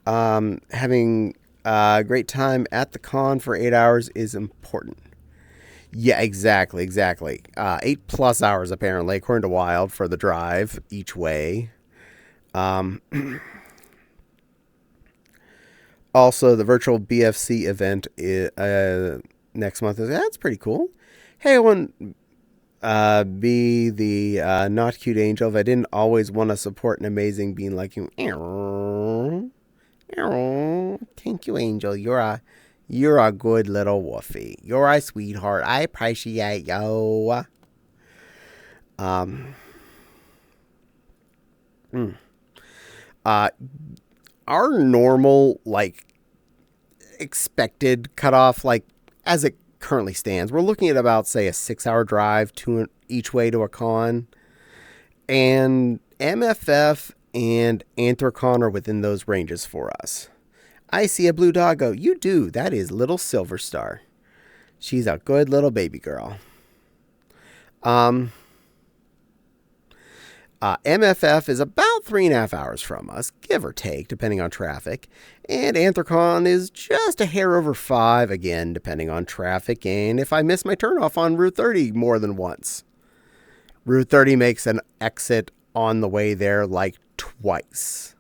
Having a great time at the con for 8 hours is important. Yeah, exactly. 8+ hours, apparently, according to Wild, for the drive each way. Also, the virtual BFC event next month. That's pretty cool. Hey, I want be the not cute angel if I didn't always want to support an amazing being like you. Thank you, Angel. You're a good little woofy. You're a sweetheart. I appreciate you. Our normal, like, expected cutoff, like, as it currently stands, we're looking at about, say, a 6-hour drive to each way to a con. And MFF and Anthrocon are within those ranges for us. I see a blue doggo. You do. That is little Silver Star. She's a good little baby girl. MFF is about 3.5 hours from us, give or take, depending on traffic. And Anthrocon is just a hair over 5, again, depending on traffic. And if I miss my turnoff on Route 30 more than once. Route 30 makes an exit on the way there like twice.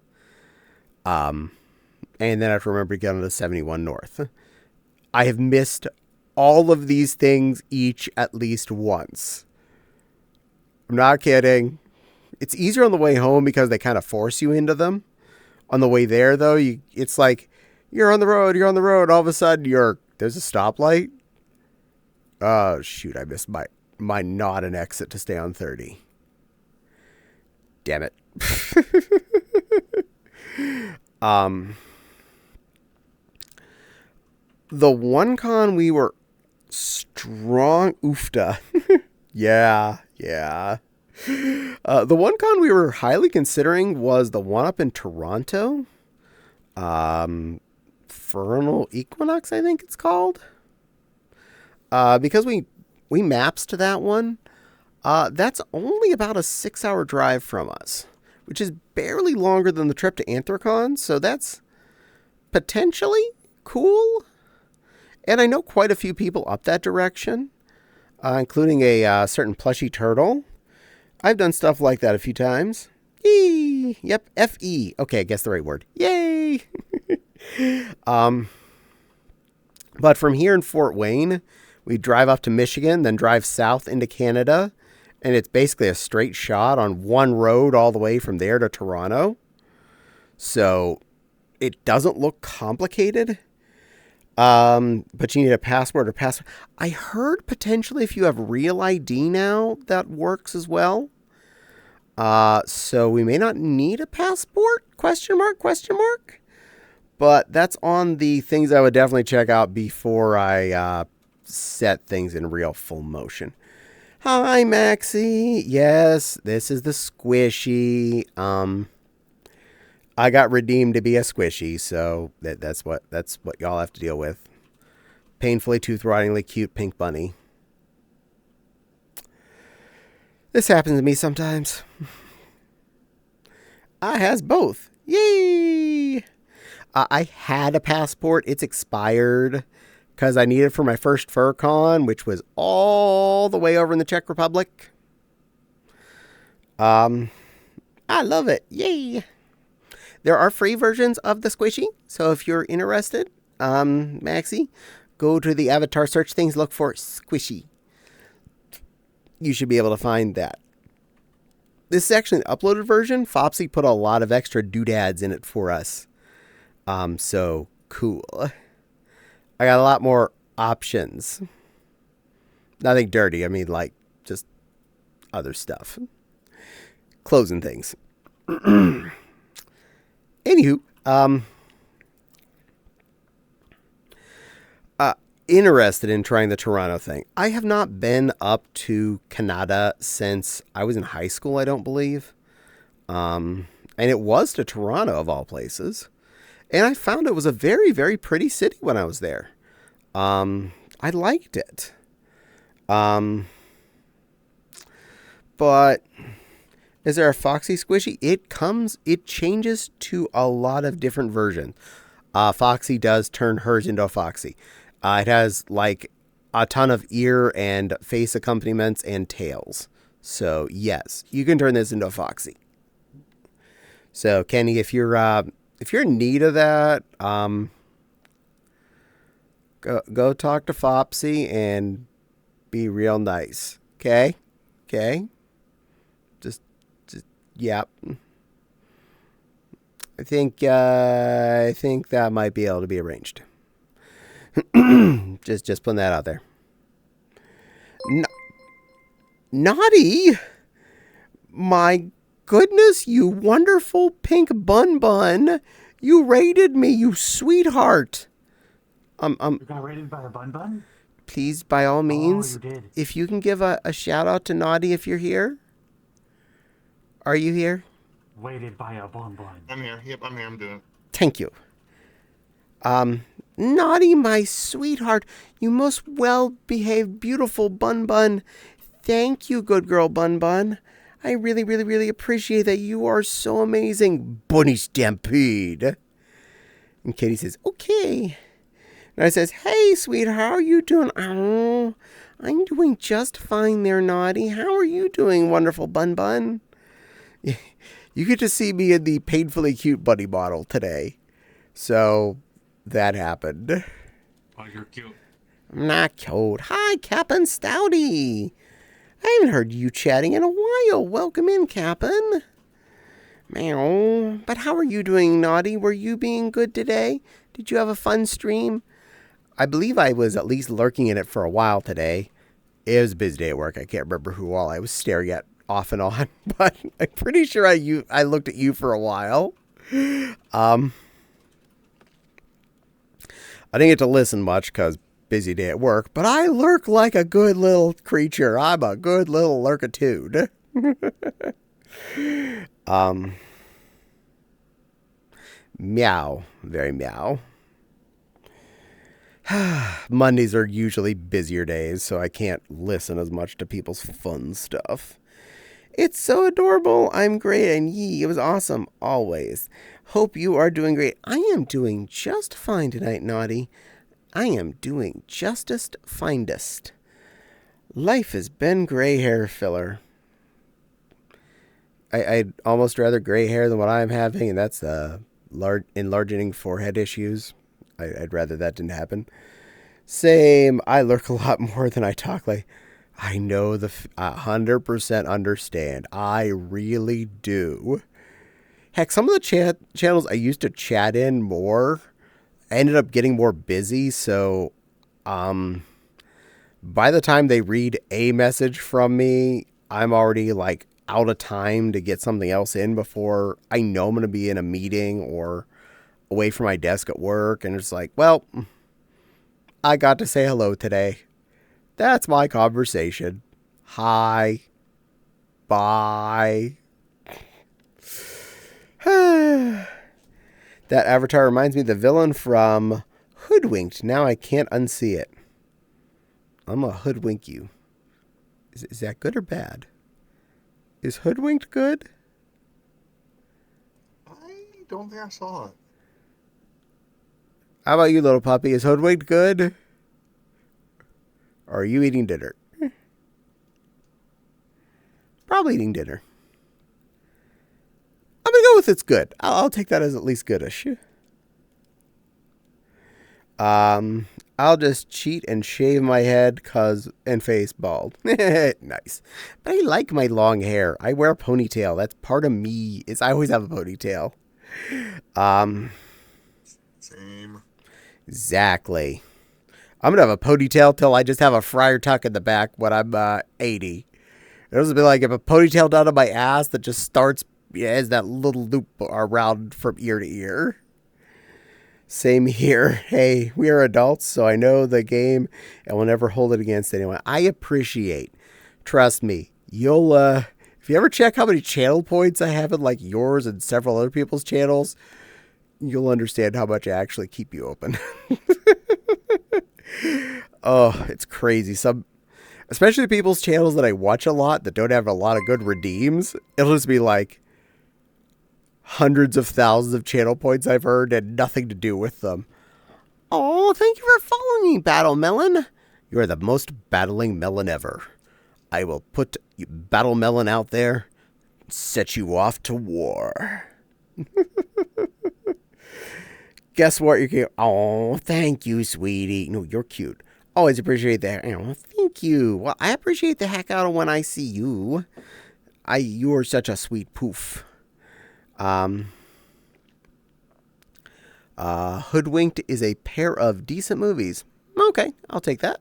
And then I have to remember to get on the 71 North. I have missed all of these things each at least once. I'm not kidding. It's easier on the way home because they kind of force you into them. On the way there, though, it's like, you're on the road. All of a sudden, there's a stoplight. Oh, shoot, I missed my not an exit to stay on 30. Damn it. The one con we were strong oofta. Yeah. The one con we were highly considering was the one up in Toronto. Vernal Equinox, I think it's called. Because we maps to that one. That's only about a 6-hour drive from us, which is barely longer than the trip to Anthrocon. So that's potentially cool. And I know quite a few people up that direction, including a certain plushy turtle. I've done stuff like that a few times. Yee! Yep, F-E. Okay, I guess the right word. Yay! But from here in Fort Wayne, we drive up to Michigan, then drive south into Canada, and it's basically a straight shot on one road all the way from there to Toronto. So it doesn't look complicated. But you need a passport or passport. I heard potentially if you have Real ID now, that works as well. So we may not need a passport? Question mark. But that's on the things I would definitely check out before I set things in real full motion. Hi, Maxie. Yes, this is the squishy. I got redeemed to be a squishy, so that's what y'all have to deal with. Painfully tooth-rottingly cute pink bunny. This happens to me sometimes. I has both. Yay! I had a passport. It's expired because I needed it for my first FurCon, which was all the way over in the Czech Republic. I love it. Yay! There are free versions of the squishy, so if you're interested, Maxie, go to the avatar search things, look for squishy. You should be able to find that. This is actually an uploaded version. Fopsy put a lot of extra doodads in it for us. So cool. I got a lot more options. Nothing dirty. I mean, like, just other stuff. Clothes and things. Anywho, interested in trying the Toronto thing. I have not been up to Canada since I was in high school, I don't believe. And it was to Toronto, of all places. And I found it was a very, very pretty city when I was there. I liked it. But is there a Foxy Squishy? It changes to a lot of different versions. Foxy does turn hers into a Foxy. It has like a ton of ear and face accompaniments and tails. So yes, you can turn this into a Foxy. So Kenny, if you're in need of that, go talk to Fopsy and be real nice. Okay? Just yeah. I think that might be able to be arranged. just putting that out there. Naughty, my goodness, you wonderful pink bun. You raided me, you sweetheart. You got raided by a bun? Please, by all means, you did. if you can give a shout out to Naughty if you're here. Are you here? Raided by a bun. I'm here. Yep, I'm here. I'm doing it. Thank you. Naughty, my sweetheart, you most well-behaved, beautiful Bun. Thank you, good girl Bun. I really, really, really appreciate that. You are so amazing, Bunny Stampede. And Katie says, okay. And I says, hey, sweetheart, how are you doing? Oh, I'm doing just fine there, Naughty. How are you doing, wonderful Bun? You get to see me in the painfully cute bunny model today. So that happened. Oh, you're cute. I'm not cute. Hi, Cap'n Stouty. I haven't heard you chatting in a while. Welcome in, Cap'n. Meow. But how are you doing, Naughty? Were you being good today? Did you have a fun stream? I believe I was at least lurking in it for a while today. It was a busy day at work. I can't remember who all I was staring at off and on, but I'm pretty sure I looked at you for a while. I didn't get to listen much because busy day at work, but I lurk like a good little creature. I'm a good little lurkitude. Meow. Very meow. Mondays are usually busier days, so I can't listen as much to people's fun stuff. It's so adorable. I'm great, and it was awesome, always. Hope you are doing great. I am doing just fine tonight, Naughty. I am doing justest finest. Life has been gray hair filler. I'd almost rather gray hair than what I'm having, and that's enlarging forehead issues. I'd rather that didn't happen. Same. I lurk a lot more than I talk. Like, I know 100% understand. I really do. Heck, some of the channels I used to chat in more ended up getting more busy. So, by the time they read a message from me, I'm already like out of time to get something else in before I know I'm going to be in a meeting or away from my desk at work. And it's like, well, I got to say hello today. That's my conversation. Hi. Bye. That avatar reminds me of the villain from Hoodwinked. Now I can't unsee it. I'm gonna hoodwink you. Is that good or bad? Is Hoodwinked good? I don't think I saw it. How about you, little puppy? Is Hoodwinked good? Or are you eating dinner? Probably eating dinner. I'm gonna go with it's good. I'll take that as at least goodish. I'll just cheat and shave my head and face bald. Nice. But I like my long hair. I wear a ponytail. That's part of me. I always have a ponytail. Same. Exactly. I'm gonna have a ponytail till I just have a friar tuck in the back when I'm 80. It'll be like if a ponytail down on my ass that just starts has that little loop around from ear to ear. Same here. Hey, we are adults, so I know the game and will never hold it against anyone. I appreciate. Trust me. You'll if you ever check how many channel points I have in like yours and several other people's channels, you'll understand how much I actually keep you open. Oh, it's crazy. Especially people's channels that I watch a lot that don't have a lot of good redeems. It'll just be like hundreds of thousands of channel points I've earned and nothing to do with them. Oh, thank you for following me, Battle Melon. You are the most battling melon ever. I will put Battle Melon out there and set you off to war. Guess what? You're cute. Oh, thank you, sweetie. No, you're cute. Always appreciate that. Oh, thank you. Well, I appreciate the heck out of when I see you. You are such a sweet poof. Hoodwinked is a pair of decent movies. Okay, I'll take that.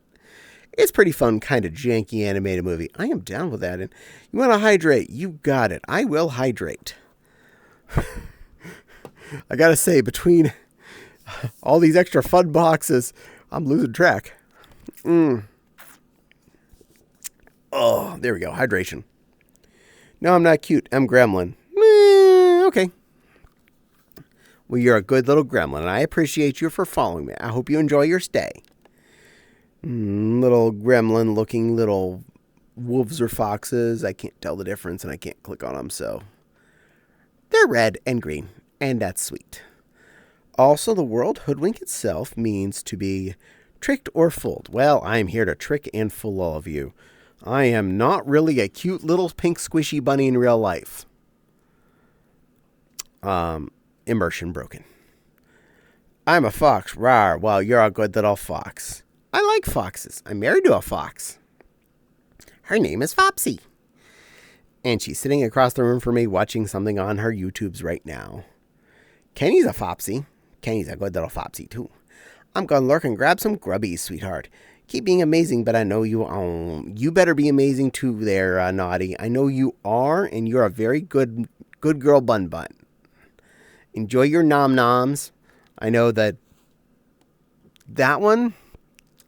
It's pretty fun, kind of janky animated movie. I am down with that. And you want to hydrate? You got it. I will hydrate. I gotta say, between all these extra fun boxes, I'm losing track. Oh, there we go. Hydration. No, I'm not cute. I'm gremlin. Okay. Well, you're a good little gremlin, and I appreciate you for following me. I hope you enjoy your stay. Little gremlin-looking little wolves or foxes. I can't tell the difference, and I can't click on them, so they're red and green, and that's sweet. Also, the word hoodwink itself means to be tricked or fooled. Well, I am here to trick and fool all of you. I am not really a cute little pink squishy bunny in real life. Immersion broken. I'm a fox. Rawr. Well, you're a good little fox. I like foxes. I'm married to a fox. Her name is Fopsy. And she's sitting across the room from me watching something on her YouTubes right now. Kenny's a Fopsy. Kenny's a good little Fopsy, too. I'm gonna lurk and grab some grubbies, sweetheart. Keep being amazing, but I know you better be amazing too there, Naughty. I know you are, and you're a very good girl bun. Enjoy your nom-noms. I know that one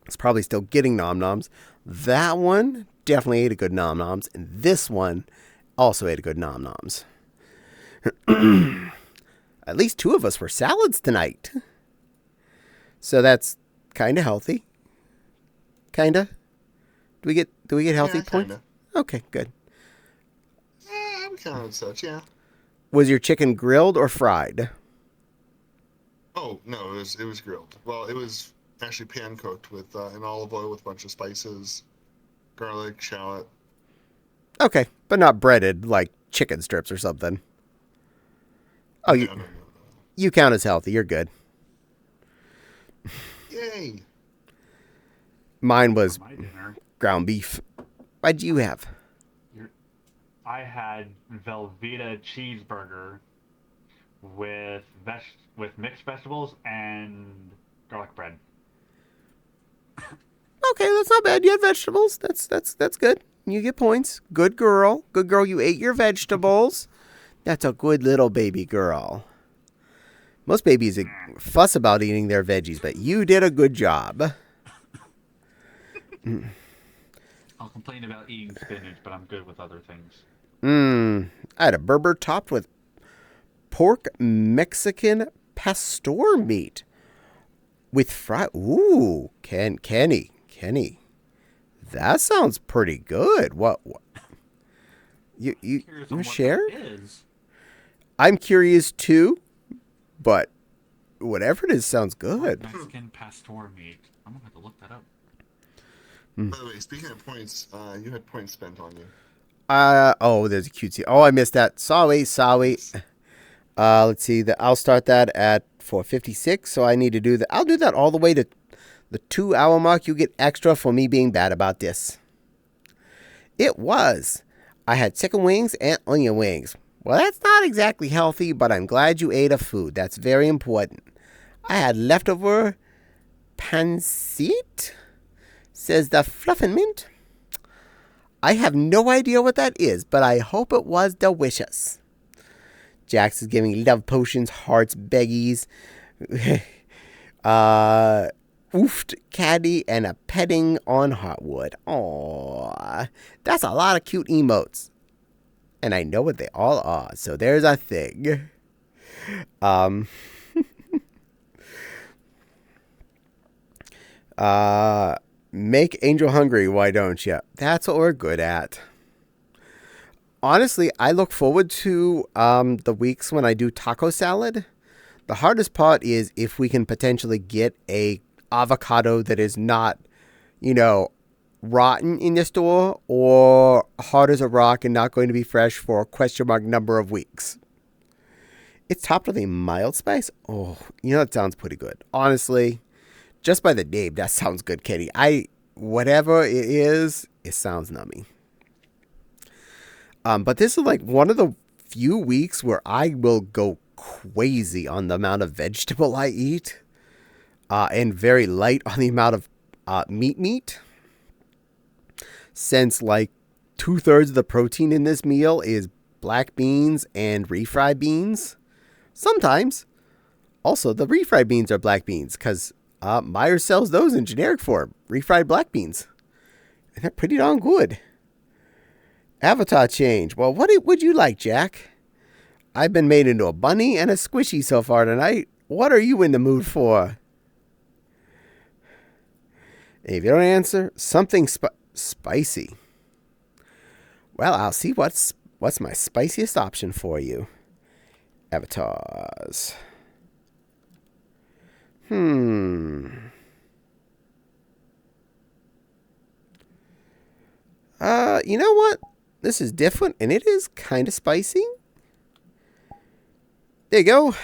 is probably still getting nom-noms. That one definitely ate a good nom-noms, and this one also ate a good nom-noms. At least 2 of us were salads tonight. So that's kind of healthy. Kinda. Do we get healthy points? Kinda. Okay, good. Yeah, I'm kind of such, yeah. Was your chicken grilled or fried? Oh no, it was grilled. Well, it was actually pan cooked with in olive oil with a bunch of spices, garlic, shallot. Okay, but not breaded like chicken strips or something. Oh, No. you count as healthy. You're good. Yay! Mine was My dinner, ground beef. What'd you have? I had Velveeta cheeseburger with mixed vegetables and garlic bread. Okay, that's not bad. You had vegetables. That's good. You get points. Good girl. Good girl. You ate your vegetables. That's a good little baby girl. Most babies fuss about eating their veggies, but you did a good job. I'll complain about eating spinach, but I'm good with other things. I had a Berber topped with pork Mexican pastor meat with fried. Ooh, Kenny. That sounds pretty good. What you Curious you on what share? that is. I'm curious too, but whatever it is sounds good. Mexican pastor meat. I'm gonna have to look that up. By the way, speaking of points, you had points spent on you. Oh, there's a cutesy. Oh, I missed that. Sorry. Yes. Let's see. I'll start that at 4:56. So I need to do that. I'll do that all the way to the 2 hour mark. You get extra for me being bad about this. It was. I had chicken wings and onion wings. Well, that's not exactly healthy, but I'm glad you ate a food. That's very important. I had leftover pancit, says the Fluffin' Mint. I have no idea what that is, but I hope it was delicious. Jax is giving love potions, hearts, beggies, oofed Caddie, and a petting on hardwood. Aww, that's a lot of cute emotes. And I know what they all are, so there's a thing. Make Angel hungry, why don't you? That's what we're good at. Honestly, I look forward to the weeks when I do taco salad. The hardest part is if we can potentially get a avocado that is not, rotten in the store or hard as a rock and not going to be fresh for a question mark number of weeks. It's topped with a mild spice. Oh, that sounds pretty good. Honestly, just by the name, that sounds good, Kitty. Whatever it is, it sounds nummy. But this is like one of the few weeks where I will go crazy on the amount of vegetable I eat, and very light on the amount of meat. Since like 2/3 of the protein in this meal is black beans and refried beans. Sometimes, also the refried beans are black beans because Myers sells those in generic form, refried black beans, and they're pretty darn good. Avatar change. Well, what would you like, Jack? I've been made into a bunny and a squishy so far tonight. What are you in the mood for? If you don't answer, something spicy. Well, I'll see what's my spiciest option for you. Avatars. You know what? This is different, and it is kind of spicy. There you go.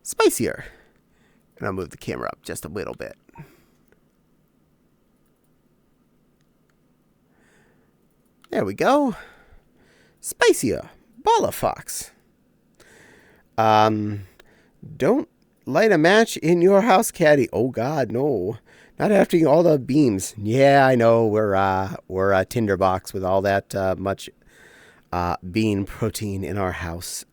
Spicier. And I'll move the camera up just a little bit. There we go. Spicier. Baller Fox. Don't light a match in your house, Caddie. Oh God, no. Not after all the beams. Yeah, I know. We're a tinderbox with all that much bean protein in our house.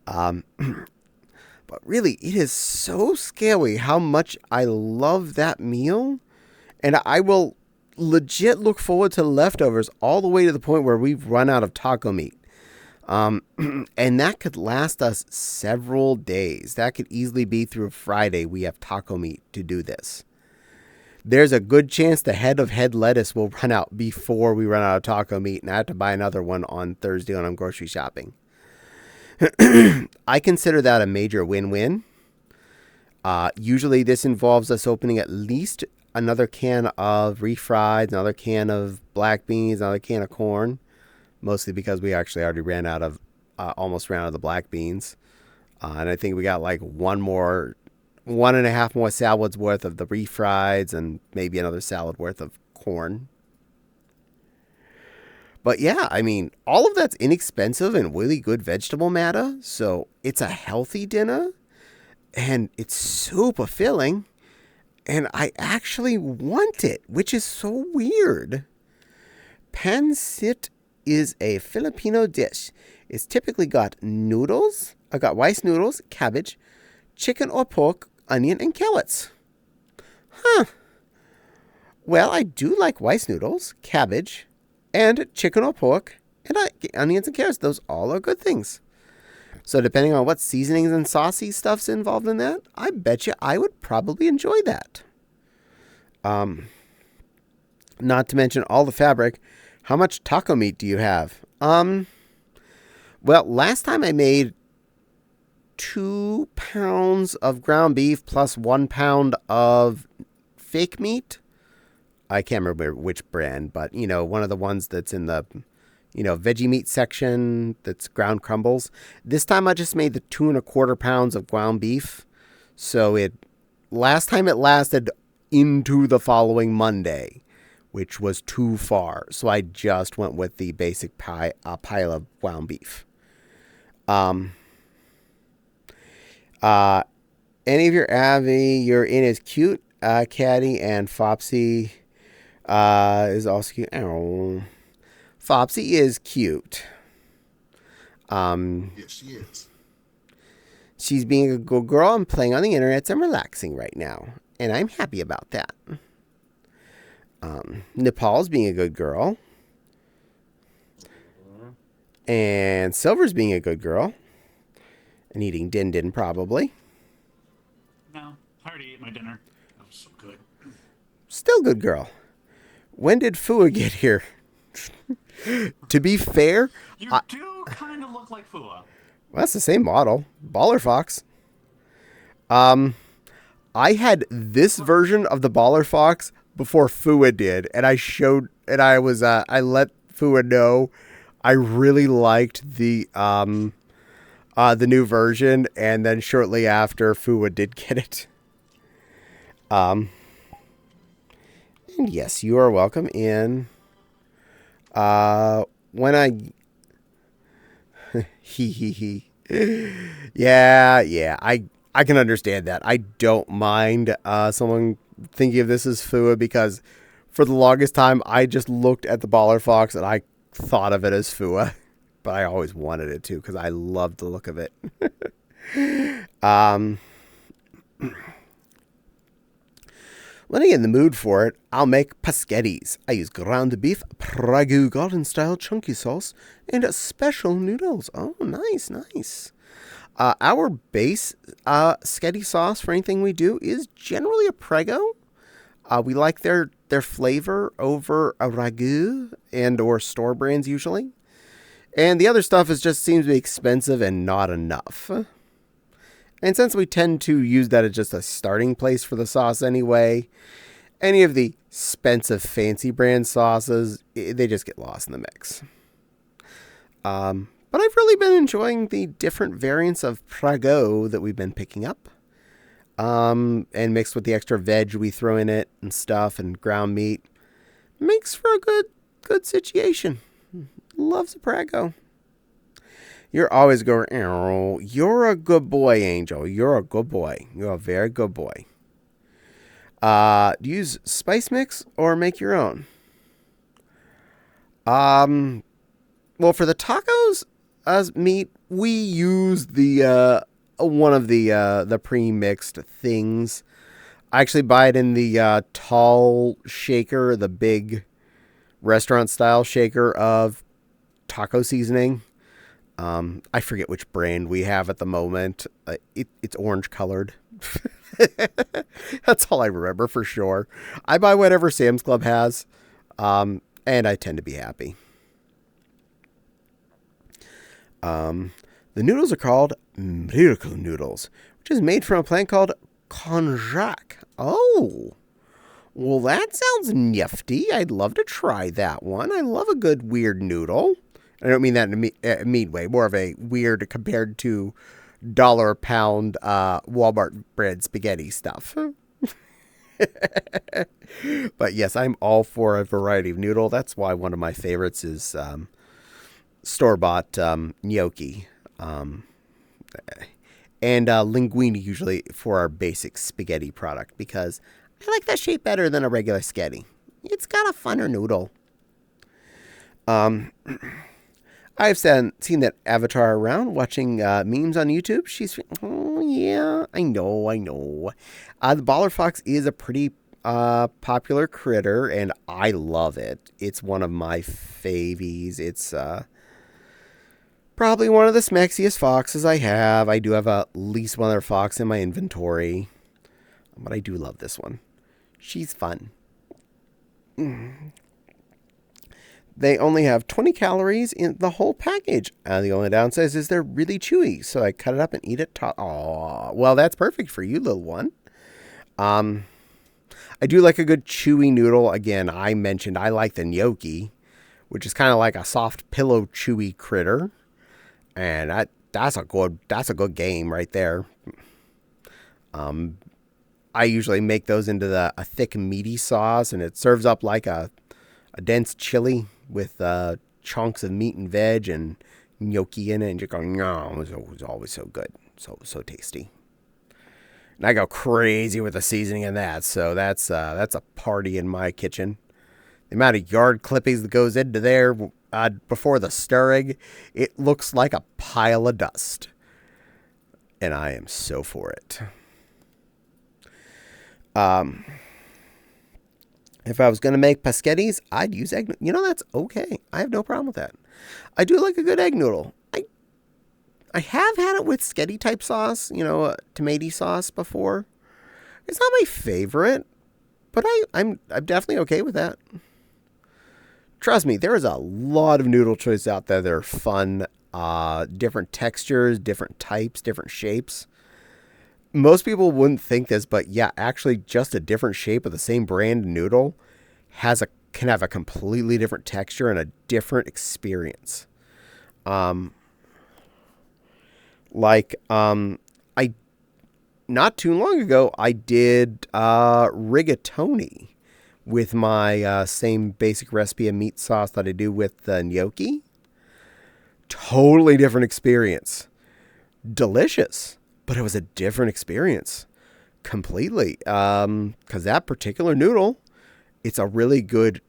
But really, it is so scary how much I love that meal. And I will legit look forward to leftovers all the way to the point where we've run out of taco meat. And that could last us several days. That could easily be through Friday. We have taco meat to do this. There's a good chance the head of head lettuce will run out before we run out of taco meat, and I have to buy another one on Thursday when I'm grocery shopping. I consider that a major win-win. Usually this involves us opening at least another can of refried, another can of black beans, another can of corn. Mostly because we actually already almost ran out of the black beans. And I think we got like 1.5 more salads worth of the refrieds and maybe another salad worth of corn. But yeah, I mean, all of that's inexpensive and really good vegetable matter. So it's a healthy dinner and it's super filling. And I actually want it, which is so weird. Pancit is a Filipino dish. It's typically got noodles. I got rice noodles, cabbage, chicken or pork, onion, and carrots. Huh. Well, I do like rice noodles, cabbage, and chicken or pork, And onions and carrots, those all are good things. So depending on what seasonings and saucy stuff's involved in that, I bet you I would probably enjoy that. Not to mention all the fabric. How much taco meat do you have? Well, last time I made 2 pounds of ground beef plus 1 pound of fake meat. I can't remember which brand, but one of the ones that's in the veggie meat section that's ground crumbles. This time I just made the 2.25 pounds of ground beef. So last time it lasted into the following Monday, which was too far. So I just went with the basic pile of ground beef. Any of your Avi you're in is cute. Caddie and Fopsy is also cute. Oh. Fopsy is cute. Yes, she is. She's being a good girl and playing on the internet and relaxing right now. And I'm happy about that. Nepal's being a good girl. And Silver's being a good girl. And eating din din probably. No, I already ate my dinner. That was so good. Still good girl. When did Fua get here? To be fair, You do kind of look like Fua. Well, that's the same model. Baller Fox. I had this version of the Baller Fox before Fua did, and I let Fua know I really liked the new version, and then shortly after Fua did get it. And yes, you are welcome in. When I yeah, I can understand that. I don't mind someone thinking of this as Fua, because for the longest time I just looked at the Baller Fox and I thought of it as Fua, but I always wanted it to because I loved the look of it. When I get in the mood for it, I'll make paschettis. I use ground beef, Pragu garden-style chunky sauce, and special noodles. Oh, nice, nice. Our base sketty sauce for anything we do is generally a Prego. We like their flavor over a ragu and or store brands usually. And the other stuff just seems to be expensive and not enough. And since we tend to use that as just a starting place for the sauce anyway, any of the expensive fancy brand sauces, they just get lost in the mix. But I've really been enjoying the different variants of Prego that we've been picking up. And mixed with the extra veg we throw in it and stuff and ground meat. Makes for a good situation. Loves a Prego. You're always going, oh, you're a good boy, Angel. You're a good boy. You're a very good boy. Do you use spice mix or make your own? Well, for the tacos as meat, we use the one of the pre-mixed things. I actually buy it in the tall shaker, the big restaurant style shaker of taco seasoning. I forget which brand we have at the moment. It's orange colored. That's all I remember for sure. I buy whatever Sam's Club has, and I tend to be happy. The noodles are called miracle noodles, which is made from a plant called konjac. Oh, well, that sounds nifty. I'd love to try that one. I love a good weird noodle. I don't mean that in a mean way. More of a weird compared to $1 a pound Walmart bread spaghetti stuff. But yes, I'm all for a variety of noodle. That's why one of my favorites is store-bought gnocchi. And linguine usually for our basic spaghetti product, because I like that shape better than a regular sketty. It's got a funner noodle. I've seen that avatar around watching memes on YouTube. Oh yeah, I know. The Baller Fox is a pretty popular critter, and I love it. It's one of my favies. It's Probably one of the smexiest foxes I have. I do have at least one other fox in my inventory. But I do love this one. She's fun. They only have 20 calories in the whole package. The only downside is they're really chewy. So I cut it up and eat it. Oh, well, that's perfect for you, little one. I do like a good chewy noodle. Again, I mentioned I like the gnocchi, which is kind of like a soft pillow chewy critter. And that's a good game right there. I usually make those into a thick meaty sauce, and it serves up like a dense chili with chunks of meat and veg and gnocchi in it, and just go, no, it was always so good, so tasty. And I go crazy with the seasoning in that, so that's a party in my kitchen. The amount of yard clippings that goes into there before the stirring, it looks like a pile of dust. And I am so for it. If I was going to make paschettis, I'd use egg. That's okay. I have no problem with that. I do like a good egg noodle. I have had it with sketty type sauce, tomato sauce before. It's not my favorite, but I'm definitely okay with that. Trust me, there is a lot of noodle choices out there that are fun. Different textures, different types, different shapes. Most people wouldn't think this, but yeah, actually just a different shape of the same brand noodle can have a completely different texture and a different experience. I not too long ago, I did rigatoni with my same basic recipe of meat sauce that I do with the gnocchi. Totally different experience. Delicious, but it was a different experience. Completely. Because that particular noodle, it's a really good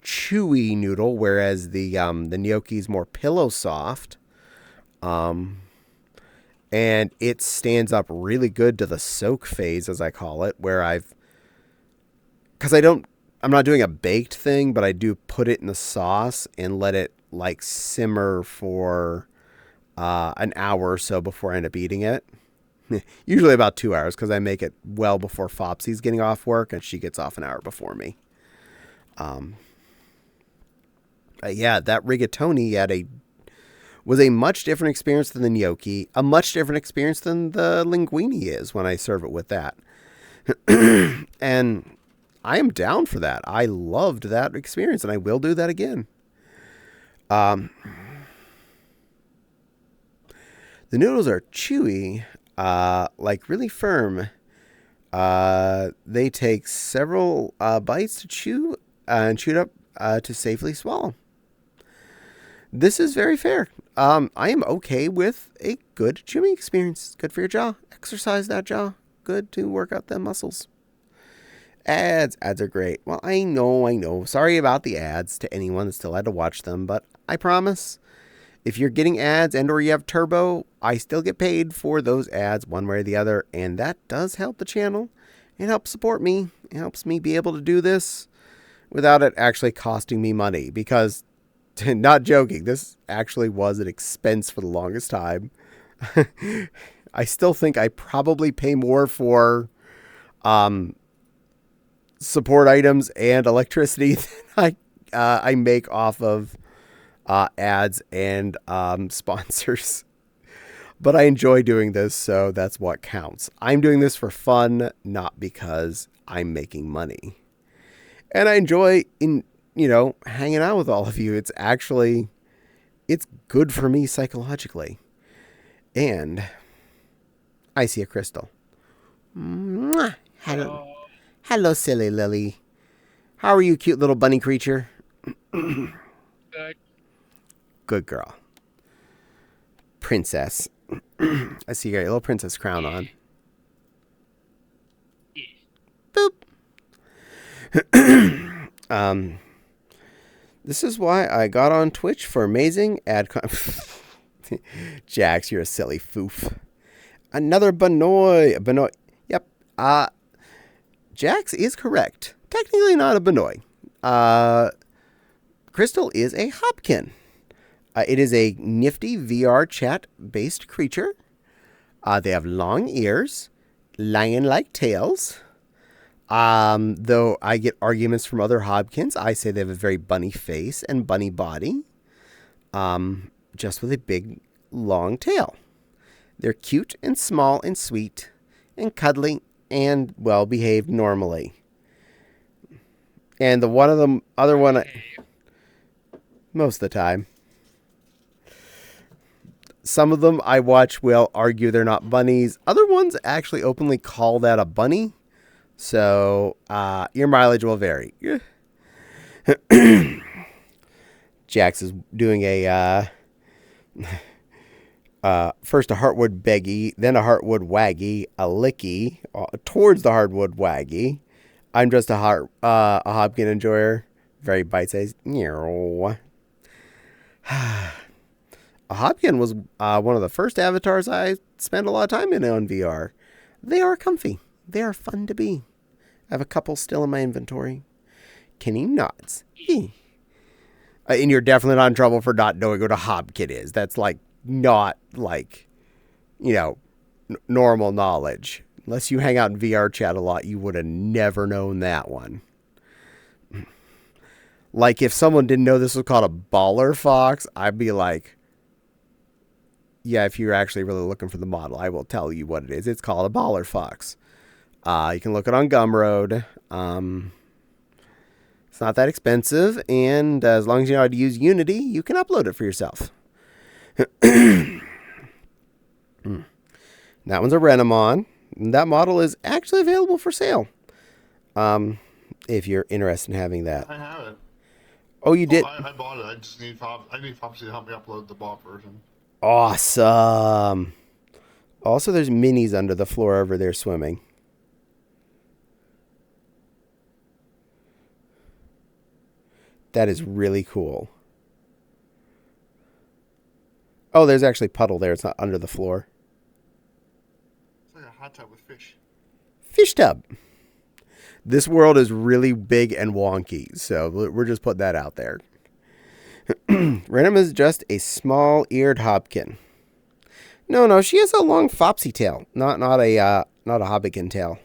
chewy noodle, whereas the gnocchi is more pillow soft. And it stands up really good to the soak phase, as I call it, where I'm not doing a baked thing, but I do put it in the sauce and let it simmer for an hour or so before I end up eating it. Usually about 2 hours, because I make it well before Fopsy's getting off work, and she gets off an hour before me. Yeah, that rigatoni was a much different experience than the gnocchi, a much different experience than the linguine is when I serve it with that. And I am down for that. I loved that experience, and I will do that again. The noodles are chewy, really firm. They take several bites to chew and chew it up to safely swallow. This is very fair. I am okay with a good chewing experience. Good for your jaw. Exercise that jaw. Good to work out the muscles. Ads are great. Well, I know. Sorry about the ads to anyone that still had to watch them, but I promise, if you're getting ads and or you have Turbo, I still get paid for those ads one way or the other, and that does help the channel. It helps support me. It helps me be able to do this without it actually costing me money, because, not joking, this actually was an expense for the longest time. I still think I probably pay more for support items and electricity than I make off of ads and sponsors. But I enjoy doing this, so that's what counts. I'm doing this for fun, not because I'm making money. And I enjoy hanging out with all of you. It's good for me psychologically. And I see a crystal. Mwah. Hello, silly Lily. How are you, cute little bunny creature? Good. Good girl. Princess. I see you got your little princess crown on. Yeah. Boop. This is why I got on Twitch for amazing ad Jax, you're a silly foof. Another Benoy. Yep. Jax is correct. Technically not a Benoy. Crystal is a Hopkin. It is a nifty VR chat-based creature. They have long ears, lion-like tails. Though I get arguments from other Hobkins, I say they have a very bunny face and bunny body. Just with a big, long tail. They're cute and small and sweet and cuddly and well-behaved normally. And the other one, most of the time. Some of them I watch will argue they're not bunnies. Other ones actually openly call that a bunny. So your mileage will vary. Jax is doing a first a heartwood beggy, then a heartwood waggy, a licky towards the hardwood waggy. I'm just a Hobkin enjoyer, very bite-sized. A Hobkin was one of the first avatars I spent a lot of time in on VR. They are comfy. They are fun to be. I have a couple still in my inventory. Kenny nods. And you're definitely not in trouble for not knowing what a Hobkin is. That's like not like, normal knowledge. Unless you hang out in VR chat a lot, you would have never known that one. Like if someone didn't know this was called a baller fox, I'd be like, yeah, if you're actually really looking for the model, I will tell you what it is. It's called a baller fox. You can look it on Gumroad. It's not that expensive, and as long as you know how to use Unity, you can upload it for yourself. That one's a Renamon. That model is actually available for sale. If you're interested in having that. I have it. Oh, you did? I bought it. I just need Foxy to help me upload the bot version. Awesome. Also, there's minis under the floor over there swimming. That is really cool. Oh, there's actually puddle there. It's not under the floor. It's like a hot tub with fish. Fish tub. This world is really big and wonky, so we're just putting that out there. Renum is just a small-eared Hobkin. No, she has a long Fopsy tail, not a Hobbikin tail.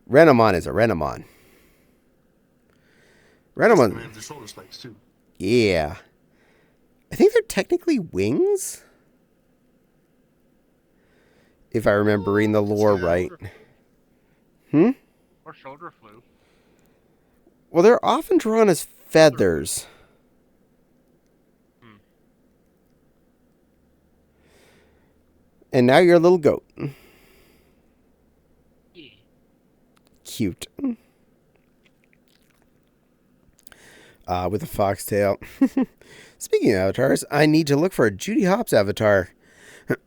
Renamon is a Renamon. Renamon. They have the shoulder spikes too. Yeah. I think they're technically wings. If I remember reading the lore right. Or shoulder flu. Well, they're often drawn as feathers. And now you're a little goat. Yeah. Cute. With a foxtail. Speaking of avatars, I need to look for a Judy Hopps avatar.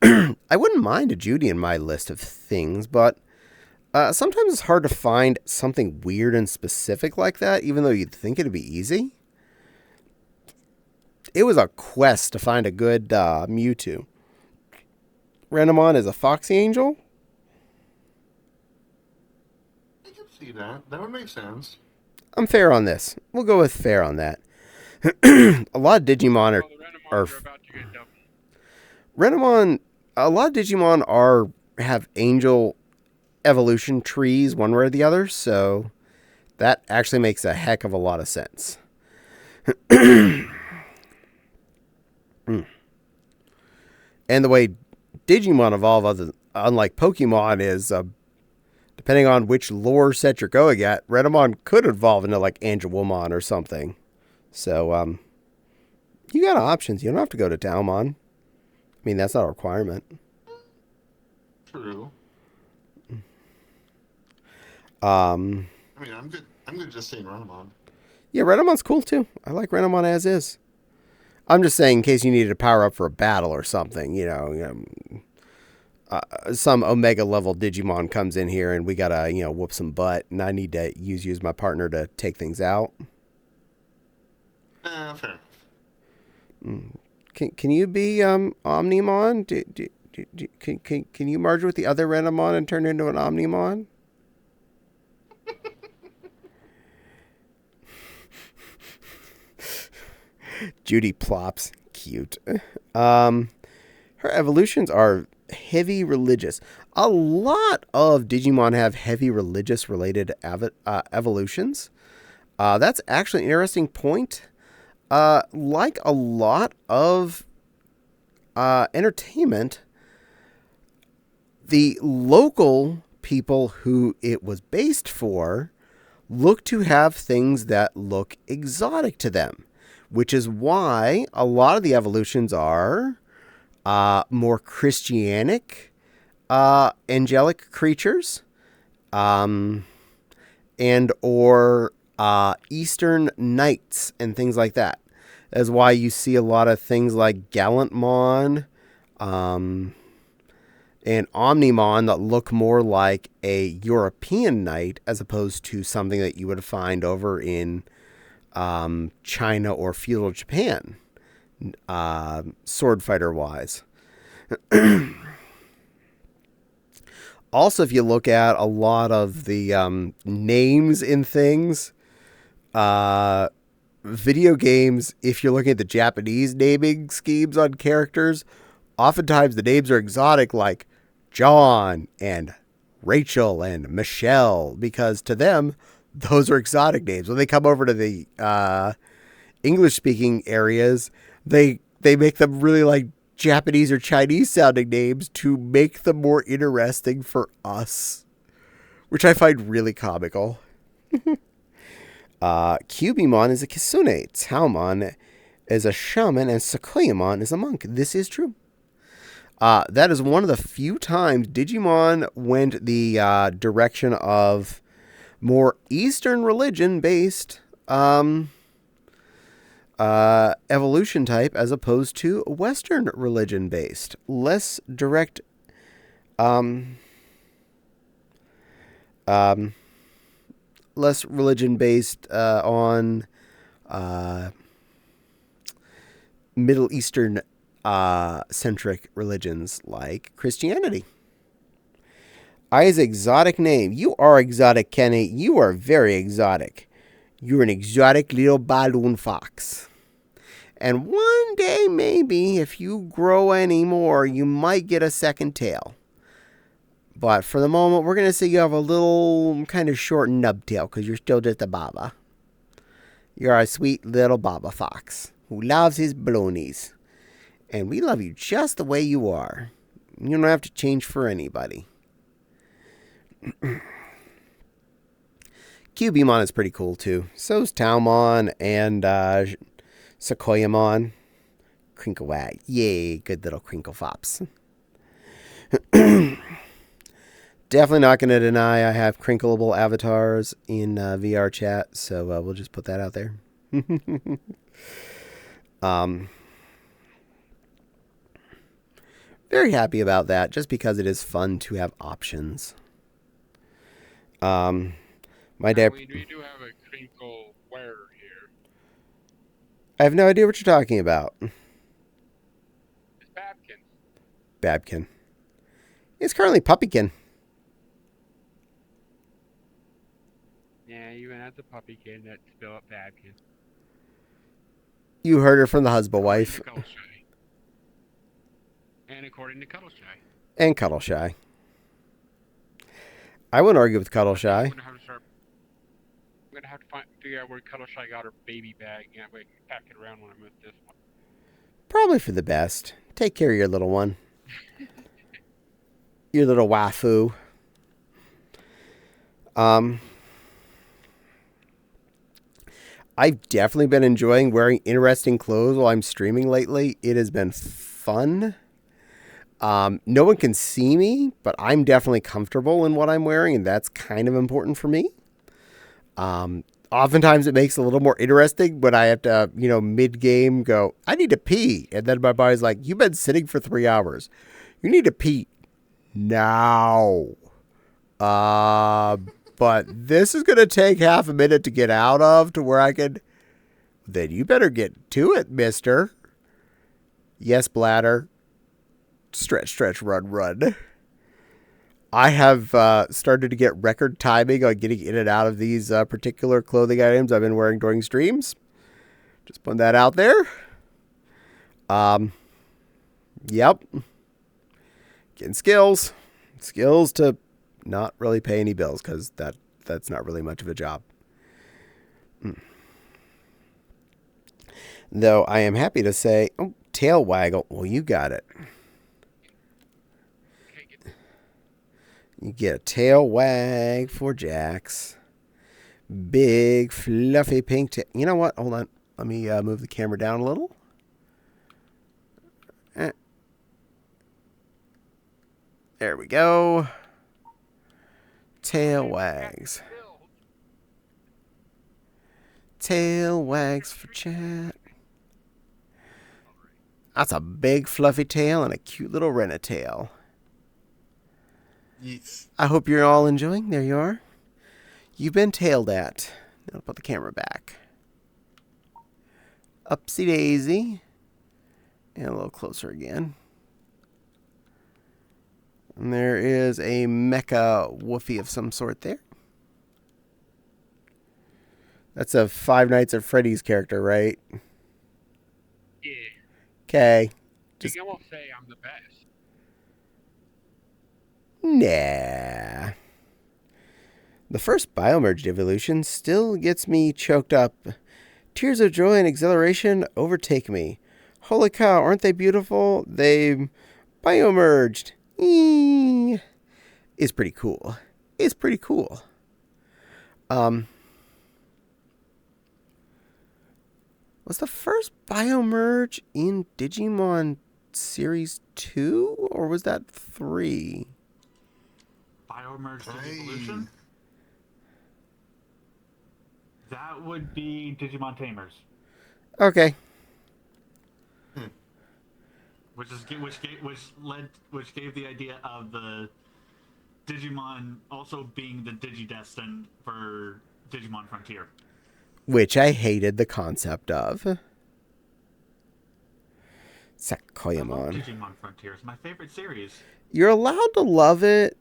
I wouldn't mind a Judy in my list of things, but sometimes it's hard to find something weird and specific like that, even though you'd think it'd be easy. It was a quest to find a good Mewtwo. Renamon is a Foxy Angel? I can see that. That would make sense. I'm fair on this. We'll go with fair on that. A lot of Digimon are about to get dumped. Renamon. A lot of Digimon have angel evolution trees, one way or the other. So that actually makes a heck of a lot of sense. And the way Digimon evolve, unlike Pokemon, is depending on which lore set you're going at, Renamon could evolve into like Angelomon or something. So, you got options. You don't have to go to Talmon. I mean, that's not a requirement. True. I mean, I'm good just saying Renamon. Yeah, Renamon's cool too. I like Renamon as is. I'm just saying in case you needed to power up for a battle or something, some Omega level Digimon comes in here and we gotta, whoop some butt, and I need to use you as my partner to take things out. Fair. Can you be Omnimon? Can you merge with the other Renamon and turn into an Omnimon? Judy plops. Cute. Her evolutions are heavy religious. A lot of Digimon have heavy religious related evolutions. That's actually an interesting point. Like a lot of entertainment, the local people who it was based for look to have things that look exotic to them, which is why a lot of the evolutions are more Christianic, angelic creatures, and or Eastern knights and things like that. That's why you see a lot of things like Gallantmon, and Omnimon that look more like a European knight as opposed to something that you would find over in China or feudal Japan, sword fighter wise. Also, if you look at a lot of the names in things, video games, if you're looking at the Japanese naming schemes on characters, oftentimes the names are exotic, like John and Rachel and Michelle, because to them, those are exotic names. When they come over to the English-speaking areas, they make them really like Japanese or Chinese-sounding names to make them more interesting for us, which I find really comical. Cubimon is a Kisune, Taumon is a shaman, and Sequoiamon is a monk. This is true. That is one of the few times Digimon went the direction of more Eastern religion-based evolution type as opposed to Western religion-based. Less direct... less religion-based on Middle Eastern centric religions like Christianity. I's exotic name. You are exotic, Kenny. You are very exotic. You're an exotic little balloon fox. And one day, maybe, if you grow any more, you might get a second tail. But for the moment, we're going to say you have a little kind of short nub tail because you're still just a baba. You're a sweet little baba fox who loves his balloonies. And we love you just the way you are. You don't have to change for anybody. Cubimon is pretty cool too. So's Taumon and Sequoiamon. Crinkle wag. Yay, good little crinkle fops. Definitely not going to deny I have crinkleable avatars in VR chat, so we'll just put that out there. Very happy about that, just because it is fun to have options. My dad. We do have a crinkle wearer here. I have no idea what you're talking about. It's Babkin. Babkin. It's currently Puppykin. Yeah, even as a puppykin, that's still up Babkin. You heard her from the husband wife. And according to Cuddleshy. And Cuddleshy. I wouldn't argue with Cuddleshy. I'm gonna have to figure out where Cuddleshy got her baby bag, and I can pack it around when I move this one. Probably for the best. Take care of your little one. Your little waifu. I've definitely been enjoying wearing interesting clothes while I'm streaming lately. It has been fun. No one can see me, but I'm definitely comfortable in what I'm wearing, and that's kind of important for me. Oftentimes it makes it a little more interesting when I have to, mid-game go, I need to pee. And then my body's like, you've been sitting for 3 hours. You need to pee now. But this is going to take half a minute to get out of to where I can... Then you better get to it, mister. Yes, bladder. Stretch, stretch, run, run. I have started to get record timing on getting in and out of these particular clothing items I've been wearing during streams. Just putting that out there. Yep. Getting skills. Skills to not really pay any bills, because that's not really much of a job. Though I am happy to say, oh, tail waggle. Well, you got it. You get a tail wag for Jax. Big, fluffy pink tail. You know what? Hold on. Let me move the camera down a little. There we go. Tail wags. Tail wags for chat. That's a big fluffy tail and a cute little renna tail. Yes. I hope you're all enjoying. There you are. You've been tailed at. Now I'll put the camera back. Upsy daisy. And a little closer again. And there is a mecha woofie of some sort there. That's a Five Nights at Freddy's character, right? Yeah. Okay. You can almost say I'm the best. Nah. The first biomerged evolution still gets me choked up. Tears of joy and exhilaration overtake me. Holy cow, aren't they beautiful? They biomerged. It's pretty cool. It's pretty cool. Was the first biomerge in Digimon Series 2? Or was that 3? Biomerged evolution? That would be Digimon Tamers. Okay. Which gave the idea of the Digimon also being the Digidestined for Digimon Frontier. Which I hated the concept of. I love Sakoyamon. Digimon Frontier. It's my favorite series. You're allowed to love it.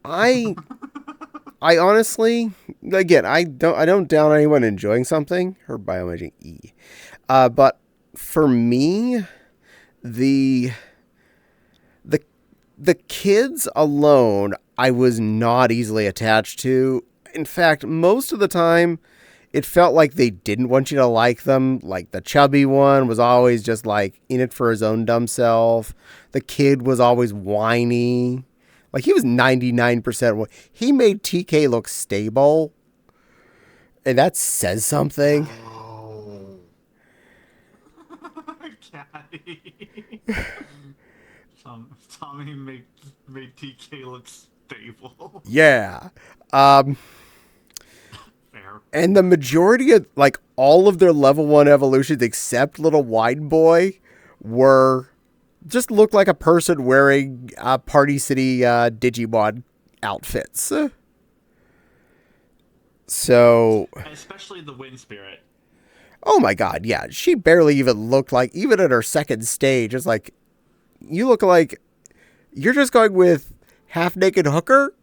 I honestly, again, I don't down anyone enjoying something. Her biomerging E. But for me, the kids alone, I was not easily attached to. In fact, most of the time, it felt like they didn't want you to like them. Like the chubby one was always just like in it for his own dumb self. The kid was always whiny. Like he was 99%. He made TK look stable. And that says something. Oh. Caddie. Tommy made TK look stable. Yeah. Fair. And the majority of, like, all of their level 1 evolutions except Little Wide Boy just looked like a person wearing Party City Digimon outfits. So... Especially the Wind Spirit. Oh my god, yeah. She barely even looked like, even at her second stage, it's like, you look like you're just going with half-naked hooker?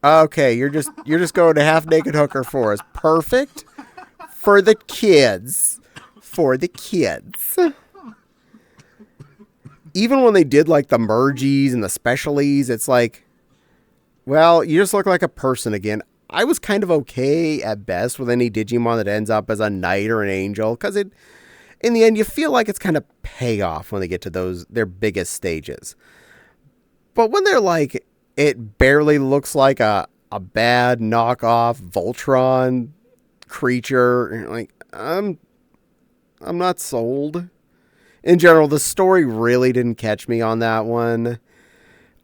Okay, you're just going to half-naked hooker for us. Perfect. For the kids. For the kids. Even when they did like the mergies and the specialies, it's like, well, you just look like a person again. I was kind of okay at best with any Digimon that ends up as a knight or an angel, because in the end, you feel like it's kind of payoff when they get to their biggest stages. But when they're like, it barely looks like a bad knockoff Voltron creature, like, I'm not sold. In general, the story really didn't catch me on that one.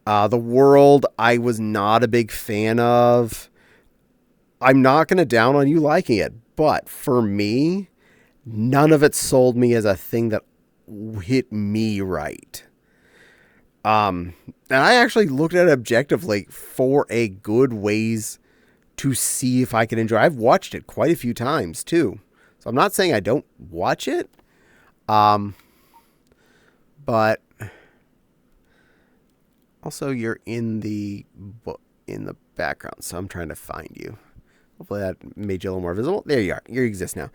The world, I was not a big fan of. I'm not going to down on you liking it, but for me, none of it sold me as a thing that hit me right. And I actually looked at it objectively for a good ways to see if I can enjoy. I've watched it quite a few times too. So I'm not saying I don't watch it. But also you're in the background, so I'm trying to find you. Hopefully that made you a little more visible. There you are. You exist now.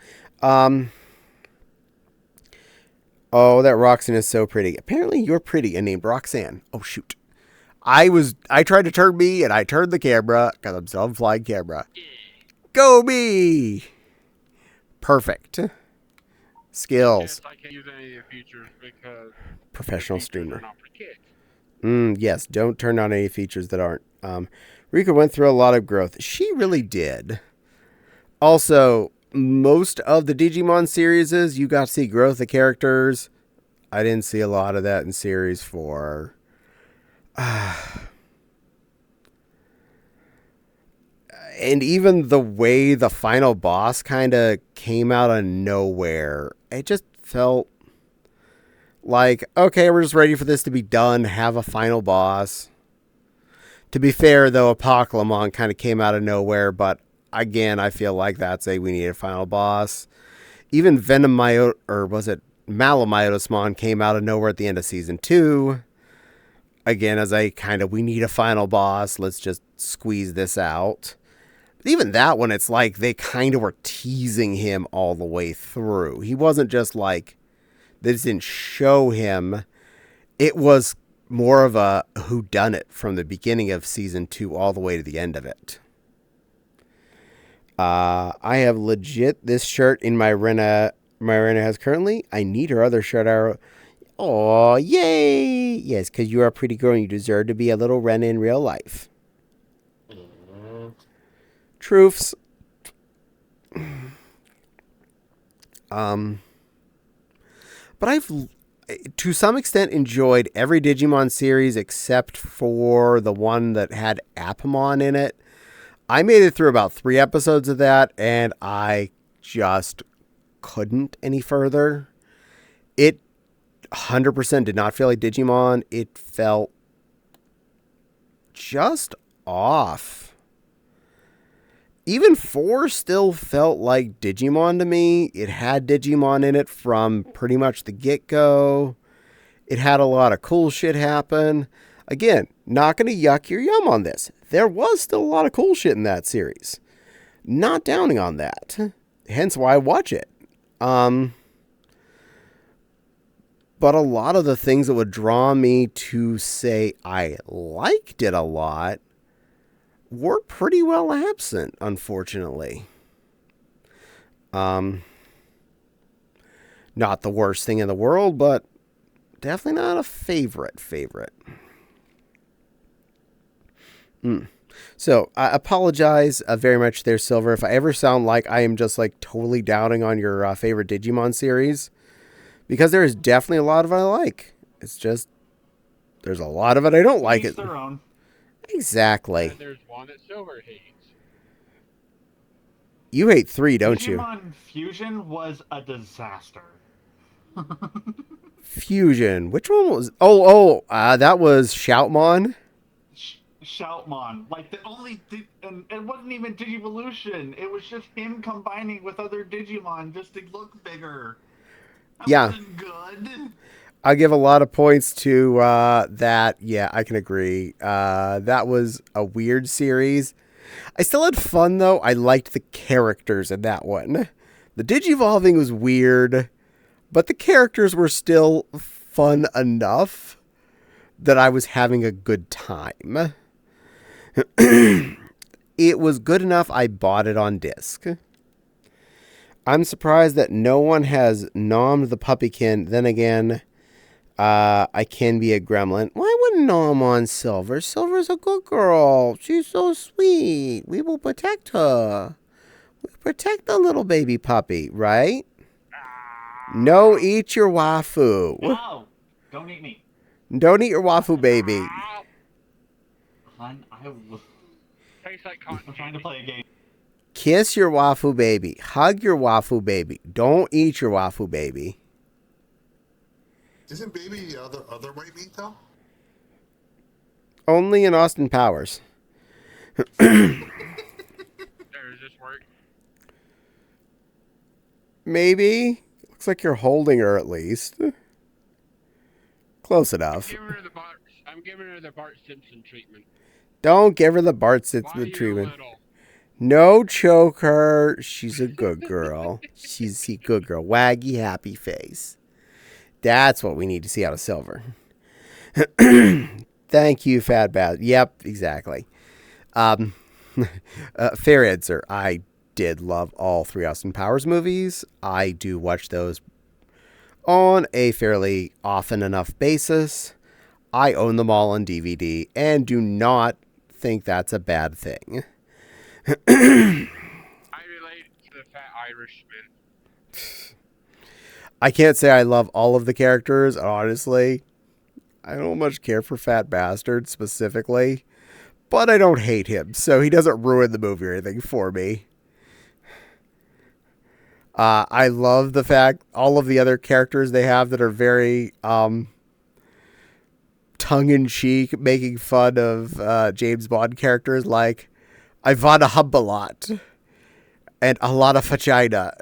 Oh, that Roxanne is so pretty. Apparently, you're pretty and named Roxanne. Oh shoot. I tried to turn me and I turned the camera because I'm still on flying camera. Go me! Perfect. Skills. Yes, I can't use any of the features because Professional the features streamer. are not for kids. Yes, don't turn on any features that aren't. Rika went through a lot of growth. She really did. Also, most of the Digimon series, you got to see growth of characters. I didn't see a lot of that in Series 4. And even the way the final boss kind of came out of nowhere, it just felt like, okay, we're just ready for this to be done, have a final boss. To be fair, though, Apocalypse kind of came out of nowhere, but again, I feel like that's we need a final boss. Even Venomite, or was it Malamyotismon, came out of nowhere at the end of Season 2. Again, as we need a final boss, let's just squeeze this out. But even that one, it's like they kind of were teasing him all the way through. He wasn't just like, they just didn't show him. It was more of a whodunit from the beginning of Season 2 all the way to the end of it. I have legit this shirt in my Rena has currently. I need her other shirt. Oh, yay! Yes, because you are a pretty girl and you deserve to be a little Rena in real life. Truths. But I've, to some extent, enjoyed every Digimon series except for the one that had Appamon in it. I made it through about 3 episodes of that, and I just couldn't any further. It 100% did not feel like Digimon. It felt just off. Even 4 still felt like Digimon to me. It had Digimon in it from pretty much the get-go. It had a lot of cool shit happen. Again, not going to yuck your yum on this. There was still a lot of cool shit in that series. Not downing on that. Hence why I watch it. But a lot of the things that would draw me to say I liked it a lot were pretty well absent, unfortunately. Not the worst thing in the world, but definitely not a favorite. So, I apologize very much there, Silver, if I ever sound like I am just like totally doubting on your favorite Digimon series. Because there is definitely a lot of it I like. It's just, there's a lot of it I don't like it. Their own. Exactly. And there's one that Silver hates. You hate 3, don't you? Digimon Fusion was a disaster. Fusion. Which one was? That was Shoutmon. Shoutmon. Like, and it wasn't even Digivolution. It was just him combining with other Digimon just to look bigger. That wasn't good. I give a lot of points to that. Yeah, I can agree. That was a weird series. I still had fun, though. I liked the characters in that one. The Digivolving was weird, but the characters were still fun enough that I was having a good time. It was good enough I bought it on disc. I'm surprised that no one has nommed the puppykin. Then again, I can be a gremlin. Why wouldn't nom on Silver? Silver's a good girl. She's so sweet. We will protect her. We protect the little baby puppy, right? No, eat your wafu. No, don't eat me. Don't eat your wafu, baby. Hun, Tastes like cotton I'm trying to candy. play a game. Kiss your wafu baby. Hug your wafu baby. Don't eat your wafu baby. Isn't baby other white meat though? Only in Austin Powers. There, does this work? Maybe. Looks like you're holding her at least. Close enough. I'm giving her the Bart Simpson treatment. Don't give her the Bart Why are Simpson you treatment. little? No, choke her. She's a good girl. She's a good girl. Waggy happy face. That's what we need to see out of Silver. Thank you, Fat Baz. Yep, exactly. Fair answer. I did love all 3 Austin Powers movies. I do watch those on a fairly often enough basis. I own them all on DVD and do not think that's a bad thing. I relate to the fat Irishman. I can't say I love all of the characters, honestly. I don't much care for Fat Bastard specifically, but I don't hate him, so he doesn't ruin the movie or anything for me. I love the fact all of the other characters they have that are very tongue-in-cheek, making fun of James Bond characters like Ivana Humbalot and a lot of vagina.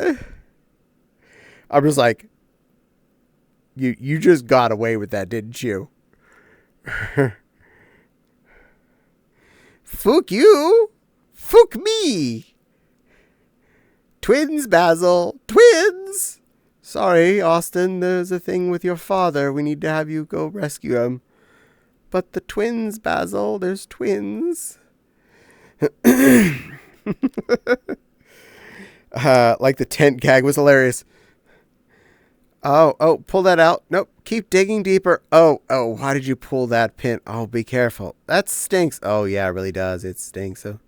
I'm just like, you just got away with that, didn't you? Fuck you. Fuck me. Twins, Basil. Twins. Sorry, Austin, there's a thing with your father. We need to have you go rescue him. But the twins, Basil, there's twins. Like the tent gag was hilarious. Oh, pull that out. Nope, keep digging deeper. Oh, why did you pull that pin? Oh, be careful. That stinks. Oh, yeah, it really does. It stinks. So,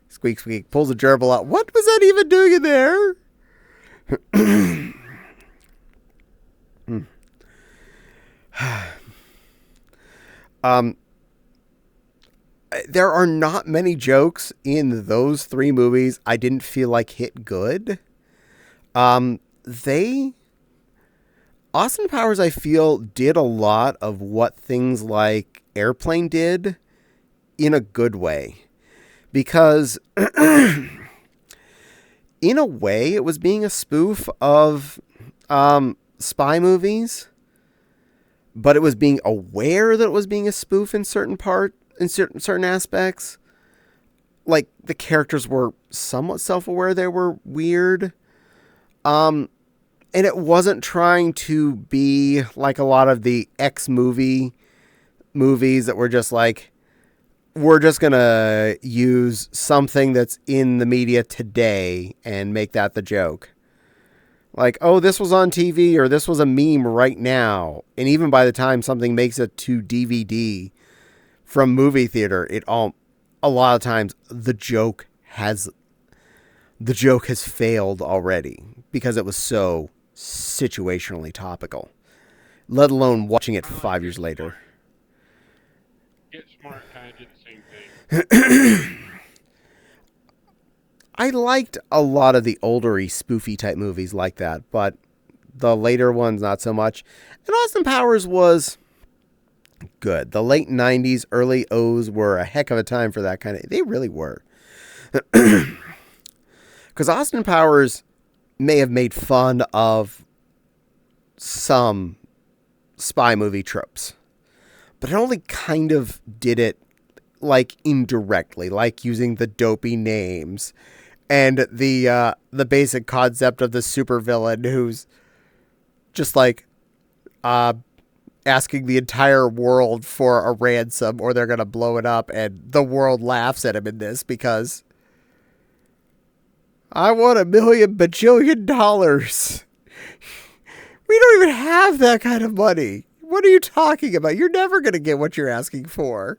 squeak, squeak. Pulls a gerbil out. What was that even doing in there? There are not many jokes in those 3 movies I didn't feel like hit good. Austin Powers, I feel, did a lot of what things like Airplane did in a good way. Because, in a way, it was being a spoof of spy movies. But it was being aware that it was being a spoof in certain aspects. Like, the characters were somewhat self-aware they were weird. And it wasn't trying to be like a lot of the movies that were just like, we're just going to use something that's in the media today and make that the joke. Like, oh, this was on TV or this was a meme right now. And even by the time something makes it to DVD from movie theater, a lot of times the joke has failed already because it was so situationally topical, let alone watching it 5 years later. Get Smart kind of did the same thing. I liked a lot of the oldery spoofy type movies like that, but the later ones not so much. And Austin Powers was good. The late 90s, early O's were a heck of a time for that kind of... They really were. Because Austin Powers may have made fun of some spy movie tropes, but it only kind of did it like indirectly, like using the dopey names and the basic concept of the supervillain who's just like asking the entire world for a ransom or they're gonna blow it up, and the world laughs at him in this because I want $1 million bajillion. We don't even have that kind of money. What are you talking about? You're never gonna get what you're asking for.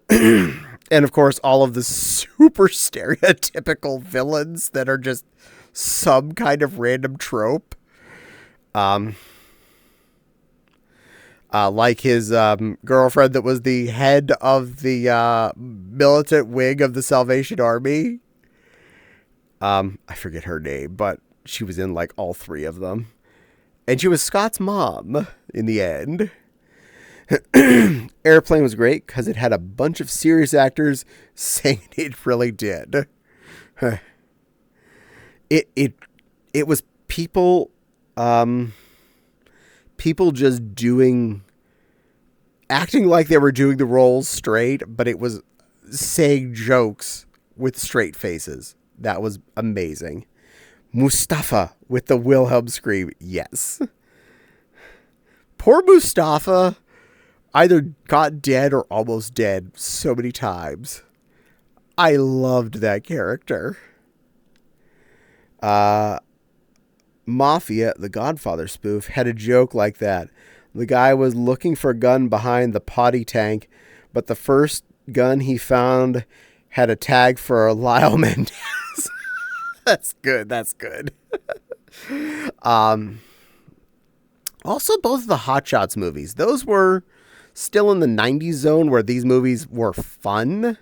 And of course, all of the super stereotypical villains that are just some kind of random trope. Like his girlfriend that was the head of the militant wing of the Salvation Army. I forget her name, but she was in like all 3 of them. And she was Scott's mom in the end. Airplane was great because it had a bunch of serious actors saying it really did. It was people just acting like they were doing the roles straight, but it was saying jokes with straight faces. That was amazing. Mustafa with the Wilhelm scream. Yes. Poor Mustafa either got dead or almost dead so many times. I loved that character. Mafia, the Godfather spoof, had a joke like that. The guy was looking for a gun behind the potty tank, but the first gun he found had a tag for Lyle Mendez. That's good. That's good. Also, both of the Hot Shots movies, those were still in the 90s zone where these movies were fun.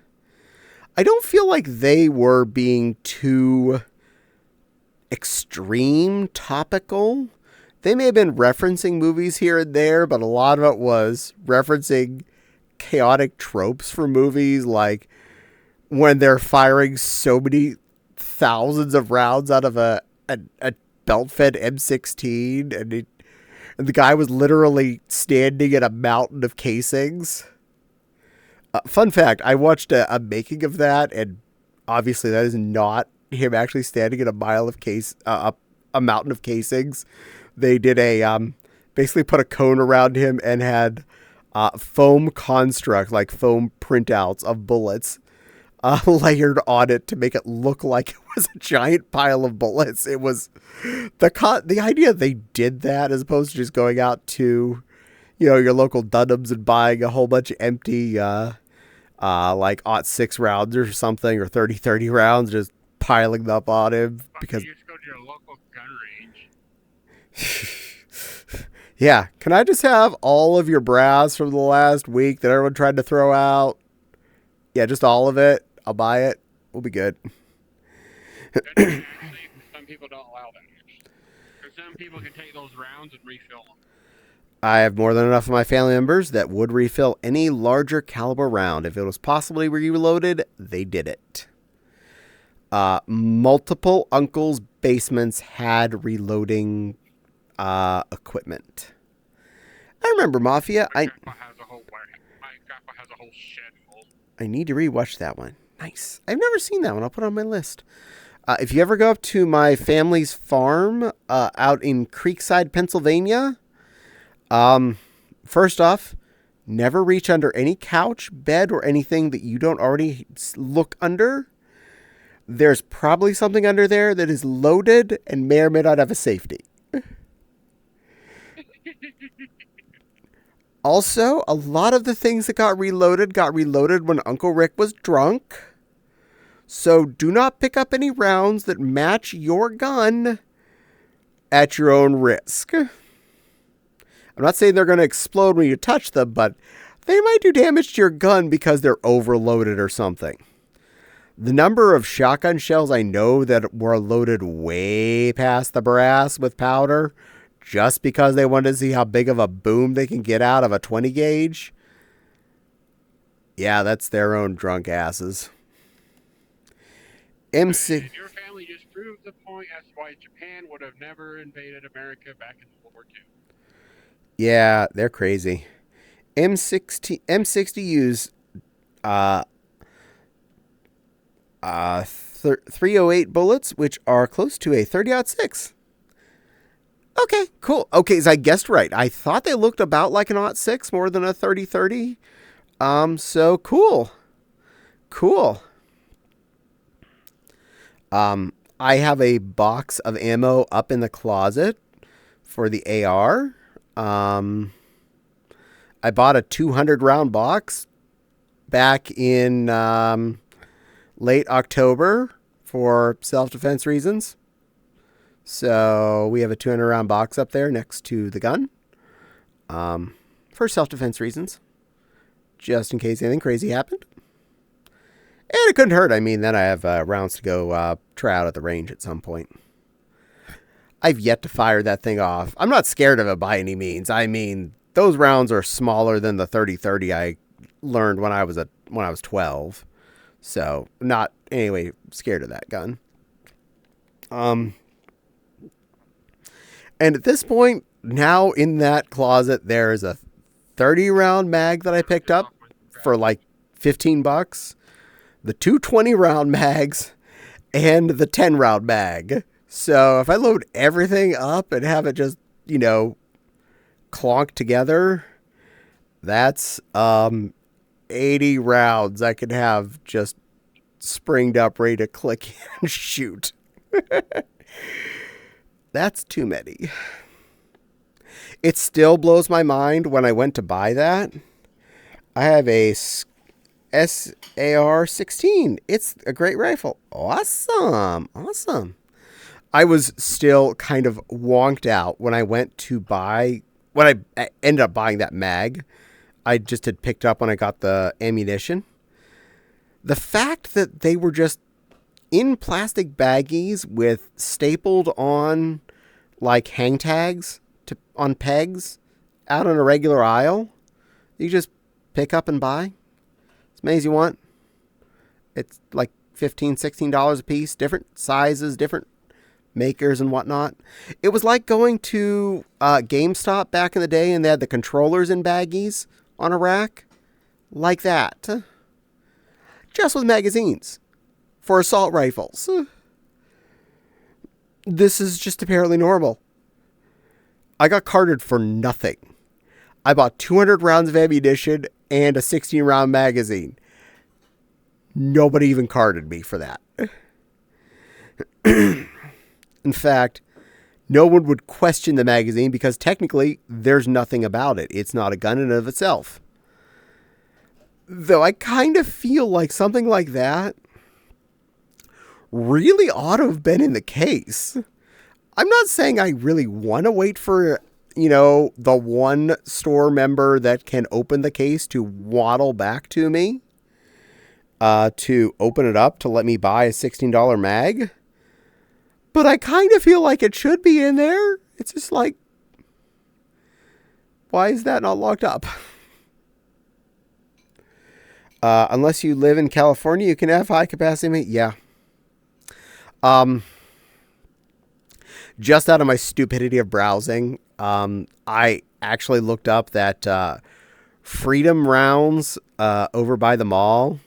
I don't feel like they were being too extreme topical. They may have been referencing movies here and there, but a lot of it was referencing chaotic tropes for movies, like when they're firing so many thousands of rounds out of a belt-fed M16, and the guy was literally standing in a mountain of casings. Fun fact, I watched a making of that, and obviously that is not him actually standing in a mountain of casings. They did basically put a cone around him and had foam construct, like foam printouts of bullets layered on it to make it look like it was a giant pile of bullets. It was the idea they did that as opposed to just going out to, your local Dunham's and buying a whole bunch of empty, like .6 rounds or something, or 30 rounds, just piling them up on him because you just go to your local gun range. Yeah, can I just have all of your brass from the last week that everyone tried to throw out? Yeah, just all of it. I'll buy it. We'll be good. Actually, some people don't allow that. Because some people can take those rounds and refill them. I have more than enough of my family members that would refill any larger caliber round. If it was possibly reloaded, they did it. Multiple uncles' basements had reloading equipment. I remember Mafia. My grandpa has a whole shed full. I need to rewatch that one. Nice. I've never seen that one. I'll put it on my list. If you ever go up to my family's farm out in Creekside, Pennsylvania, first off, never reach under any couch, bed, or anything that you don't already look under. There's probably something under there that is loaded and may or may not have a safety. Also, a lot of the things that got reloaded when Uncle Rick was drunk. So do not pick up any rounds that match your gun at your own risk. I'm not saying they're going to explode when you touch them, but they might do damage to your gun because they're overloaded or something. The number of shotgun shells I know that were loaded way past the brass with powder just because they wanted to see how big of a boom they can get out of a 20 gauge. Yeah, that's their own drunk asses. And your family just proved the point as to why Japan would have never invaded America back in World War II. Yeah, they're crazy. M60 use 308 bullets, which are close to a 30-06. Okay, cool. Okay, so I guessed right. I thought they looked about like an .6 more than a 30-30. So cool. Cool. I have a box of ammo up in the closet for the AR. I bought a 200 round box back in late October for self-defense reasons. So we have a 200 round box up there next to the gun for self-defense reasons, just in case anything crazy happened. And it couldn't hurt. I mean, then I have rounds to go try out at the range at some point. I've yet to fire that thing off. I'm not scared of it by any means. I mean, those rounds are smaller than the 30-30 I learned when I was 12. So, not anyway scared of that gun. And at this point, now in that closet, there is a 30 round mag that I picked up for like $15. The 220 round mags and the 10 round mag. So if I load everything up and have it just, clonked together, that's 80 rounds I could have just springed up, ready to click and shoot. That's too many. It still blows my mind when I went to buy that. I have a SAR-16. It's a great rifle. Awesome. I was still kind of wonked out when I went to buy, when I ended up buying that mag I just had picked up when I got the ammunition. The fact that they were just in plastic baggies with stapled on like hang tags on pegs out on a regular aisle, you just pick up and buy as many as you want. It's like $15, $16 a piece, different sizes, different makers and whatnot. It was like going to GameStop back in the day and they had the controllers in baggies on a rack. Like that. Just with magazines for assault rifles. This is just apparently normal. I got carded for nothing. I bought 200 rounds of ammunition and a 16 round magazine. Nobody even carded me for that. In fact, no one would question the magazine because technically there's nothing about it. It's not a gun in and of itself. Though I kind of feel like something like that really ought to have been in the case. I'm not saying I really want to wait for, the one store member that can open the case to waddle back to me to open it up to let me buy a $16 mag. But I kind of feel like it should be in there. It's just like, why is that not locked up? Unless you live in California, you can have high capacity. Yeah. Just out of my stupidity of browsing, I actually looked up that Freedom Rounds over by the mall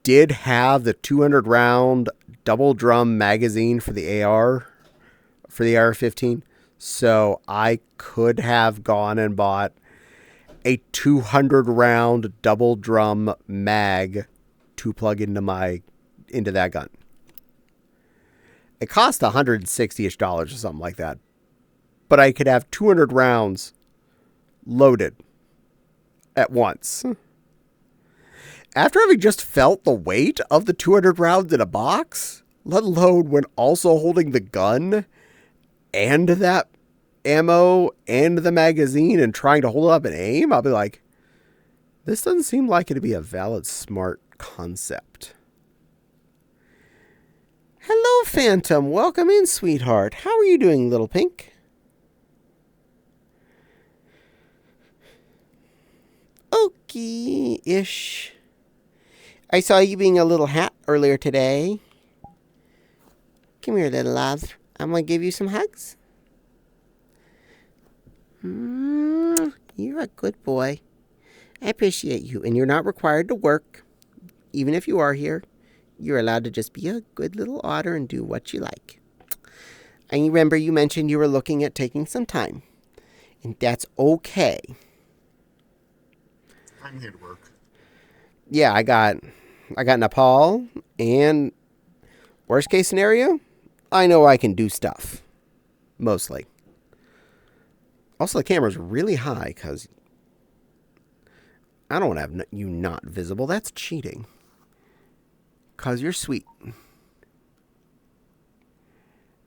did have the 200 round double drum magazine for the AR-15. So I could have gone and bought a 200 round double drum mag to plug into that gun. It cost $160-ish or something like that. But I could have 200 rounds loaded at once. After having just felt the weight of the 200 rounds in a box, let alone when also holding the gun and that ammo and the magazine and trying to hold it up and aim, I'll be like, this doesn't seem like it'd be a valid, smart concept. Hello, Phantom. Welcome in, sweetheart. How are you doing, little pink? Okay-ish. I saw you being a little hat earlier today. Come here, little love. I'm going to give you some hugs. You're a good boy. I appreciate you, and you're not required to work. Even if you are here, you're allowed to just be a good little otter and do what you like. And remember, you mentioned you were looking at taking some time, and that's okay. I'm here to work. Yeah, I got Nepal, and worst case scenario, I know I can do stuff. Mostly. Also, the camera's really high because I don't want to have you not visible. That's cheating. Because you're sweet.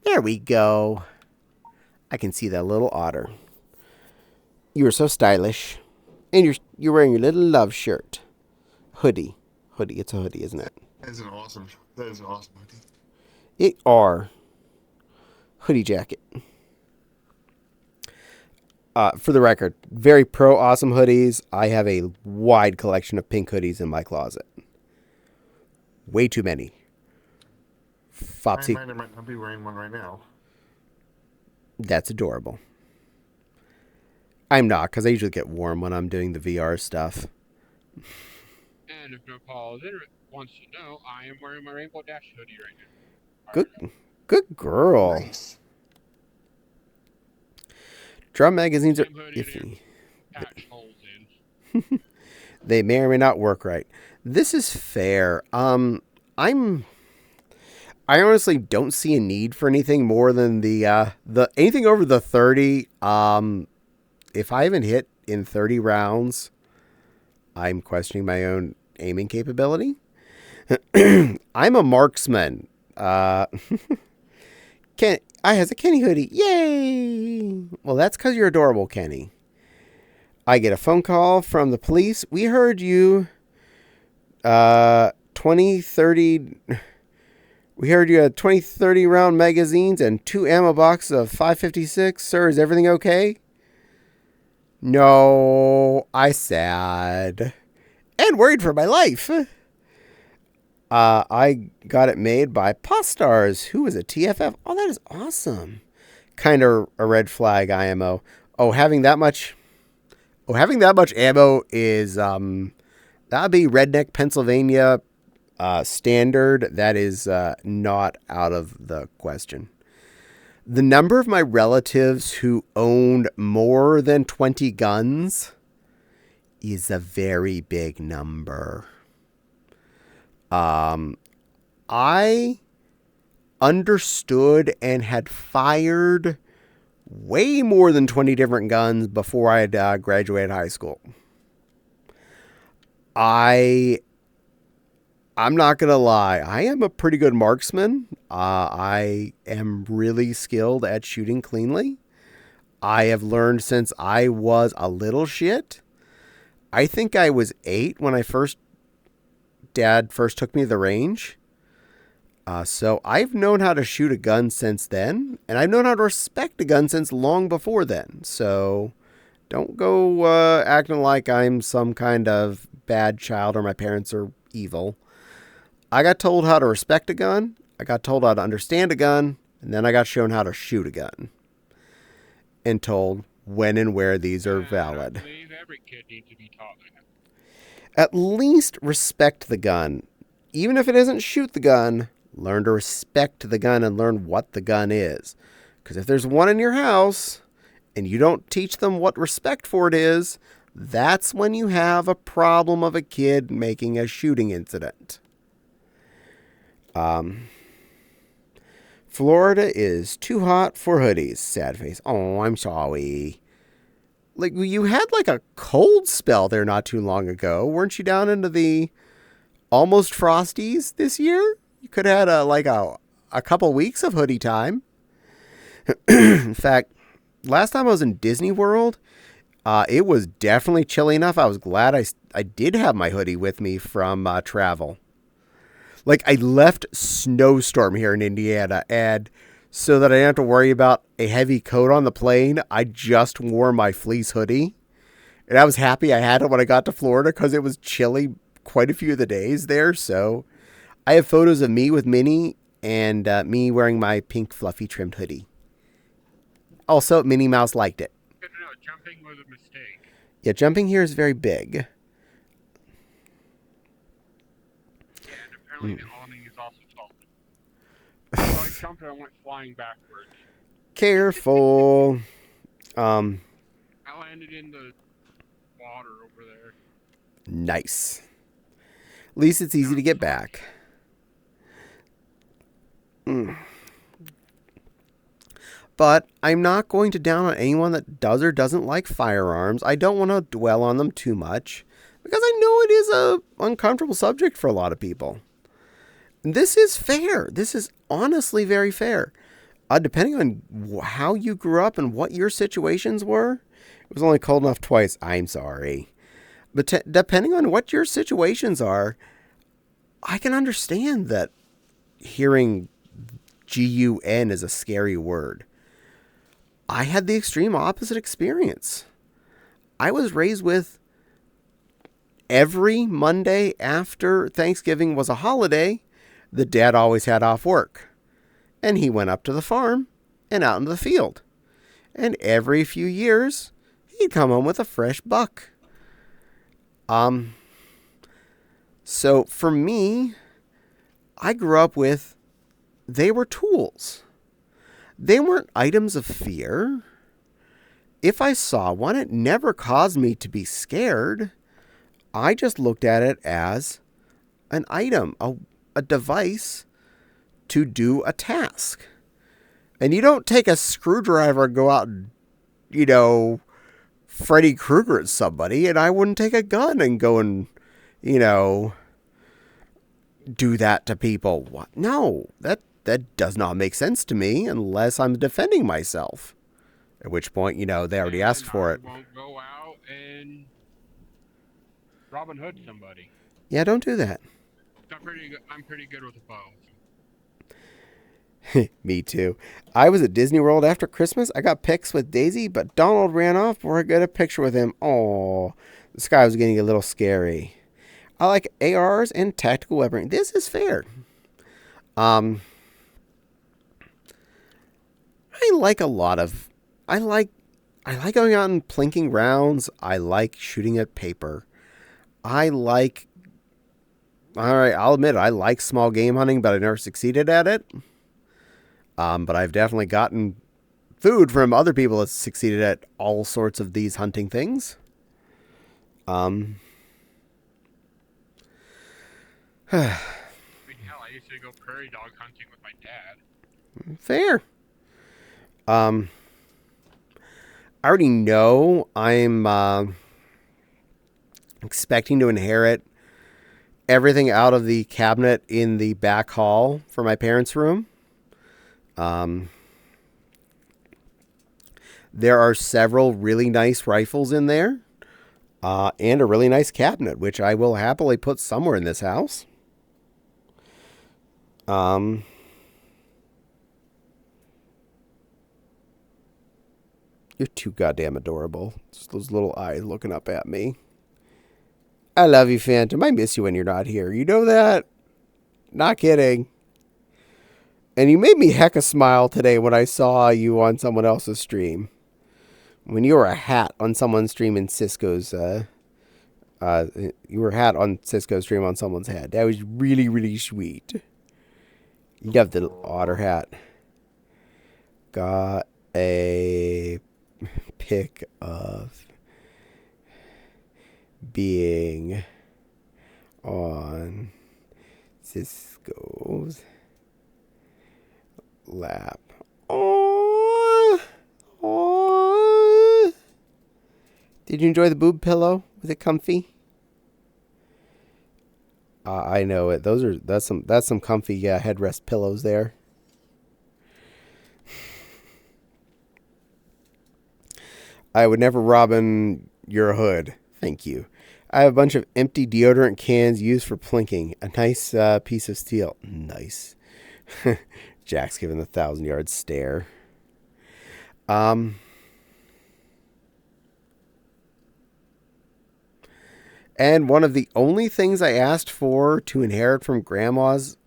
There we go. I can see that little otter. You are so stylish. And you're wearing your little love shirt. Hoodie. It's a hoodie, isn't it? That is an awesome hoodie. It are. Hoodie jacket. For the record, very pro awesome hoodies. I have a wide collection of pink hoodies in my closet. Way too many. Fopsy. I might not be wearing one right now. That's adorable. I'm not, because I usually get warm when I'm doing the VR stuff. And if Nepal wants to know, I am wearing my Rainbow Dash hoodie right now. Good girl. Nice. Drum magazines are Same hoodie and iffy. patch holes in. They may or may not work right. This is fair. I honestly don't see a need for anything more than the anything over the 30. If I haven't hit in 30 rounds, I'm questioning my own aiming capability. I'm a marksman. I has a Kenny hoodie. Yay! Well, that's because you're adorable, Kenny. I get a phone call from the police. We heard you 2030. We heard you had 20-30 round magazines and 2 ammo boxes of 5.56. Sir, is everything okay? No, I sad. And worried for my life. I got it made by Postars, who is a TFF. Oh, that is awesome. Kind of a red flag, IMO. Having that much ammo is that'd be redneck Pennsylvania standard. That is not out of the question. The number of my relatives who owned more than 20 guns is a very big number. I understood and had fired way more than 20 different guns before I had graduated high school. I'm not going to lie. I am a pretty good marksman. I am really skilled at shooting cleanly. I have learned since I was a little shit. I think I was 8 when Dad first took me to the range. So I've known how to shoot a gun since then, and I've known how to respect a gun since long before then. So don't go acting like I'm some kind of bad child or my parents are evil. I got told how to respect a gun, I got told how to understand a gun, and then I got shown how to shoot a gun. And told when and where these are valid. I believe every kid needs to be taught that. At least respect the gun. Even if it isn't shoot the gun, learn to respect the gun and learn what the gun is. Because if there's one in your house and you don't teach them what respect for it is, that's when you have a problem of a kid making a shooting incident. Florida is too hot for hoodies. Sad face. Oh, I'm sorry. Like, you had like a cold spell there not too long ago. Weren't you down into the almost frosties this year? You could have had a couple weeks of hoodie time. In fact, last time I was in Disney World, it was definitely chilly enough. I was glad I did have my hoodie with me from travel. Like, I left snowstorm here in Indiana, and so that I didn't have to worry about a heavy coat on the plane, I just wore my fleece hoodie. And I was happy I had it when I got to Florida because it was chilly quite a few of the days there. So I have photos of me with Minnie and me wearing my pink fluffy trimmed hoodie. Also, Minnie Mouse liked it. Good to know, jumping was a mistake. Yeah, jumping here is very big. Yeah, and apparently the awning is also tall. So I jumped and I went flying backwards. Careful. I landed in the water over there. Nice. At least it's easy to get back. But I'm not going to down on anyone that does or doesn't like firearms. I don't want to dwell on them too much because I know it is a uncomfortable subject for a lot of people. This is fair. This is honestly very fair. Depending on how you grew up and what your situations were, it was only cold enough twice. I'm sorry. But depending on what your situations are, I can understand that hearing GUN is a scary word. I had the extreme opposite experience. I was raised with every Monday after Thanksgiving was a holiday, the dad always had off work. And he went up to the farm and out into the field. And every few years, he'd come home with a fresh buck. So for me, I grew up with, they were tools. They weren't items of fear. if I saw one, it never caused me to be scared. I just looked at it as an item, a device to do a task. And you don't take a screwdriver and go out and, Freddy Krueger at somebody, and I wouldn't take a gun and go and, do that to people. What? No, that does not make sense to me unless I'm defending myself. At which point, they already asked for it. I won't go out and Robin Hood somebody. Yeah, don't do that. I'm pretty good with a bow. Me too. I was at Disney World after Christmas. I got pics with Daisy, but Donald ran off before I got a picture with him. Oh, the sky was getting a little scary. I like ARs and tactical weaponry. This is fair. I like going out and plinking rounds. I like shooting at paper. All right, I'll admit I like small game hunting, but I never succeeded at it. But I've definitely gotten food from other people that succeeded at all sorts of these hunting things. Hell, I used to go prairie dog hunting with my dad. Fair. I already know I'm expecting to inherit everything out of the cabinet in the back hall for my parents' room. There are several really nice rifles in there, and a really nice cabinet, which I will happily put somewhere in this house. You're too goddamn adorable. Just those little eyes looking up at me. I love you, Phantom. I miss you when you're not here. You know that? Not kidding. And you made me hecka smile today when I saw you on someone else's stream. When you were a hat on someone's stream in Cisco's, you were a hat on Cisco's stream on someone's head. That was really, really sweet. You got the otter hat. Got a pic of being on Cisco's lap. Aww. Aww. Did you enjoy the boob pillow? Was it comfy? I know it. That's some comfy headrest pillows there. I would never robin your hood. Thank you. I have a bunch of empty deodorant cans used for plinking. A nice piece of steel. Nice. Jack's giving the 1,000-yard stare. And one of the only things I asked for to inherit from Grandma's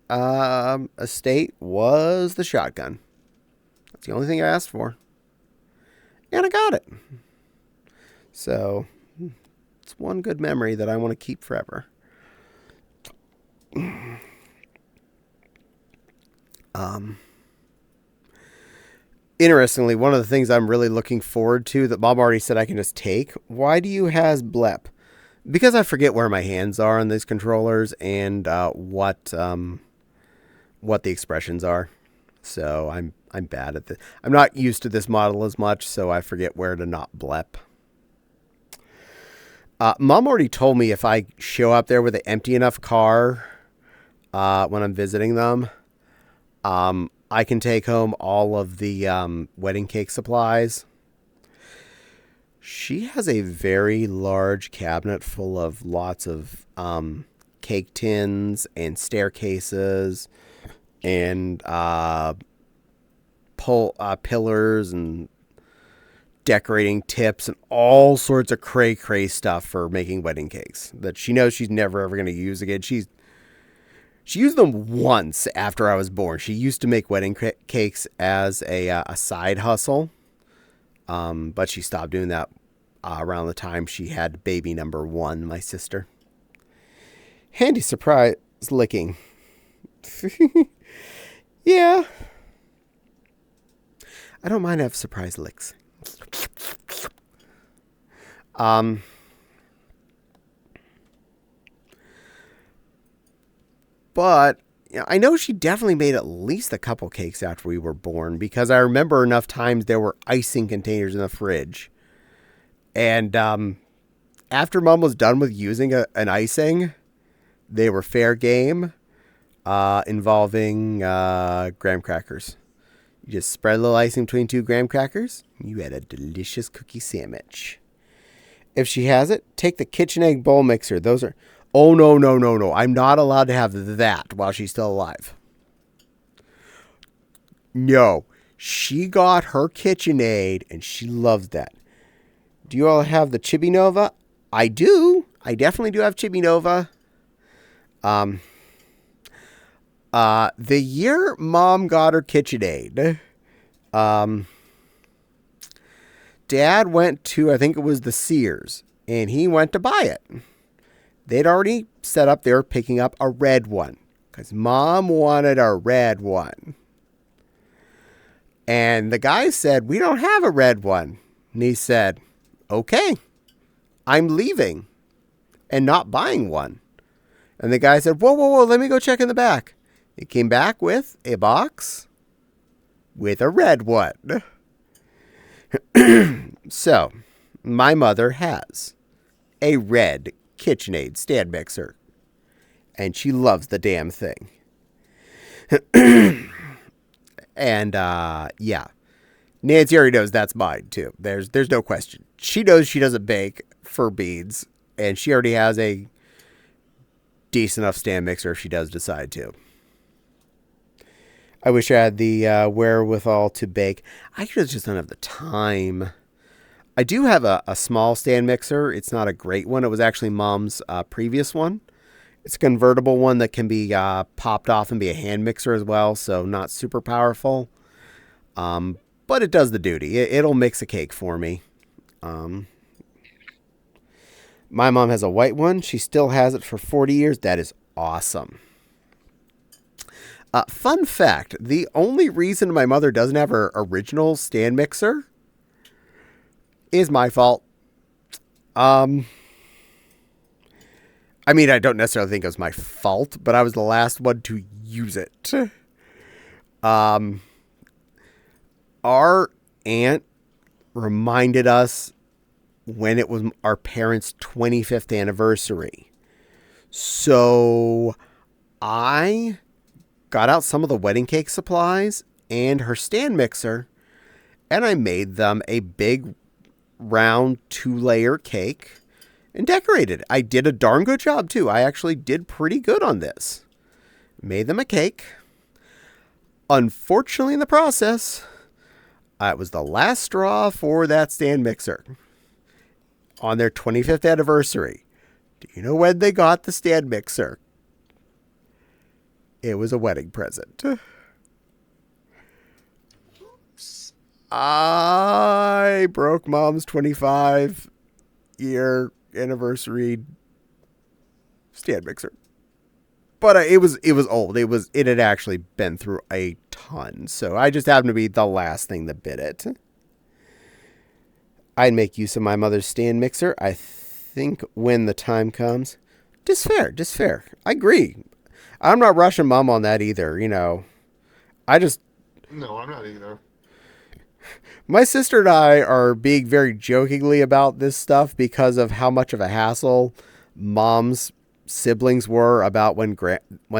estate was the shotgun. That's the only thing I asked for. And I got it. So, it's one good memory that I want to keep forever. Interestingly, one of the things I'm really looking forward to that Mom already said I can just take. Why do you has blep? Because I forget where my hands are on these controllers and what the expressions are. So I'm bad at this. I'm not used to this model as much, so I forget where to not blep. Mom already told me if I show up there with an empty enough car when I'm visiting them, I can take home all of the wedding cake supplies. She has a very large cabinet full of lots of cake tins and staircases and pillars and decorating tips and all sorts of cray stuff for making wedding cakes that she knows she's never ever going to use again. She used them once after I was born. She used to make wedding cakes as a side hustle. But she stopped doing that around the time she had baby number 1, my sister. Handy surprise licking. Yeah. I don't mind have surprise licks. Um, but I know she definitely made at least a couple cakes after we were born because I remember enough times there were icing containers in the fridge. And after Mom was done with using an icing, they were fair game involving graham crackers. You just spread a little icing between 2 graham crackers. You had a delicious cookie sandwich. If she has it, take the KitchenAid bowl mixer. Those are... Oh, no. I'm not allowed to have that while she's still alive. No. She got her KitchenAid, and she loves that. Do you all have the Chibi Nova? I do. I definitely do have Chibi Nova. The year Mom got her KitchenAid, Dad went to, I think it was the Sears, and he went to buy it. They'd already set up, they were picking up a red one, because Mom wanted a red one. And the guy said, we don't have a red one. And he said, okay, I'm leaving and not buying one. And the guy said, whoa, let me go check in the back. He came back with a box with a red one. So, my mother has a red KitchenAid stand mixer. And she loves the damn thing. And, yeah. Nancy already knows that's mine, too. There's no question. She knows she doesn't bake for beans. And she already has a decent enough stand mixer if she does decide to. I wish I had the wherewithal to bake. I just don't have the time. I do have a small stand mixer. It's not a great one. It was actually Mom's previous one. It's a convertible one that can be popped off and be a hand mixer as well, so not super powerful. But it does the duty. It'll mix a cake for me. My mom has a white one. She still has it for 40 years. That is awesome. Fun fact, the only reason my mother doesn't have her original stand mixer is my fault. I mean, I don't necessarily think it was my fault, but I was the last one to use it. Our aunt reminded us when it was our parents' 25th anniversary. So I got out some of the wedding cake supplies and her stand mixer, and I made them a big round 2-layer cake and decorated. I did a darn good job too. I actually did pretty good on this. Made them a cake. Unfortunately, in the process, it was the last straw for that stand mixer on their 25th anniversary. Do you know when they got the stand mixer? It was a wedding present. I broke Mom's 25-year anniversary stand mixer. But it was old. It had actually been through a ton. So I just happened to be the last thing that bit it. I'd make use of my mother's stand mixer, I think, when the time comes. Just fair. I agree. I'm not rushing Mom on that either, No, I'm not either. My sister and I are being very jokingly about this stuff because of how much of a hassle Mom's siblings were about when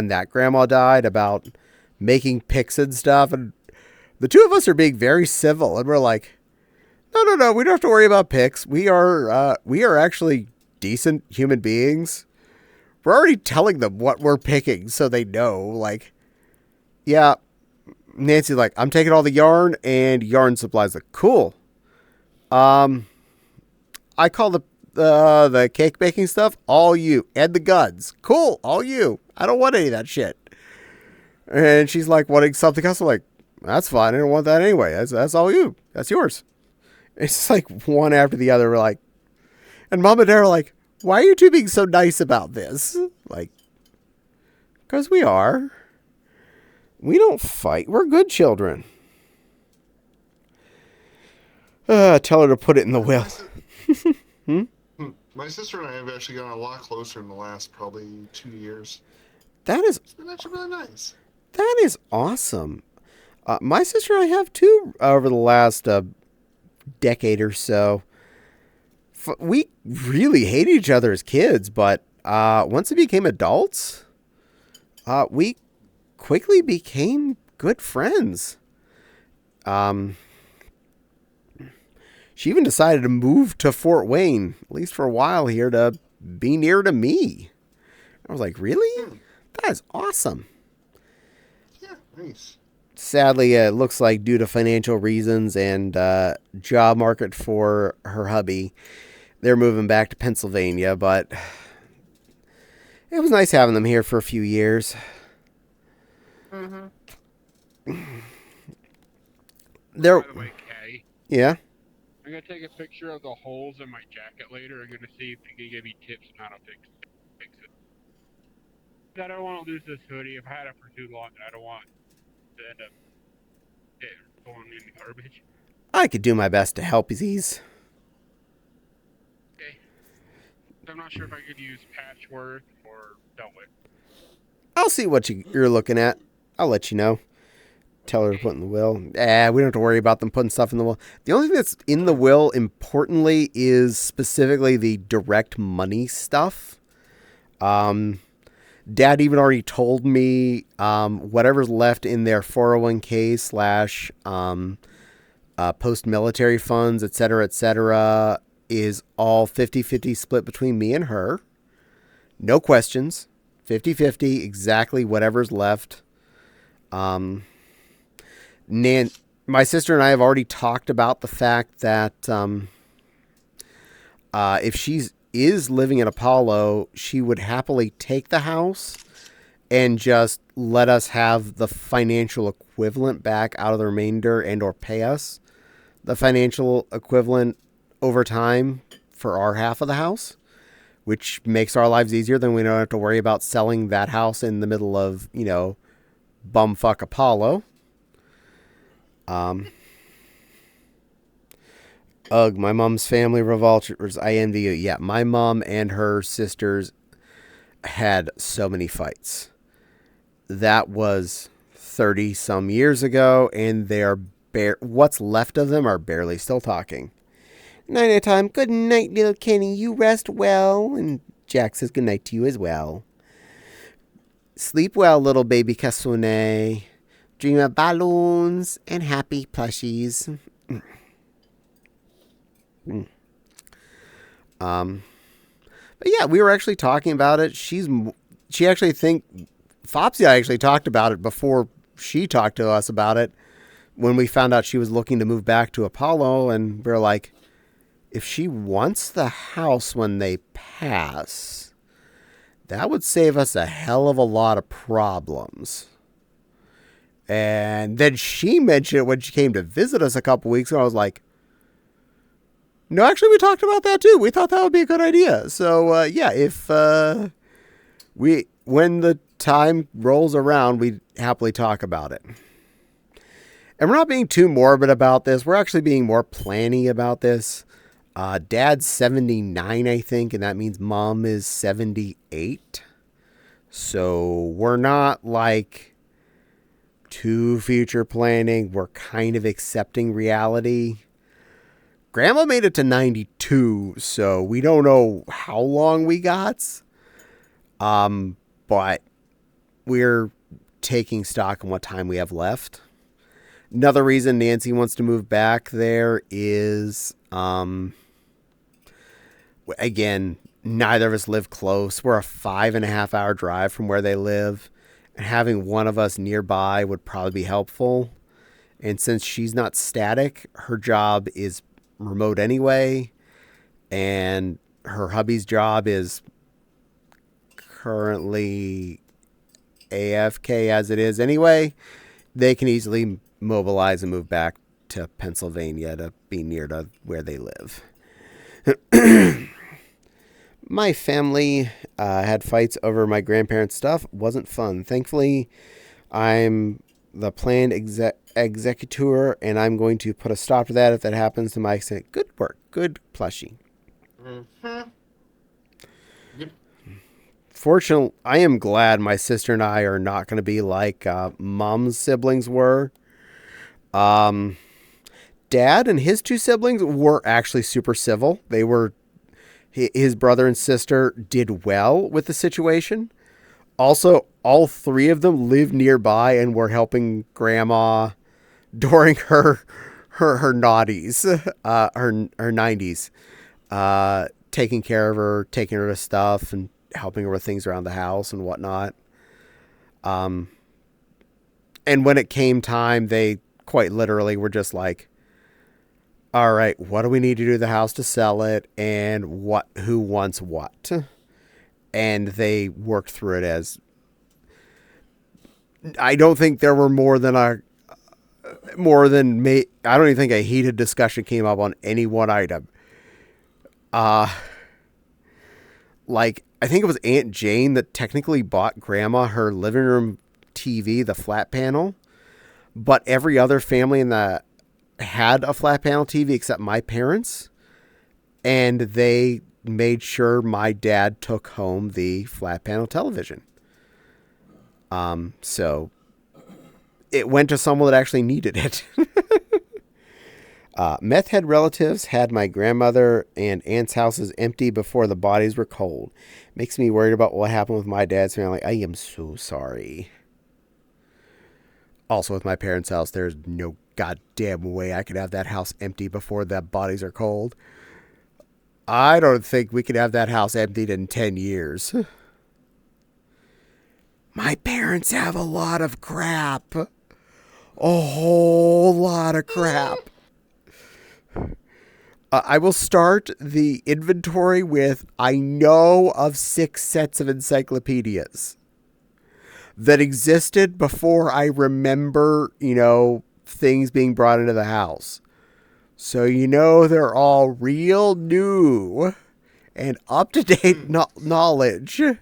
that grandma died, about making pics and stuff. And the two of us are being very civil, and we're like, no, we don't have to worry about pics. We are actually decent human beings. We're already telling them what we're picking so they know. Like, yeah, Nancy's like, I'm taking all the yarn and yarn supplies. Like, cool. I call the cake baking stuff all you, and the guns. Cool, all you. I don't want any of that shit. And she's like wanting something else. I'm like, that's fine. I don't want that anyway. That's all you. That's yours. It's like one after the other. We're like, and Mom and Dad are like, why are you two being so nice about this? Like, because we are. We don't fight. We're good children. Tell her to put it in the will. My sister and I have actually gotten a lot closer in the last probably 2 years. That is It's been actually really nice. that is awesome. My sister and I have too over the last decade or so. We really hated each other as kids, but once we became adults, we quickly became good friends. She even decided to move to Fort Wayne, at least for a while here, to be near to me. I was like, really? That is awesome. Yeah, nice. Sadly, it looks like due to financial reasons and job market for her hubby, they're moving back to Pennsylvania, but it was nice having them here for a few years. By There, the way, Caddie, yeah. I'm gonna take a picture of the holes in my jacket later. I'm gonna see if you can give me tips on how to fix it. I don't want to lose this hoodie. I've had it for too long, and I don't want to end up going in the garbage. I could do my best to help these. Okay. I'm not sure if I could use patchwork or velvet. I'll see what you're looking at. I'll let you know. Tell her to put in the will. We don't have to worry about them putting stuff in the will. The only thing that's in the will, importantly, is specifically the direct money stuff. Dad even already told me whatever's left in their 401k slash post-military funds, etc., is all 50-50 split between me and her. No questions. 50-50, exactly whatever's left. My sister and I have already talked about the fact that if she is living in Apollo, she would happily take the house and just let us have the financial equivalent back out of the remainder and or pay us the financial equivalent over time for our half of the house, which makes our lives easier. Then we don't have to worry about selling that house in the middle of, bumfuck Apollo. Ugh, my mom's family revolters. I envy you. Yeah, my mom and her sisters had so many fights. That was 30 some years ago, and what's left of them are barely still talking. Night time. Good night, little Kenny. You rest well. And Jack says good night to you as well. Sleep well, little baby Kasune. Dream of balloons and happy plushies. But yeah, we were actually talking about it. She actually Fopsy actually talked about it before she talked to us about it when we found out she was looking to move back to Apollo, and we were like, if she wants the house when they pass, that would save us a hell of a lot of problems. And then she mentioned it when she came to visit us a couple weeks ago. I was like, no, actually, we talked about that too. We thought that would be a good idea. So, yeah, if when the time rolls around, we'd happily talk about it. And we're not being too morbid about this. We're actually being more planny about this. Dad's 79, I think, and that means Mom is 78. So we're not like too future planning. We're kind of accepting reality. Grandma made it to 92, so we don't know how long we got. But we're taking stock on what time we have left. Another reason Nancy wants to move back there is, again, neither of us live close. We're a 5.5 hour drive from where they live, and having one of us nearby would probably be helpful. And since she's not static, her job is remote anyway, and her hubby's job is currently AFK as it is anyway, they can easily mobilize and move back to Pennsylvania to be near to where they live. My family had fights over my grandparents' stuff. Wasn't fun. Thankfully, I'm the planned executor, and I'm going to put a stop to that if that happens to my extent. Good work. Good plushie. Mm-hmm. Yep. Fortunately, I am glad my sister and I are not going to be like mom's siblings were. Um, Dad and his two siblings were actually super civil. They were, his brother and sister did well with the situation. Also, all three of them lived nearby and were helping grandma during her naughties, her 90s, taking care of her, taking her to stuff and helping her with things around the house and whatnot. And when it came time, they quite literally were just like, all right, what do we need to do to the house to sell it, and who wants what? And they worked through it as, I don't think there were I don't even think a heated discussion came up on any one item. Like, I think it was Aunt Jane that technically bought Grandma her living room TV, the flat panel, but every other family in the had a flat panel TV except my parents, and they made sure my dad took home the flat panel television. So it went to someone that actually needed it. Meth head relatives had my grandmother and aunt's houses empty before the bodies were cold. Makes me worried about what happened with my dad's family. I am so sorry. Also, with my parents' house, there's no goddamn way I could have that house empty before the bodies are cold. I don't think we could have that house emptied in 10 years. My parents have a lot of crap. A whole lot of crap. I will start the inventory with, I know of 6 sets of encyclopedias that existed before I remember, things being brought into the house. So, they're all real new and up-to-date knowledge. Hey,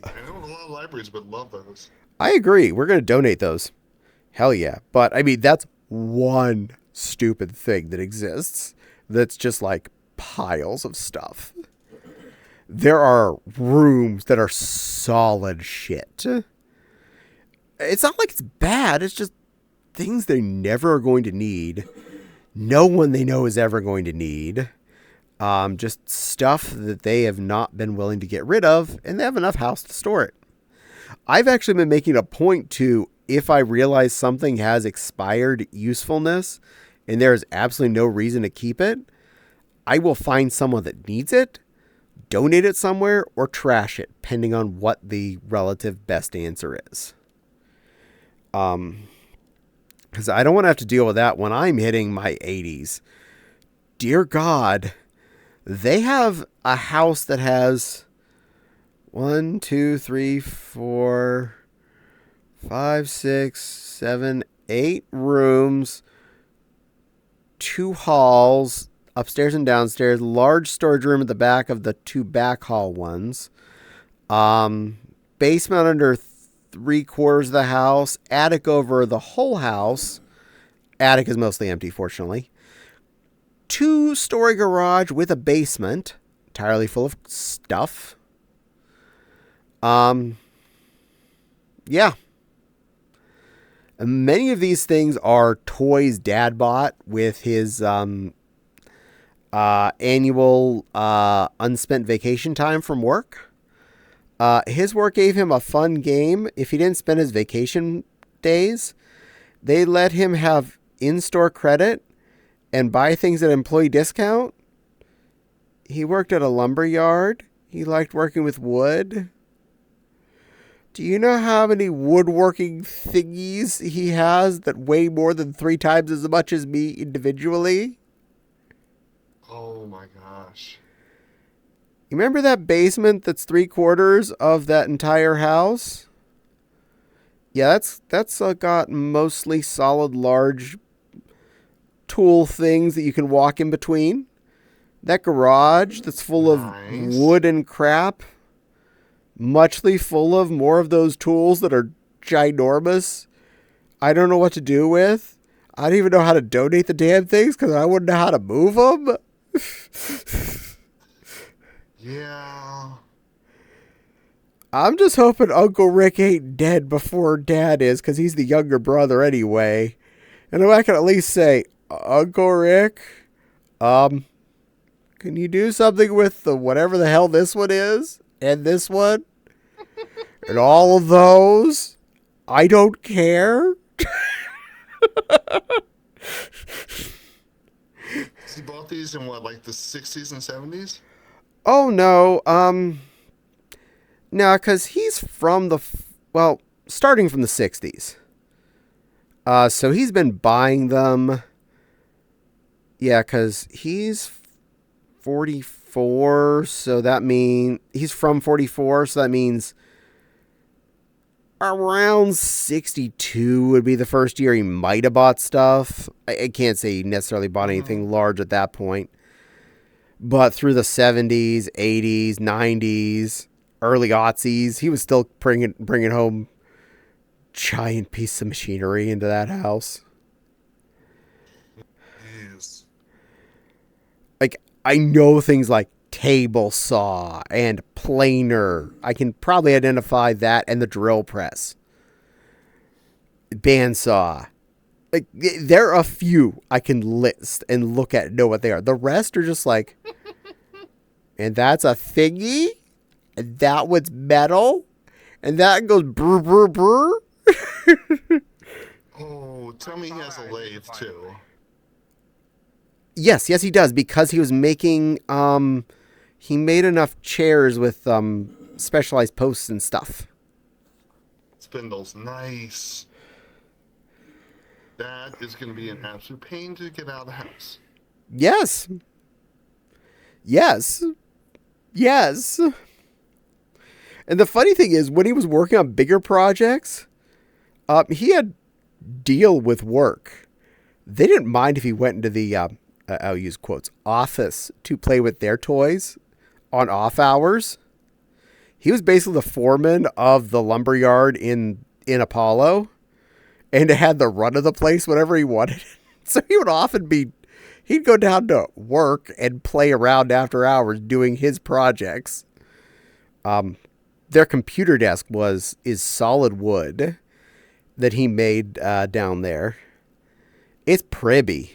I know a lot of libraries would love those. I agree. We're going to donate those. Hell yeah. But, that's one stupid thing that exists that's just like piles of stuff. There are rooms that are solid shit. It's not like it's bad. It's just things they never are going to need. No one they know is ever going to need. Just stuff that they have not been willing to get rid of, and they have enough house to store it. I've actually been making a point to, if I realize something has expired usefulness and there is absolutely no reason to keep it, I will find someone that needs it, donate it somewhere, or trash it, depending on what the relative best answer is. Because I don't want to have to deal with that when I'm hitting my 80s. Dear God, they have a house that has 1, 2, 3, 4, 5, 6, 7, 8 rooms, 2 halls, upstairs and downstairs, large storage room at the back of the 2 back hall ones, basement under 3/4 of the house, attic over the whole house. Attic is mostly empty, fortunately. 2-story garage with a basement, entirely full of stuff. Yeah. And many of these things are toys Dad bought with his annual unspent vacation time from work. His work gave him a fun game. If he didn't spend his vacation days, they let him have in-store credit and buy things at employee discount. He worked at a lumber yard. He liked working with wood. Do you know how many woodworking thingies he has that weigh more than 3 times as much as me individually? Oh my gosh. You remember that basement that's 3/4 of that entire house? Yeah, that's got mostly solid, large tool things that you can walk in between. That garage that's full of wood and crap, muchly full of more of those tools that are ginormous. I don't know what to do with. I don't even know how to donate the damn things because I wouldn't know how to move them. Yeah. I'm just hoping Uncle Rick ain't dead before Dad is, because he's the younger brother anyway. And I can at least say, Uncle Rick, can you do something with the whatever the hell this one is? And this one? And all of those? I don't care. He bought these in what, like the 60s and 70s? Oh, no. No, because he's from starting from the 60s. So he's been buying them. Yeah, because he's 44, so that means he's from 44, so that means around 62 would be the first year he might have bought stuff. I can't say he necessarily bought anything large at that point. But through the 70s, 80s, 90s, early aughtsies, he was still bringing home giant piece of machinery into that house. Yes. Like, I know things like table saw and planer. I can probably identify that and the drill press. Bandsaw. Like, there are a few I can list and look at and know what they are. The rest are just like, and that's a thingy, and that one's metal, and that goes brr, brr, brr. Oh, tell me he has a lathe too. Yes, he does, because he was making, he made enough chairs with, specialized posts and stuff. Spindles, nice. That is going to be an absolute pain to get out of the house. Yes. Yes. Yes. And the funny thing is, when he was working on bigger projects, he had deal with work. They didn't mind if he went into the, I'll use quotes, office to play with their toys on off hours. He was basically the foreman of the lumberyard in Apollo, and had the run of the place whenever he wanted. So he would often he'd go down to work and play around after hours doing his projects. Their computer desk is solid wood that he made down there. It's pribby.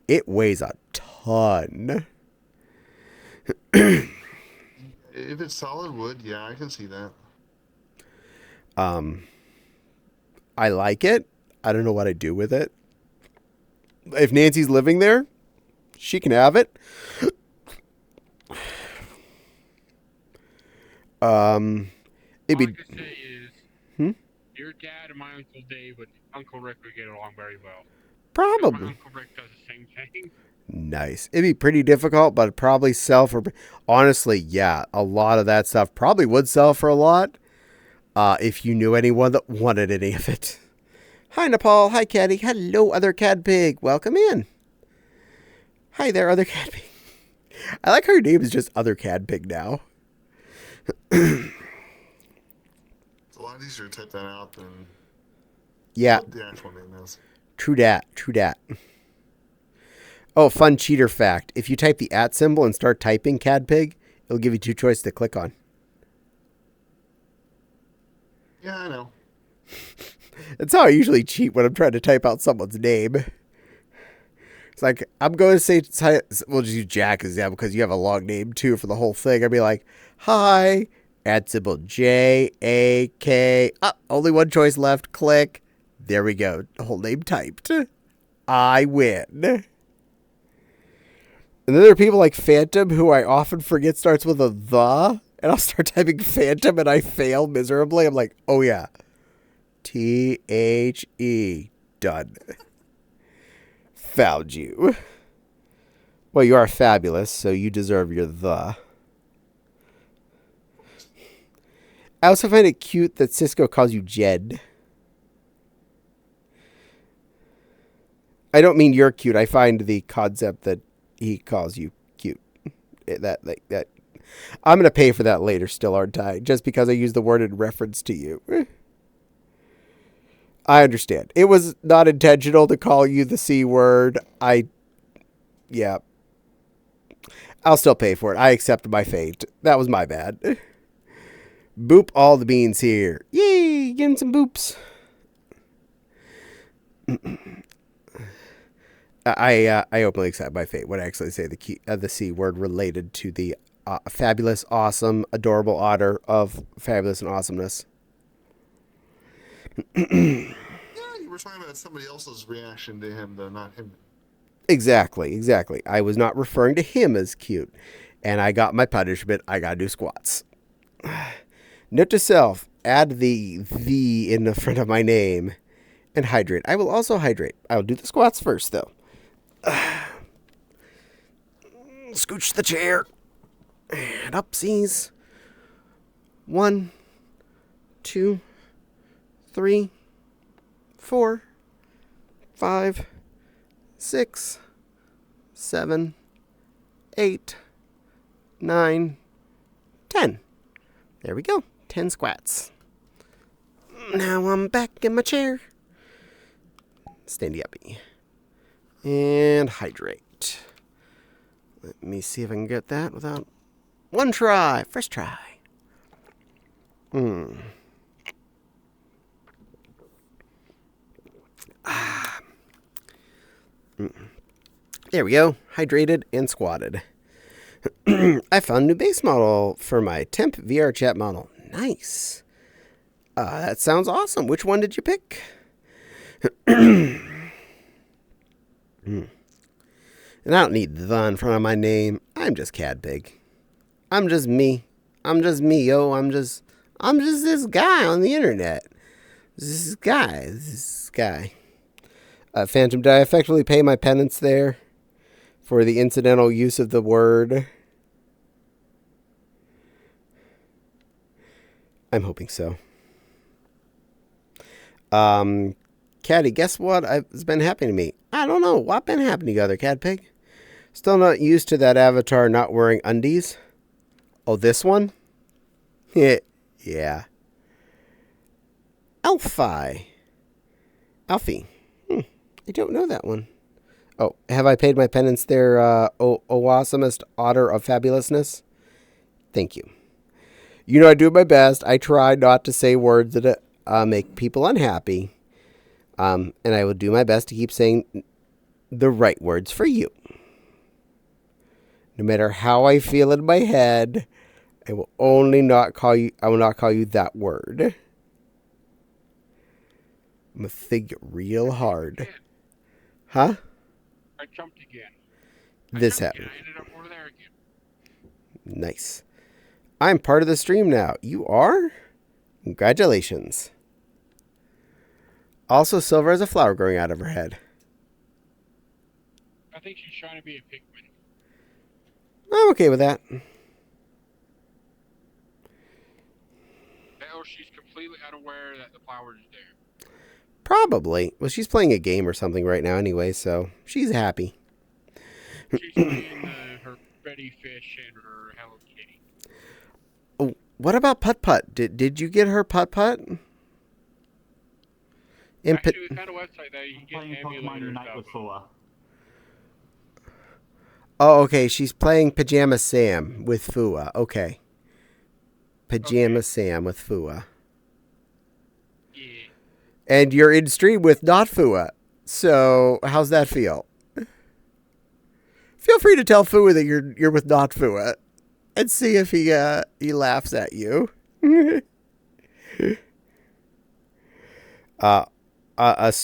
It weighs a ton. If it's solid wood, yeah, I can see that. I like it. I don't know what I'd do with it. If Nancy's living there, she can have it. It'd All be, I can say is, your dad and my Uncle Dave and Uncle Rick would get along very well. probably. My Uncle Rick does the same thing. Nice. It'd be pretty difficult, but probably sell for... Honestly, yeah, a lot of that stuff probably would sell for a lot if you knew anyone that wanted any of it. Hi, Nepal. Hi, Caddie. Hello, other Cad Pig. Welcome in. Hi there, other Cad Pig. I like how your name is just other Cad Pig now. It's a lot easier to type that out than what the actual name is. True dat. Oh, fun cheater fact. If you type the @ symbol and start typing Cad Pig, it'll give you 2 choices to click on. Yeah, I know. That's how I usually cheat when I'm trying to type out someone's name. It's like, I'm going to say, we'll just use Jack as example because you have a long name too for the whole thing. I'd be like, hi, @ symbol JAK. Only 1 choice left. Click. There we go. The whole name typed. I win. And then there are people like Phantom, who I often forget starts with a the, and I'll start typing Phantom and I fail miserably. I'm like, oh yeah. THE. Done. Found you. Well, you are fabulous, so you deserve your the. I also find it cute that Cisco calls you Jed. I don't mean you're cute. I find the concept that he calls you cute. That. I'm going to pay for that later still, aren't I? Just because I use the word in reference to you. I understand. It was not intentional to call you the C word. Yeah. I'll still pay for it. I accept my fate. That was my bad. Boop all the beans here. Yay! Give him some boops. I openly accept my fate when I actually say the C word related to the fabulous, awesome, adorable otter of fabulous and awesomeness. Yeah, you were talking about somebody else's reaction to him, though, not him. Exactly. I was not referring to him as cute. And I got my punishment. I gotta do squats. Note to self, add the in the front of my name. And hydrate. I will also hydrate. I will do the squats first, though. Scooch the chair. And upsies. 1, 2, 3, 4, 5, 6, 7, 8, 9, 10. There we go. 10 squats. Now I'm back in my chair. Standy uppy. And hydrate. Let me see if I can get that without one try. First try. There we go. Hydrated and squatted. I found a new base model for my temp VR chat model. Nice. That sounds awesome. Which one did you pick? And I don't need the in front of my name. I'm just Caddie. I'm just me. Yo. I'm just this guy on the internet. This guy. Phantom, did I effectively pay my penance there for the incidental use of the word? I'm hoping so. Caddie, guess what has been happening to me? I don't know. What been happening to you, other cat pig? Still not used to that avatar not wearing undies? Oh, this one? Yeah. Alfie. I don't know that one. Oh, have I paid my penance there, awesomest otter of fabulousness? Thank you. You know, I do my best. I try not to say words that make people unhappy. And I will do my best to keep saying the right words for you. No matter how I feel in my head, I will not call you that word. I'm going to think real hard. Huh? I jumped again. This happened. I ended up over there again. Nice. I'm part of the stream now. You are? Congratulations. Also, Silver has a flower growing out of her head. I think she's trying to be a pigman. I'm okay with that. Or she's completely unaware that the flower is there. Probably. Well, she's playing a game or something right now anyway, so she's happy. She's playing her Betty Fish and her Hello Kitty. Oh, what about Putt Putt? Did you get her Putt Putt? Actually, we found a website that you can Playing get Pokemon emulators Unite with of. Fua. Oh, okay. She's playing Pajama Sam with Fua. Okay. Pajama Sam with Fua. Yeah. And you're in stream with not Fua. So, how's that feel? Feel free to tell Fua that you're with not Fua. And see if he laughs at you. A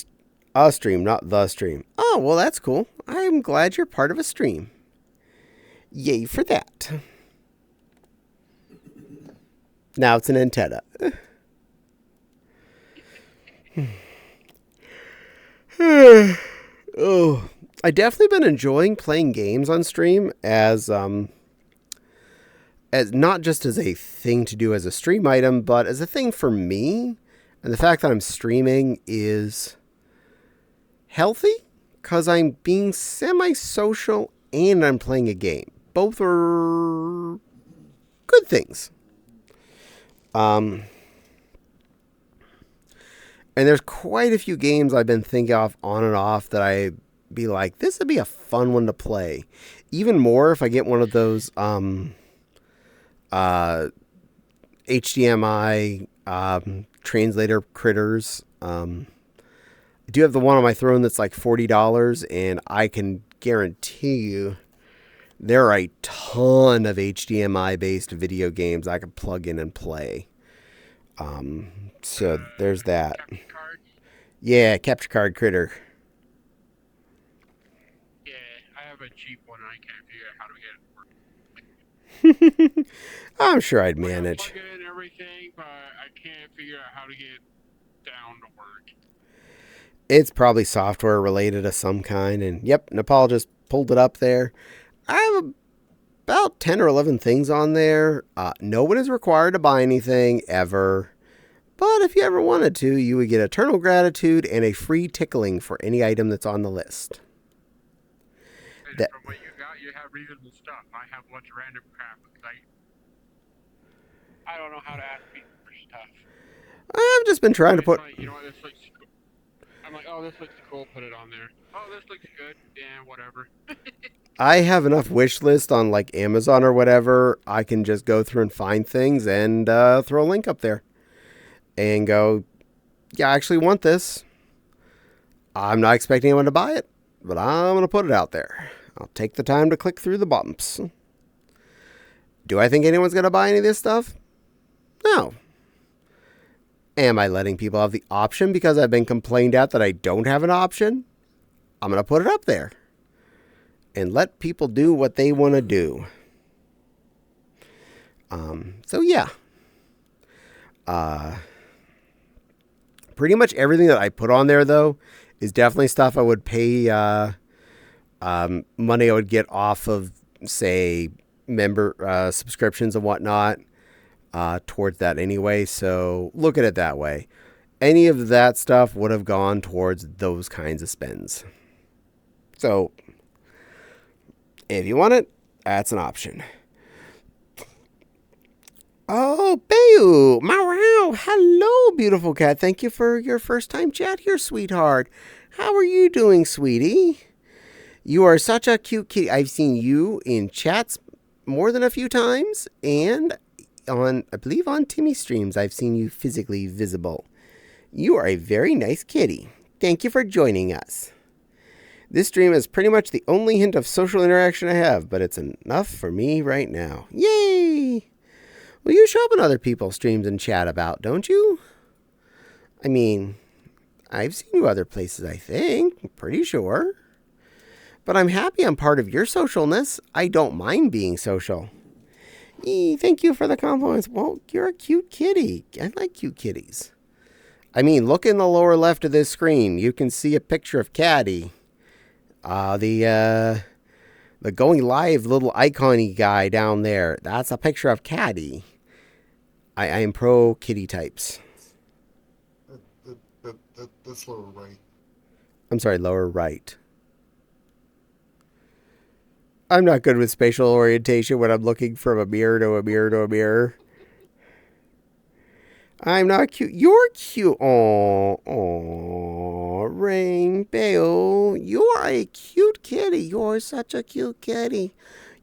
stream, not the stream. Oh, well, that's cool. I'm glad you're part of a stream. Yay for that. Now it's an antenna. Oh, I definitely been enjoying playing games on stream as not just as a thing to do as a stream item, but as a thing for me. And the fact that I'm streaming is healthy because I'm being semi-social and I'm playing a game. Both are good things. And there's quite a few games I've been thinking of on and off that I be like, this would be a fun one to play. Even more if I get one of those HDMI translator critters. I do have the one on my throne that's like $40, and I can guarantee you there are a ton of HDMI based video games I could plug in and play. So there's that. Capture card? Yeah, capture card critter. Yeah, I have a cheap one and I can't figure out how to get it working. I'm sure I'd Like, I manage. plug it in and everything, but I can't figure out how to get it down to work. It's probably software related of some kind. And yep, Nepal just pulled it up there. I have about 10 or 11 things on there. No one is required to buy anything ever. But if you ever wanted to, you would get eternal gratitude and a free tickling for any item that's on the list. And That- from what you got, you have reasonable stuff. I have a bunch of random crap because I don't know how to ask people for stuff. I've just been trying to It's put... like, you know what, this looks cool. I'm like, oh, this looks cool, put it on there. Oh, this looks good. Yeah, whatever. I have enough wish list on like Amazon or whatever. I can just go through and find things and throw a link up there. And go, yeah, I actually want this. I'm not expecting anyone to buy it, but I'm going to put it out there. I'll take the time to click through the bumps. Do I think anyone's going to buy any of this stuff? No. Am I letting people have the option because I've been complained at that I don't have an option? I'm going to put it up there. And let people do what they want to do. So yeah. Pretty much everything that I put on there, though, is definitely stuff I would pay money I would get off of, say, member subscriptions and whatnot towards that anyway. So look at it that way. Any of that stuff would have gone towards those kinds of spends. So if you want it, that's an option. Oh, Bayu, Marau, hello, beautiful cat. Thank you for your first time chat here, sweetheart. How are you doing, sweetie? You are such a cute kitty. I've seen you in chats more than a few times, and I believe on Timmy streams, I've seen you physically visible. You are a very nice kitty. Thank you for joining us. This stream is pretty much the only hint of social interaction I have, but it's enough for me right now. Yay! Well, you show up in other people's streams and chat about, don't you? I mean, I've seen you other places, I think. I'm pretty sure. But I'm happy I'm part of your socialness. I don't mind being social. Thank you for the compliments. Well, you're a cute kitty. I like cute kitties. I mean, look in the lower left of this screen. You can see a picture of Caddie. The going live little icon-y guy down there. That's a picture of Caddie. I am pro kitty types. That's lower right. I'm sorry, lower right. I'm not good with spatial orientation when I'm looking from a mirror to a mirror to a mirror. I'm not cute. You're cute. Oh, Rainbow. You're a cute kitty. You're such a cute kitty.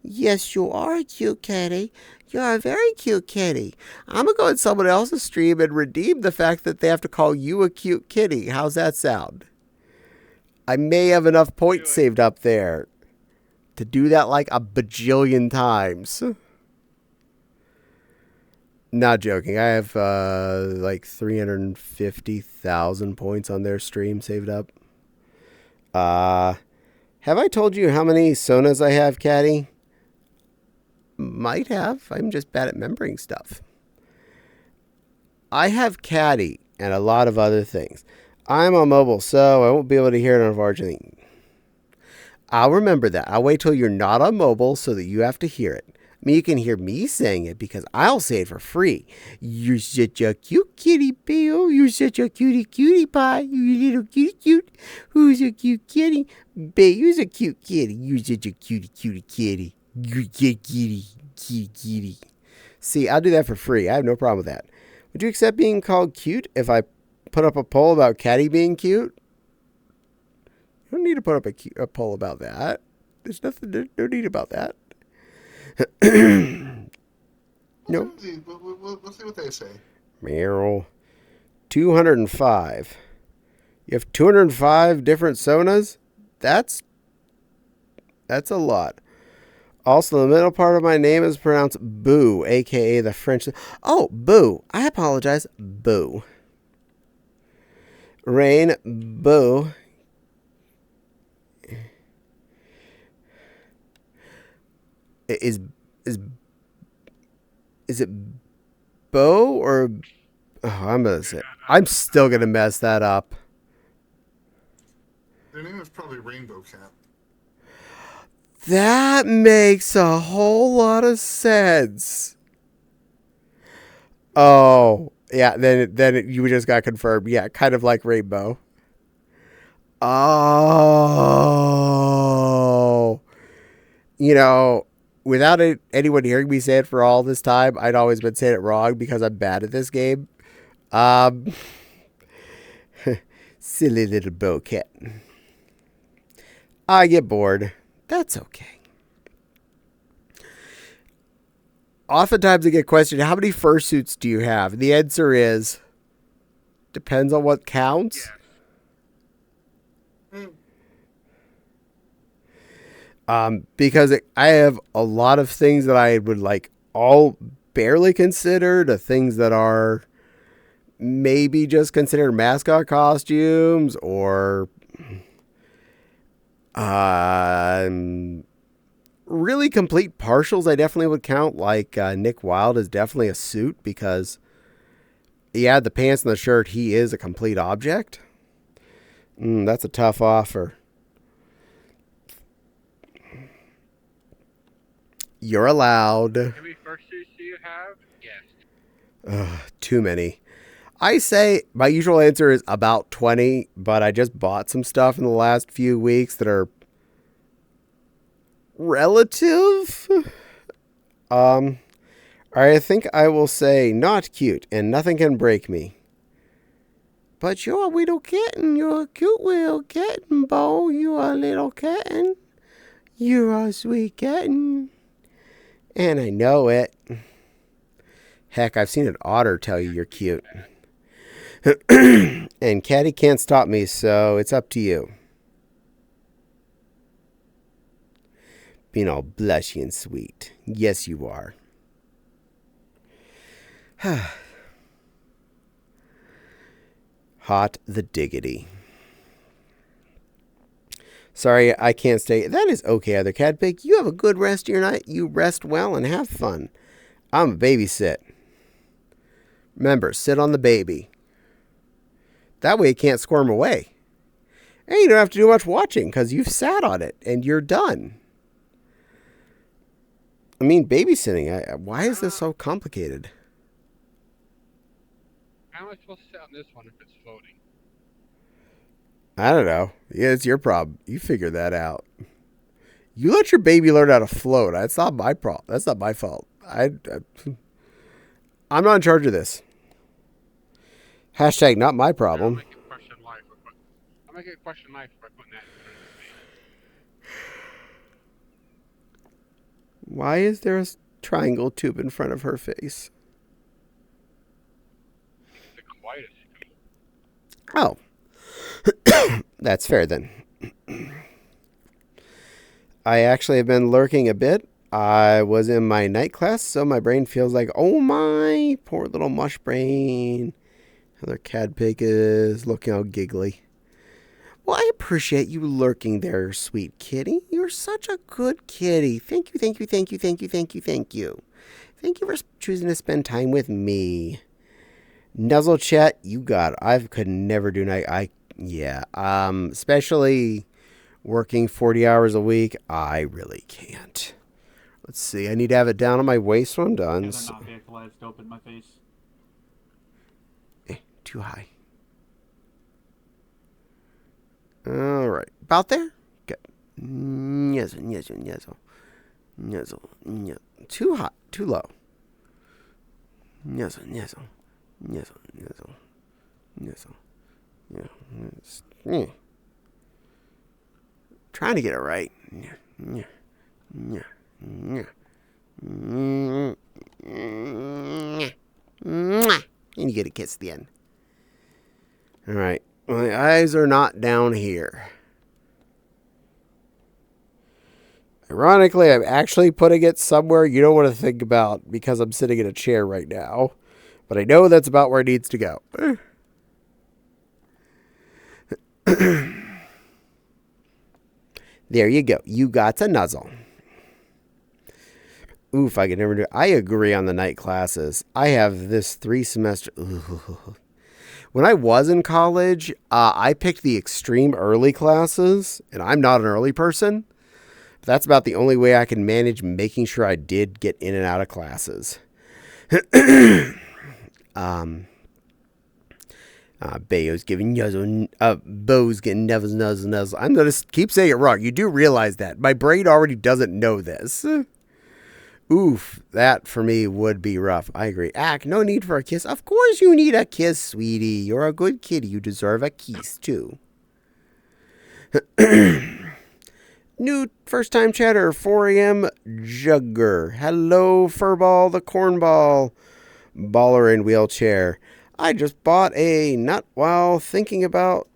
Yes, you are a cute kitty. You're a very cute kitty. I'm going to go on someone else's stream and redeem the fact that they have to call you a cute kitty. How's that sound? I may have enough points saved up there to do that like a bajillion times. Not joking. I have like 350,000 points on their stream saved up. Have I told you how many Sonas I have, Caddie? Might have. I'm just bad at remembering stuff. I have Caddie and a lot of other things. I'm on mobile, so I won't be able to hear it, unfortunately. I'll remember that. I'll wait till you're not on mobile so that you have to hear it. I mean, you can hear me saying it because I'll say it for free. You're such a cute kitty, Bill. You're such a cutie pie. You little cute. Who's a cute kitty? Bill, you're a cute kitty. You're such a cutie kitty. You're a kitty. See, I'll do that for free. I have no problem with that. Would you accept being called cute if I put up a poll about Caddie being cute? don't need to put up a poll about that. There's nothing. No need about that. No. We'll see what they say. Meryl. 205. You have 205 different sonas? That's a lot. Also, the middle part of my name is pronounced Boo, a.k.a. the French. Oh, Boo. I apologize. Boo. Rain, Boo. Is it Bo or... Oh, I'm still going to mess that up. Their name is probably Rainbow Cat. That makes a whole lot of sense. Oh, yeah, then you just got confirmed. Yeah, kind of like Rainbow. Oh. You know, without anyone hearing me say it for all this time, I'd always been saying it wrong because I'm bad at this game. Silly little bouquet. I get bored. That's okay. Oftentimes I get questioned, how many fursuits do you have? The answer is, depends on what counts. Because I have a lot of things that I would like all barely consider to things that are maybe just considered mascot costumes or really complete partials. I definitely would count, like Nick Wilde is definitely a suit because yeah, the pants and the shirt, he is a complete object. That's a tough offer. You're allowed. How many fursuits do you have? Yes. Too many. I say my usual answer is about 20, but I just bought some stuff in the last few weeks that are relative. I think I will say not cute and nothing can break me. But you're a little kitten. You're a cute little kitten, Bo. You're a little kitten. You're a sweet kitten. And I know it. Heck, I've seen an otter tell you you're cute. And Caddie can't stop me, so it's up to you. Being all blushy and sweet. Yes, you are. Hot the diggity. Sorry, I can't stay. That is okay, other cat pig. You have a good rest of your night. You rest well and have fun. I'm a babysit. Remember, sit on the baby. That way it can't squirm away. And you don't have to do much watching because you've sat on it and you're done. I mean, babysitting. Why is this so complicated? How am I supposed to sit on this one if it's floating? I don't know. Yeah, it's your problem. You figure that out. You let your baby learn how to float. That's not my problem. That's not my fault. I'm not in charge of this. Hashtag not my problem. I might get question life if I put that in front of me. Why is there a triangle tube in front of her face? It's the quietest. Oh. That's fair then. I actually have been lurking a bit. I was in my night class, so my brain feels like, oh my, poor little mush brain. Another cat pig is looking all giggly. Well, I appreciate you lurking there, sweet kitty. You're such a good kitty. Thank you, thank you, thank you, thank you, thank you, thank you. Thank you for choosing to spend time with me. Nuzzle chat, you got it. I could never do night. Especially working 40 hours a week, I really can't. Let's see. I need to have it down on my waist when I'm done. They're not vehicle to open my face. Too high. All right. About there? Good. Nizzle. Too high. Too low. Nizzle. Yeah. Trying to get it right. And you get a kiss at the end. All right. My eyes are not down here. Ironically, I'm actually putting it somewhere you don't want to think about because I'm sitting in a chair right now. But I know that's about where it needs to go. There you go. You got to nuzzle. Oof, I could never do it. I agree on the night classes. I have this 3 semester. Ooh. When I was in college, I picked the extreme early classes, and I'm not an early person. But that's about the only way I can manage making sure I did get in and out of classes. Bayo's giving nuzzle, Bo's getting nuzzle. I'm going to keep saying it wrong. You do realize that. My brain already doesn't know this. Oof, that for me would be rough. I agree. No need for a kiss. Of course you need a kiss, sweetie. You're a good kitty. You deserve a kiss, too. New first-time chatter, 4 a.m. Jugger. Hello, Furball, the cornball. Baller in wheelchair. I just bought a nut while thinking about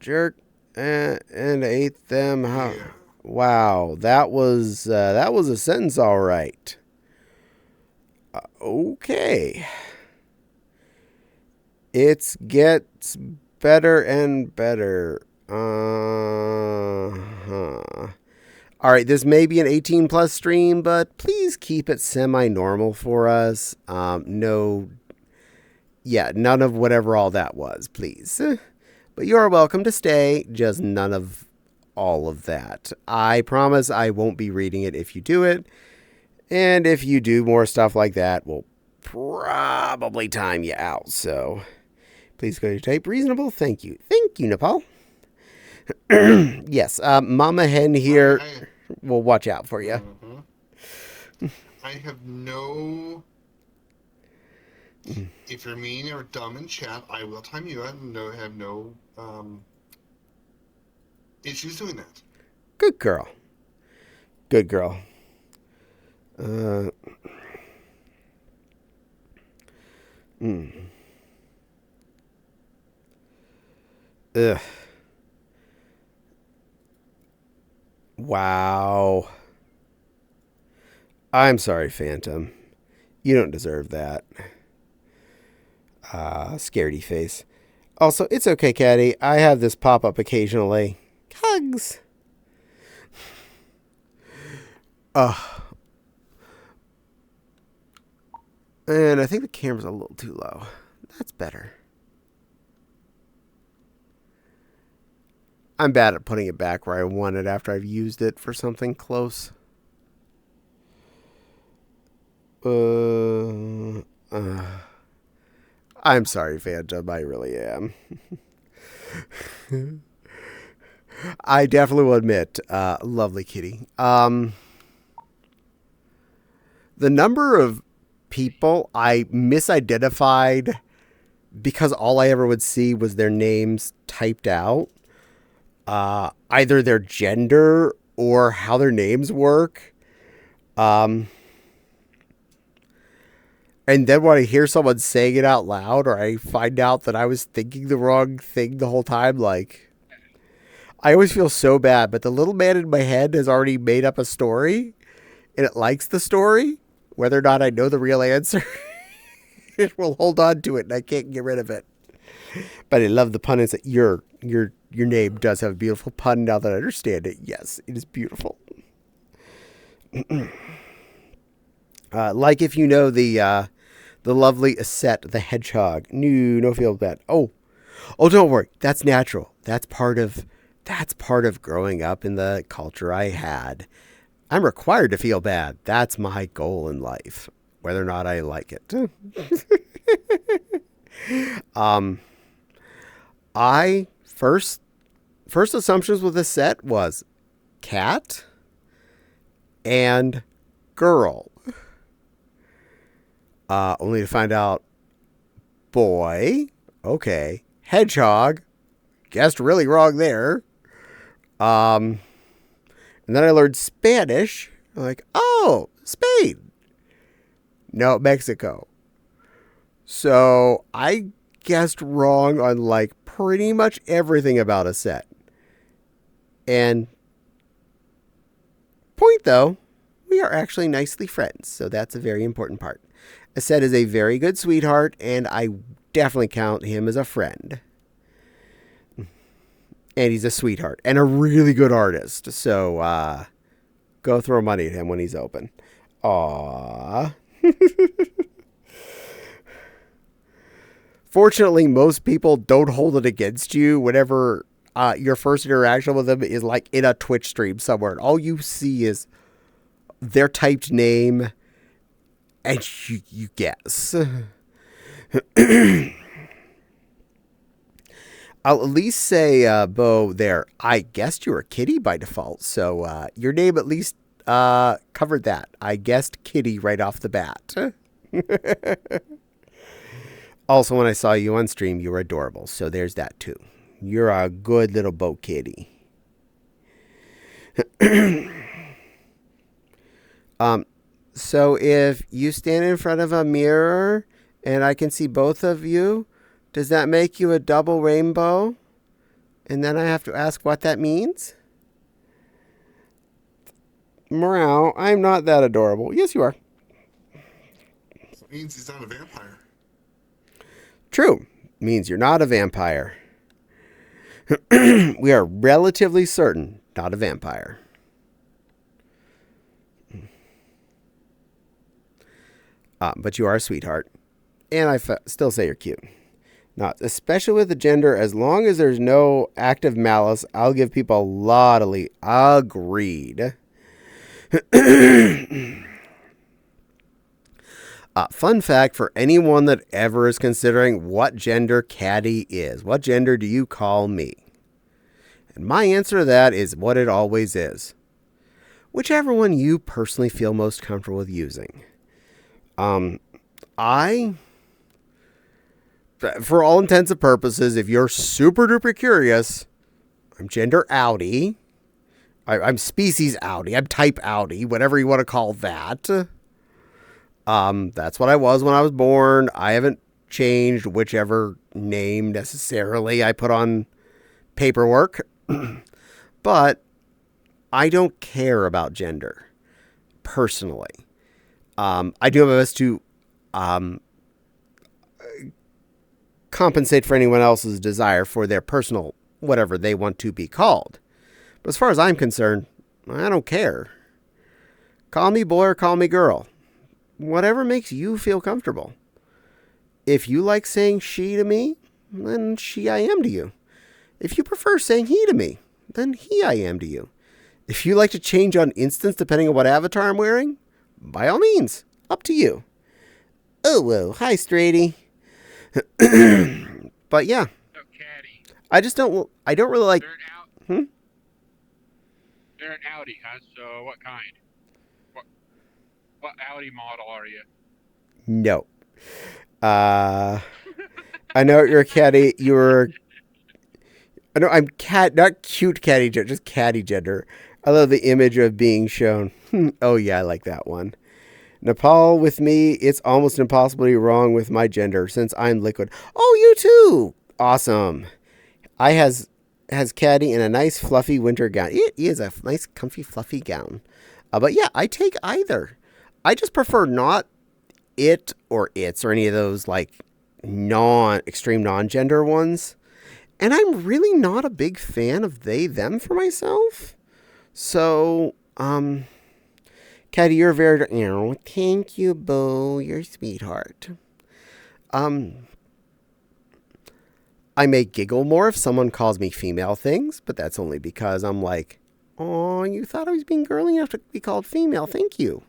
jerk and ate them. How? Yeah. Wow, that was a sentence, all right. Okay. It gets better and better. All right, this may be an 18 plus stream, but please keep it semi-normal for us. None of whatever all that was, please. But you're welcome to stay, just none of all of that. I promise I won't be reading it if you do it. And if you do more stuff like that, we'll probably time you out. So please go to type reasonable. Thank you. Thank you, Nepal. Yes, Mama Hen here will watch out for you. Mm-hmm. I have no... If you're mean or dumb in chat, I will time you out and have no issues doing that. Good girl. Good girl. Ugh. Wow. I'm sorry, Phantom. You don't deserve that. Scaredy face. Also, it's okay, Caddie. I have this pop up occasionally. Hugs. And I think the camera's a little too low. That's better. I'm bad at putting it back where I want it after I've used it for something close. I'm sorry, Phantom. I really am. I definitely will admit, lovely kitty. The number of people I misidentified because all I ever would see was their names typed out, either their gender or how their names work. And then when I hear someone saying it out loud, or I find out that I was thinking the wrong thing the whole time, like, I always feel so bad, but the little man in my head has already made up a story, and it likes the story, whether or not I know the real answer. It will hold on to it, and I can't get rid of it. But I love the pun. Is that your name does have a beautiful pun now that I understand it. Yes, it is beautiful. Like if you know the lovely Aset the hedgehog. No feel bad. Oh, don't worry. That's natural. That's part of growing up in the culture I had. I'm required to feel bad. That's my goal in life, whether or not I like it. I first assumptions with this set was cat and girl. Only to find out boy. Okay. Hedgehog. Guessed really wrong there. And then I learned Spanish. I'm like, oh, Spain. No, Mexico. So I guessed wrong on like pretty much everything about a set. And point though, we are actually nicely friends. So that's a very important part. Aset is a very good sweetheart, and I definitely count him as a friend. And he's a sweetheart and a really good artist. So go throw money at him when he's open. Aww. Fortunately, most people don't hold it against you whenever your first interaction with them is like in a Twitch stream somewhere. All you see is their typed name and you guess. I'll at least say, Bo, there, I guessed you were Kitty by default. So your name at least covered that. I guessed Kitty right off the bat. Also, when I saw you on stream, you were adorable. So there's that too. You're a good little Bo Kitty. So if you stand in front of a mirror and I can see both of you, does that make you a double rainbow? And then I have to ask what that means? Meow, I'm not that adorable. Yes, you are. It means he's not a vampire. True. Means you're not a vampire. We are relatively certain not a vampire. But you are a sweetheart. And I still say you're cute. Not especially with the gender, as long as there's no active malice, I'll give people a lot of agreed. Fun fact for anyone that ever is considering what gender Caddie is. What gender do you call me? And my answer to that is what it always is. Whichever one you personally feel most comfortable with using. For all intents and purposes, if you're super duper curious, I'm gender outie. I'm species outie. I'm type outie, whatever you want to call that. That's what I was when I was born. I haven't changed whichever name necessarily I put on paperwork. But I don't care about gender, personally. I do my best to compensate for anyone else's desire for their personal whatever they want to be called. But as far as I'm concerned, I don't care. Call me boy or call me girl. Whatever makes you feel comfortable. If you like saying she to me, then she I am to you. If you prefer saying he to me, then he I am to you. If you like to change on instance depending on what avatar I'm wearing, by all means, up to you. Oh, whoa. Hi, Straighty. But yeah. Oh, Caddie. I don't really like... They're an Audi, huh? So what kind? What Audi model are you? No. I know you're a Caddie. I know I'm not cute Caddie gender, just Caddie gender. I love the image of being shown. Oh yeah, I like that one. Nepal with me, it's almost impossible to be wrong with my gender since I'm liquid. Oh, you too. Awesome. I has Caddie in a nice fluffy winter gown. It is a nice comfy fluffy gown. But yeah, I take either. I just prefer not it or its or any of those like extreme non-gender ones. And I'm really not a big fan of they, them for myself. So, Caddie, you're very, thank you, Bo. You're a sweetheart. I may giggle more if someone calls me female things, but that's only because I'm like, oh, you thought I was being girly enough to be called female. Thank you.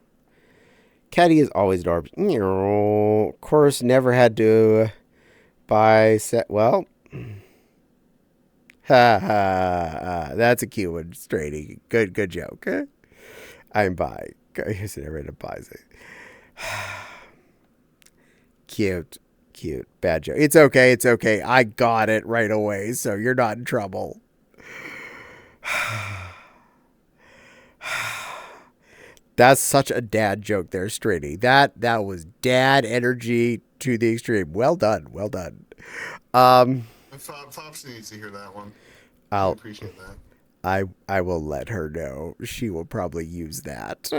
Caddie is always adorable. Of course, never had to buy set. Well, that's a cute one, Straighty. Good joke. I'm bi. I guess I never had to buy it. Cute. Bad joke. It's okay. I got it right away, so you're not in trouble. That's such a dad joke there, Straighty. That was dad energy to the extreme. Well done. Well done. Um, Fops needs to hear that one. I I'll appreciate that. I will let her know. She will probably use that.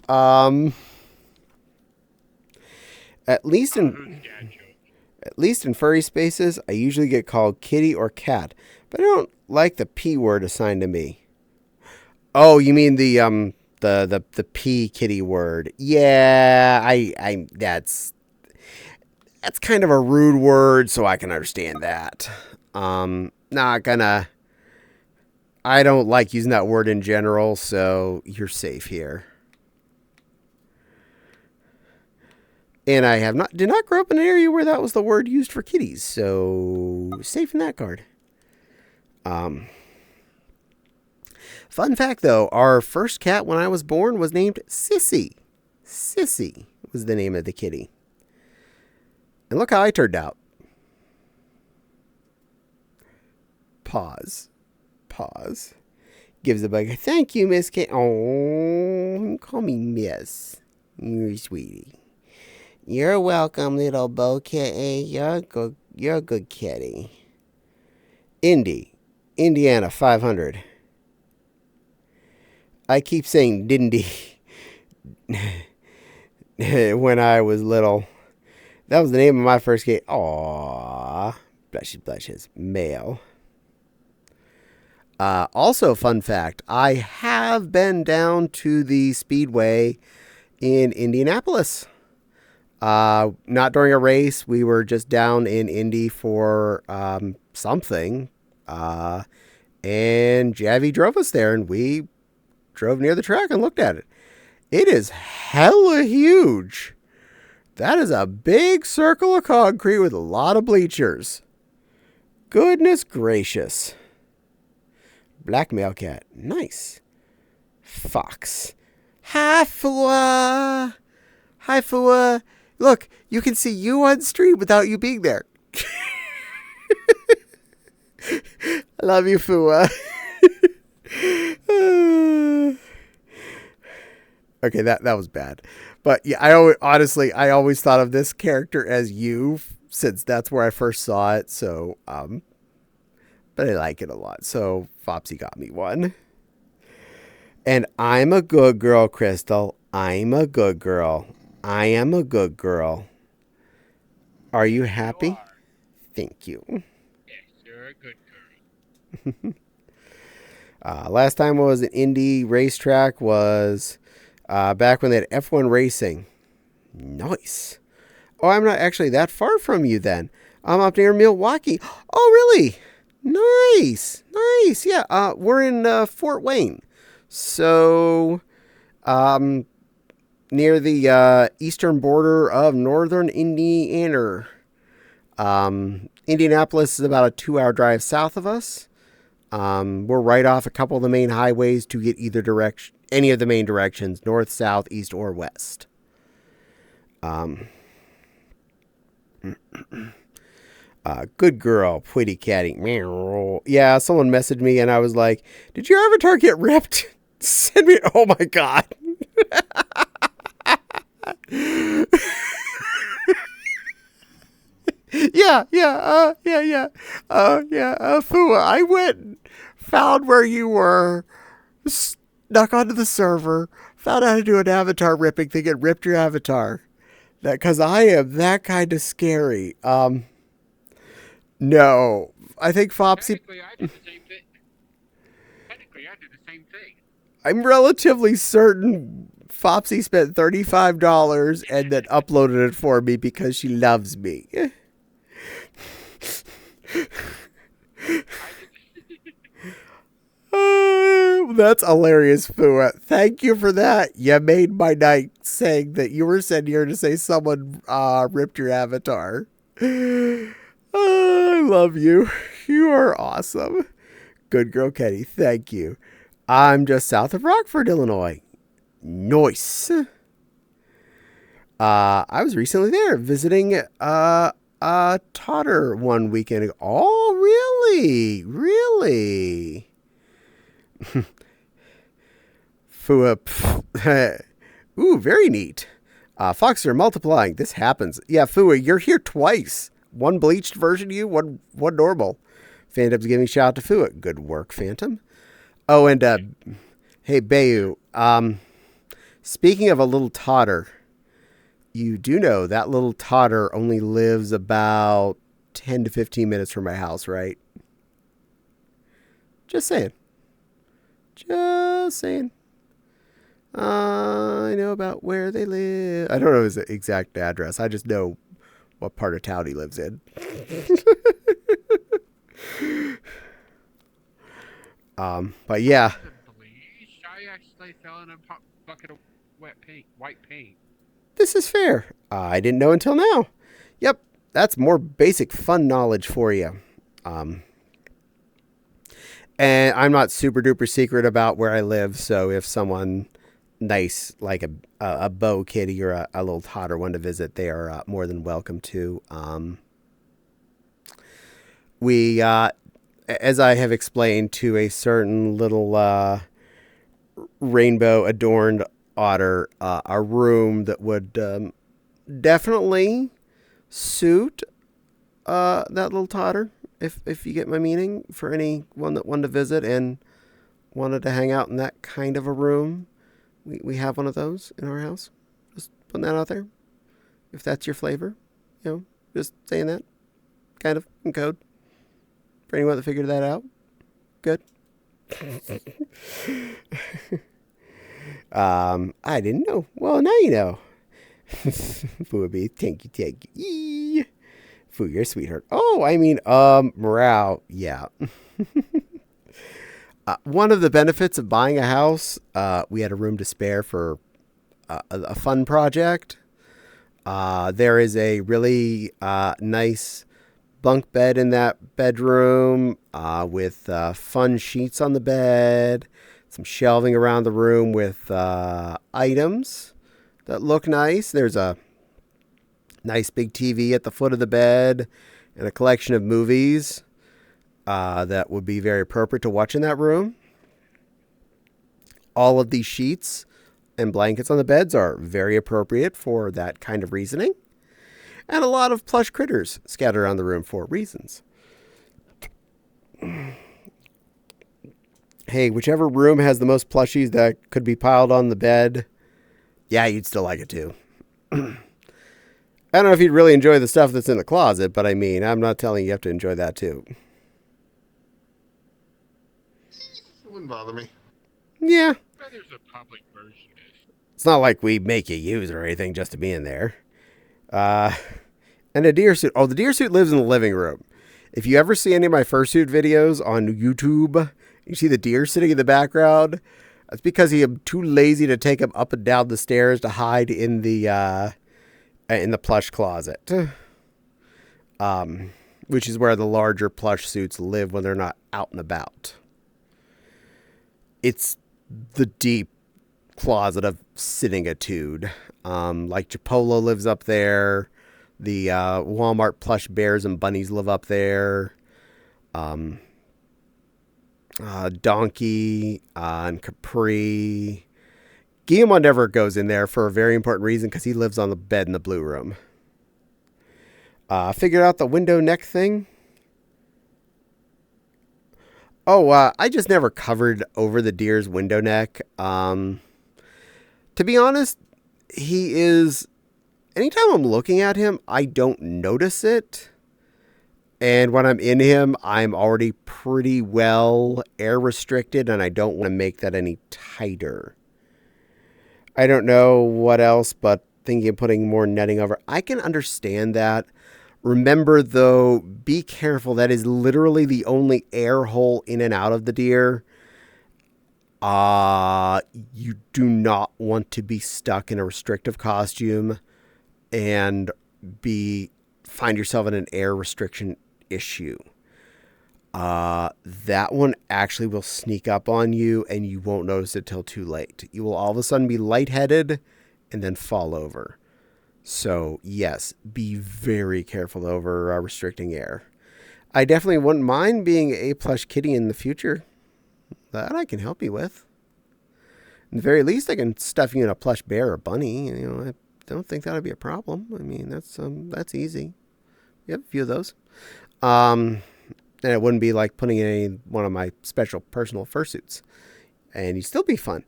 Um, at least Who's in dad joke? at least in furry spaces, I usually get called kitty or cat, but I don't like the P word assigned to me. Oh, you mean the P kitty word? Yeah, I that's kind of a rude word, so I can understand that. Not gonna. I don't like using that word in general, so you're safe here. And I did not grow up in an area where that was the word used for kitties, so safe in that card. Fun fact though, our first cat when I was born was named Sissy. Sissy was the name of the kitty. And look how I turned out. Pause. Pause. Gives a bug. Thank you, Miss Kate. Oh, call me Miss. You're sweetie. You're welcome, little Bo Kitty. You're a good kitty. Indiana, 500. I keep saying Dindy when I was little. That was the name of my first cat. Aww. Blushes. Male. Also, fun fact, I have been down to the Speedway in Indianapolis. Not during a race. We were just down in Indy for something. And Javi drove us there, and we drove near the track and looked at it. It is hella huge. That is a big circle of concrete with a lot of bleachers. Goodness gracious. Black male cat. Nice. Fox. Hi, Fua. Hi, Fua. Look, you can see you on stream without you being there. I love you, Fua. Okay, that was bad. But yeah, I always thought of this character as you, since that's where I first saw it. So, but I like it a lot. So Fopsy got me one. And I'm a good girl, Crystal. I'm a good girl. I am a good girl. Are you happy? You are. Thank you. Yes, you're a good girl. Last time I was at Indy racetrack was back when they had F1 racing. Nice. Oh, I'm not actually that far from you then. I'm up near Milwaukee. Oh, really? Nice. Nice. Yeah, we're in Fort Wayne. So, near the eastern border of northern Indiana. Indianapolis is about a 2-hour drive south of us. We're right off a couple of the main highways to get either direction, any of the main directions, north, south, east, or west. Good girl, pretty catty. Yeah, someone messaged me and I was like, did your avatar get ripped? Send me, oh my God. Yeah. Fua, I went and found where you were, snuck onto the server, found out how to do an avatar ripping thing and ripped your avatar. That, because I am that kind of scary. No, I think Fopsy, Technically, I did the same thing. I'm relatively certain Fopsy spent $35 and then uploaded it for me because she loves me. That's hilarious, Fua. Thank you for that. You made my night saying that you were sent here to say someone ripped your avatar. I love you. You are awesome. Good girl, Caddie. Thank you. I'm just south of Rockford, Illinois. Nice. I was recently there visiting Totter one weekend ago. Oh, really? Really? Fua. Ooh, very neat. Foxes are multiplying. This happens. Yeah, Fua, you're here twice. One bleached version of you, one normal. Phantom's giving a shout out to Fua. Good work, Phantom. Oh, and hey, Bayu. Speaking of a little totter, you do know that little totter only lives about 10 to 15 minutes from my house, right? Just saying. Just saying. I know about where they live. I don't know his exact address. I just know what part of town he lives in. But yeah. I actually fell in a bucket of white paint. This is fair. I didn't know until now. Yep, that's more basic fun knowledge for you. And I'm not super duper secret about where I live, so if someone nice like a Bo Kitty or a little totter want to visit, they are more than welcome to. We, as I have explained to a certain little rainbow adorned otter, a room that would definitely suit that little totter, if you get my meaning, for anyone that wanted to visit and wanted to hang out in that kind of a room. We have one of those in our house. Just putting that out there. If that's your flavor, just saying that kind of in code for anyone that figured that out. Good. I didn't know. Well, now you know. Fooby, thank you. Foo, you're a sweetheart. Oh, I mean, morale. Yeah. One of the benefits of buying a house, we had a room to spare for a fun project. There is a really nice bunk bed in that bedroom with fun sheets on the bed, some shelving around the room with items that look nice. There's a nice big TV at the foot of the bed and a collection of movies that would be very appropriate to watch in that room. All of these sheets and blankets on the beds are very appropriate for that kind of reasoning. And a lot of plush critters scattered around the room for reasons. Hey, whichever room has the most plushies that could be piled on the bed, yeah, you'd still like it too. I don't know if you'd really enjoy the stuff that's in the closet, but I mean, I'm not telling you have to enjoy that too. It wouldn't bother me. Yeah. But there's a public version. It's not like we make you use it or anything just to be in there. And a deer suit. Oh, the deer suit lives in the living room. If you ever see any of my fursuit videos on YouTube, you see the deer sitting in the background. That's because he am too lazy to take him up and down the stairs to hide in the plush closet. Which is where the larger plush suits live when they're not out and about. It's the deep closet of sitting-itude. Like Chipolo lives up there. The Walmart plush bears and bunnies live up there. Donkey and Capri. Guillemot never goes in there for a very important reason because he lives on the bed in the blue room. Figured out the window neck thing. Oh, I just never covered over the deer's window neck. To be honest, he is... Anytime I'm looking at him, I don't notice it. And when I'm in him, I'm already pretty well air restricted, and I don't want to make that any tighter. I don't know what else, but thinking of putting more netting over. I can understand that. Remember, though, be careful. That is literally the only air hole in and out of the deer. You do not want to be stuck in a restrictive costume and find yourself in an air restriction issue. That one actually will sneak up on you and you won't notice it till too late. You will all of a sudden be lightheaded and then fall over. So yes, be very careful over restricting air. I definitely wouldn't mind being a plush kitty in the future. That I can help you with. At the very least, I can stuff you in a plush bear or bunny. I don't think that would be a problem. I mean, that's easy. You have a few of those. And it wouldn't be like putting in one of my special personal fursuits. And you'd still be fun.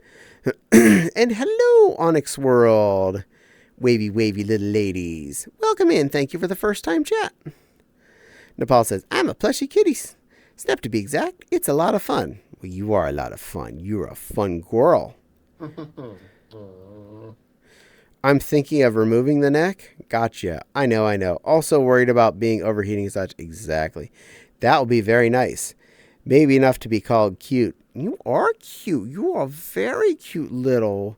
And hello, Onyx World. Wavy, wavy little ladies. Welcome in. Thank you for the first time chat. Nepal says, I'm a plushy kitty. Snap to be exact. It's a lot of fun. Well, you are a lot of fun. You're a fun girl. I'm thinking of removing the neck. Gotcha. I know. Also worried about being overheating and such. Exactly. That will be very nice. Maybe enough to be called cute. You are cute. You are a very cute little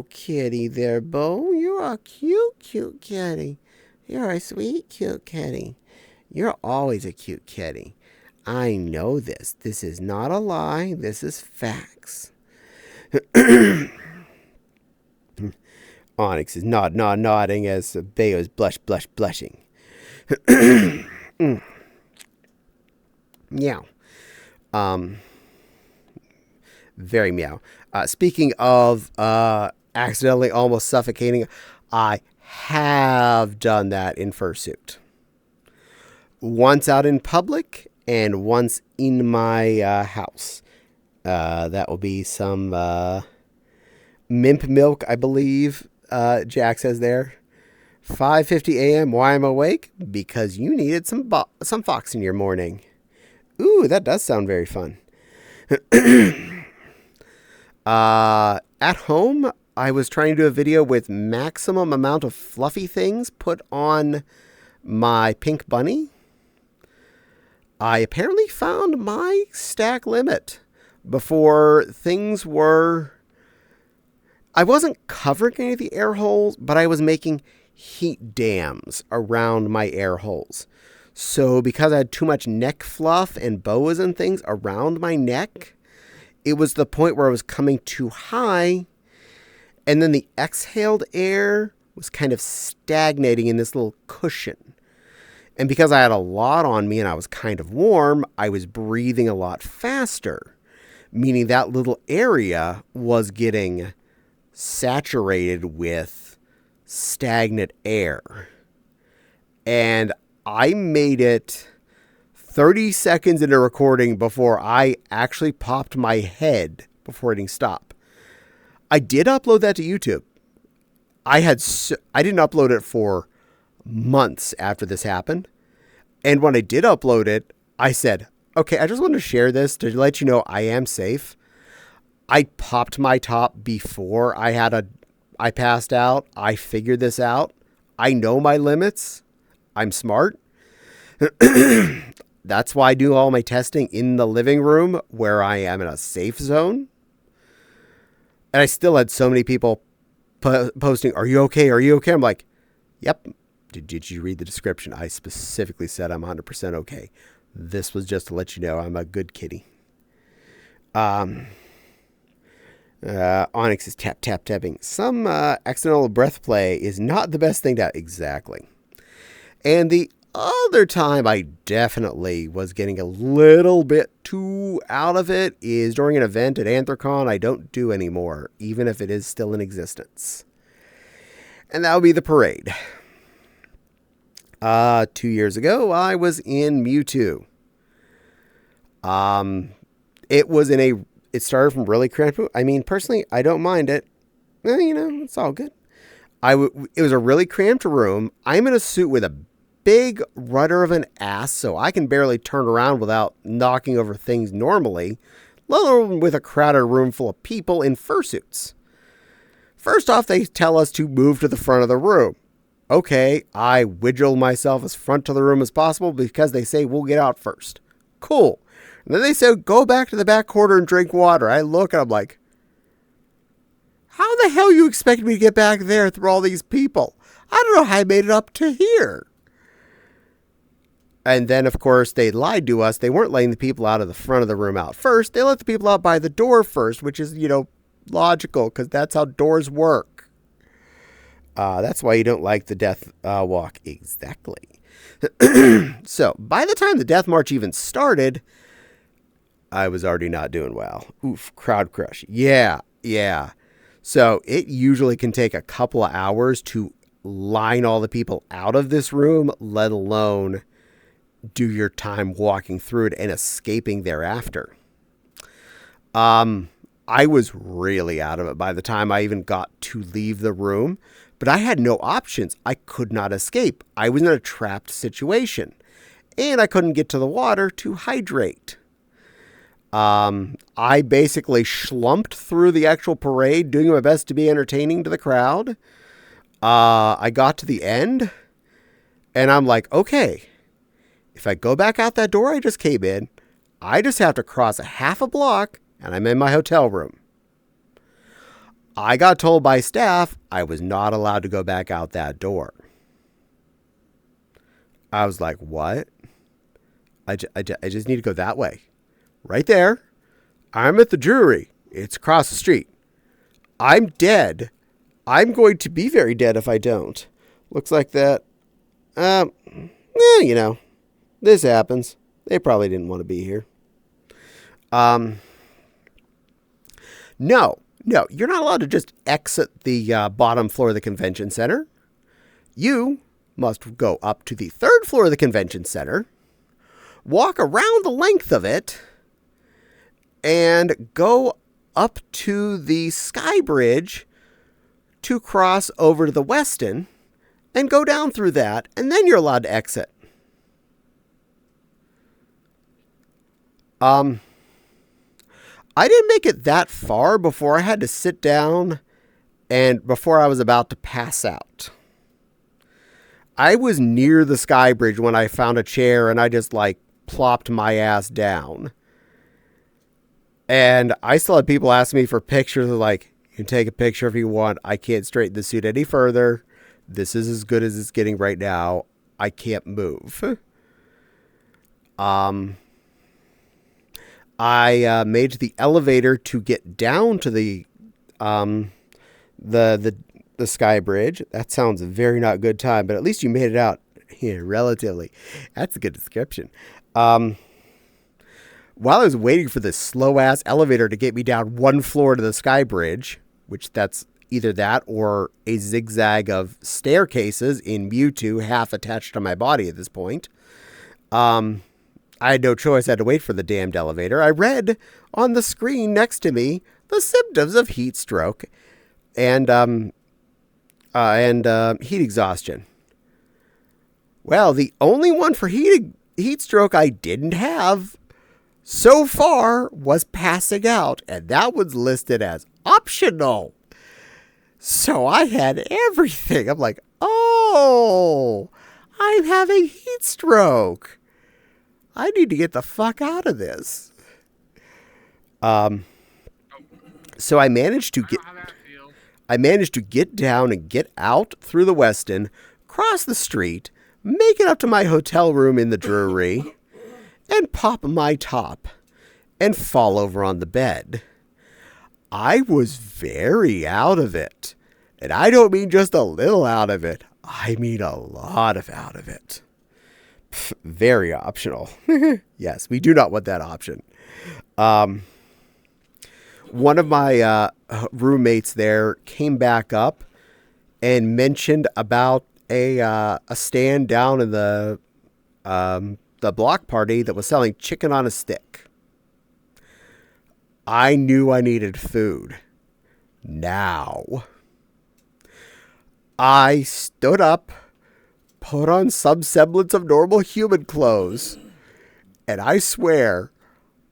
kitty there, Bo. You're a cute kitty. You're a sweet, cute kitty. You're always a cute kitty. I know this. This is not a lie. This is facts. Onyx is nodding as Bayo is blushing. Meow. Very meow. Speaking of accidentally almost suffocating, I have done that in fursuit. Once out in public and once in my house. That will be some Mimp milk, I believe. Jack says there. 5:50 a.m. Why I'm awake? Because you needed some fox in your morning. Ooh, that does sound very fun. At home, I was trying to do a video with maximum amount of fluffy things put on my pink bunny. I apparently found my stack limit before things were... I wasn't covering any of the air holes, but I was making heat dams around my air holes. So because I had too much neck fluff and boas and things around my neck, it was the point where I was coming too high, and then the exhaled air was kind of stagnating in this little cushion. And because I had a lot on me and I was kind of warm, I was breathing a lot faster, meaning that little area was getting saturated with stagnant air. And I made it 30 seconds into recording before I actually popped my head before hitting stop. I did upload that to YouTube. I didn't upload it for months after this happened. And when I did upload it, I said, okay, I just want to share this to let you know I am safe. I popped my top before I passed out. I figured this out. I know my limits. I'm smart. That's why I do all my testing in the living room where I am in a safe zone. And I still had so many people posting, are you okay? Are you okay? I'm like, yep. Did you read the description? I specifically said I'm 100% okay. This was just to let you know I'm a good kitty. Onyx is tapping. Some accidental breath play is not the best thing to... Exactly. And the other time I definitely was getting a little bit too out of it is during an event at Anthrocon I don't do anymore, even if it is still in existence. And that would be the parade. 2 years ago, I was in Mewtwo. It started from really cramped. I mean, personally, I don't mind it. It's all good. It was a really cramped room. I'm in a suit with a big rudder of an ass, so I can barely turn around without knocking over things normally, let alone with a crowded room full of people in fursuits. First off, they tell us to move to the front of the room. Okay, I wiggle myself as front to the room as possible because they say we'll get out first. Cool. And then they say, go back to the back corner and drink water. I look and I'm like, how the hell you expect me to get back there through all these people? I don't know how I made it up to here. And then, of course, they lied to us. They weren't letting the people out of the front of the room out first. They let the people out by the door first, which is, logical because that's how doors work. That's why you don't like the death walk. Exactly. So, by the time the death march even started, I was already not doing well. Oof, crowd crush. Yeah, Yeah. So it usually can take a couple of hours to line all the people out of this room, let alone do your time walking through it and escaping thereafter. I was really out of it by the time I even got to leave the room, but I had no options. I could not escape. I was in a trapped situation, and I couldn't get to the water to hydrate. I basically schlumped through the actual parade, doing my best to be entertaining to the crowd. I got to the end, and I'm like, okay, if I go back out that door I just came in, I just have to cross a half a block, and I'm in my hotel room. I got told by staff I was not allowed to go back out that door. I was like, what? I just need to go that way. Right there. I'm at the brewery. It's across the street. I'm dead. I'm going to be very dead if I don't. Looks like that. This happens. They probably didn't want to be here. No, you're not allowed to just exit the bottom floor of the convention center. You must go up to the third floor of the convention center, walk around the length of it, and go up to the Sky Bridge to cross over to the Westin and go down through that, and then you're allowed to exit. I didn't make it that far before I had to sit down and before I was about to pass out. I was near the Sky Bridge when I found a chair and I just plopped my ass down. And I still had people ask me for pictures. They're like, you can take a picture if you want. I can't straighten the suit any further. This is as good as it's getting right now. I can't move. I made the elevator to get down to the Sky Bridge. That sounds a very not good time, but at least you made it out here relatively. That's a good description. While I was waiting for this slow-ass elevator to get me down one floor to the Sky Bridge, which that's either that or a zigzag of staircases in Mewtwo half attached to my body at this point, I had no choice. I had to wait for the damned elevator. I read on the screen next to me the symptoms of heat stroke and heat exhaustion. Well, the only one for heat stroke I didn't have so far was passing out, and that was listed as optional. So I had everything. I'm like, oh, I'm having heat stroke. I need to get the fuck out of this. So I managed to get down and get out through the Westin, cross the street, make it up to my hotel room in the Drury, and pop my top and fall over on the bed. I was very out of it. And I don't mean just a little out of it. I mean a lot of out of it. Very optional. Yes, we do not want that option. One of my roommates there came back up and mentioned about a stand down in the block party that was selling chicken on a stick. I knew I needed food. Now. I stood up, put on some semblance of normal human clothes, and I swear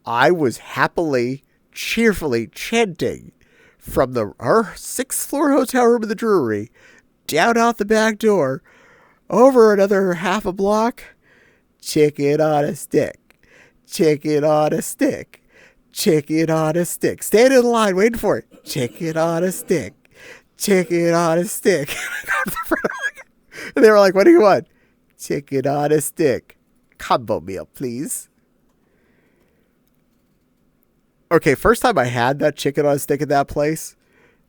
I was happily, cheerfully chanting from our 6th floor hotel room in the Drury, down out the back door, over another half a block, chicken on a stick, chicken on a stick, chicken on a stick. Stand in line waiting for it. Chicken on a stick, chicken on a stick. And they were like, what do you want? Chicken on a stick. Combo meal, please. Okay, first time I had that chicken on a stick at that place,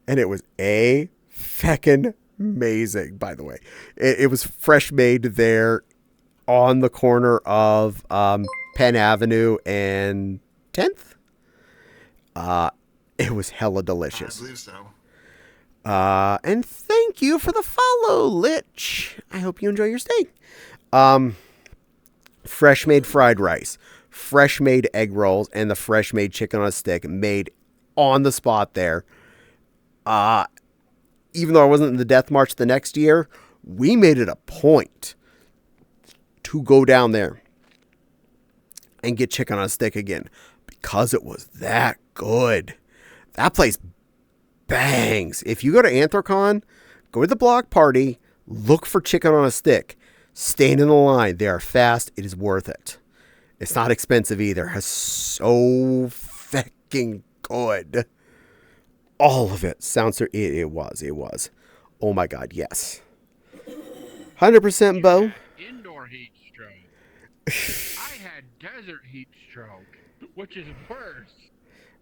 and it was feckin' amazing, by the way. It was fresh made there on the corner of Penn Avenue and 10th. It was hella I delicious. believe so. And thank you for the follow, Lich. I hope you enjoy your stay. Fresh made fried rice, fresh made egg rolls, and the fresh made chicken on a stick made on the spot there. Even though I wasn't in the death march the next year, we made it a point to go down there and get chicken on a stick again because it was that good. That place bangs. If you go to Anthrocon, go to the block party, look for chicken on a stick. Stand in the line. They are fast. It is worth it. It's not expensive either. It's so fucking good. All of it sounds. It was. Oh my god, yes. 100% Bo. Indoor heat stroke. I had desert heat stroke, which is worse.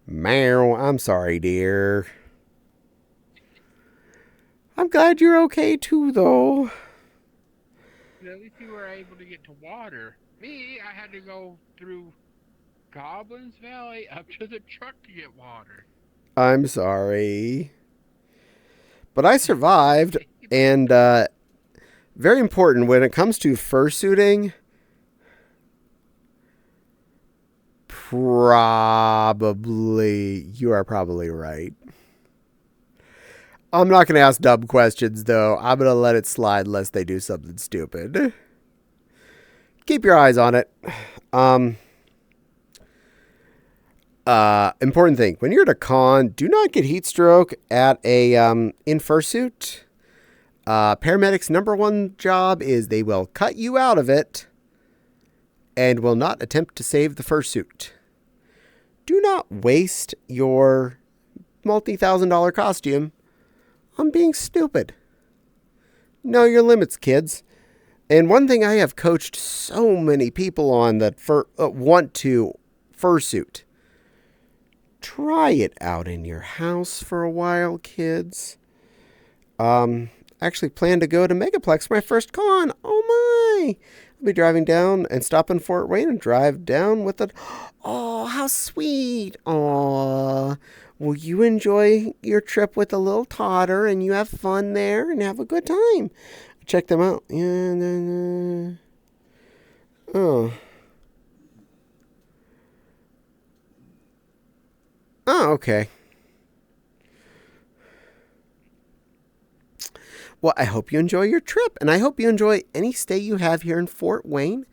Meow. I'm sorry, dear. I'm glad you're okay too, though. At least you were able to get to water. Me, I had to go through Goblin's Valley up to the truck to get water. I'm sorry. But I survived, and very important when it comes to fursuiting, you are probably right. I'm not going to ask dumb questions, though. I'm going to let it slide unless they do something stupid. Keep your eyes on it. Important thing. When you're at a con, do not get heat stroke at a in fursuit. Paramedics' number one job is they will cut you out of it and will not attempt to save the fursuit. Do not waste your multi-$1,000 costume on being stupid. Know your limits, kids. And one thing I have coached so many people on that want to fursuit. Try it out in your house for a while, kids. Actually plan to go to Megaplex for my first con. Oh my! I'll be driving down and stop in Fort Wayne and drive down with it. Oh, how sweet! Aw. Will you enjoy your trip with a little toddler and you have fun there and have a good time? Check them out. Yeah. Oh. Oh, okay. Well, I hope you enjoy your trip, and I hope you enjoy any stay you have here in Fort Wayne.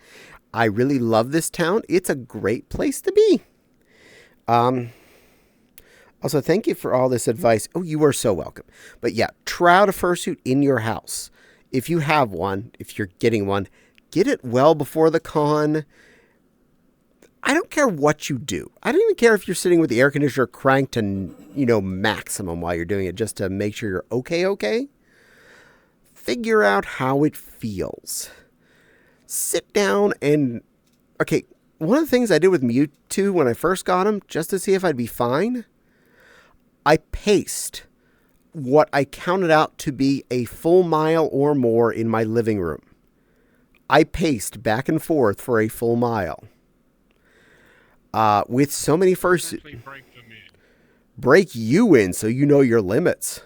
I really love this town. It's a great place to be. Also, thank you for all this advice. Oh, you are so welcome. But yeah, try out a fursuit in your house. If you have one, if you're getting one, get it well before the con. I don't care what you do. I don't even care if you're sitting with the air conditioner cranked to, maximum while you're doing it just to make sure you're okay. Figure out how it feels. Sit down and... Okay, one of the things I did with Mewtwo when I first got him, just to see if I'd be fine, I paced what I counted out to be a full mile or more in my living room. I paced back and forth for a full mile. With so many break you in so you know your limits.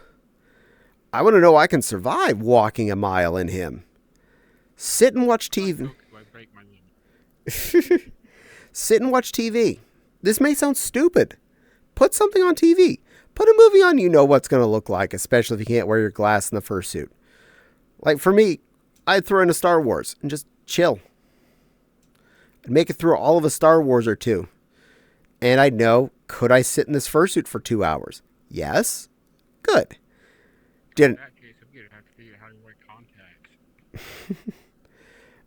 I want to know I can survive walking a mile in him. Sit and watch TV. Sit and watch TV. This may sound stupid. Put something on TV. Put a movie on you know what's going to look like, especially if you can't wear your glass in the fursuit. Like for me, I'd throw in a Star Wars and just chill. I'd make it through all of a Star Wars or two. And I'd know, could I sit in this fursuit for 2 hours? Yes. Good. Didn't. In that case, I'm going to have to figure out how to wear contacts.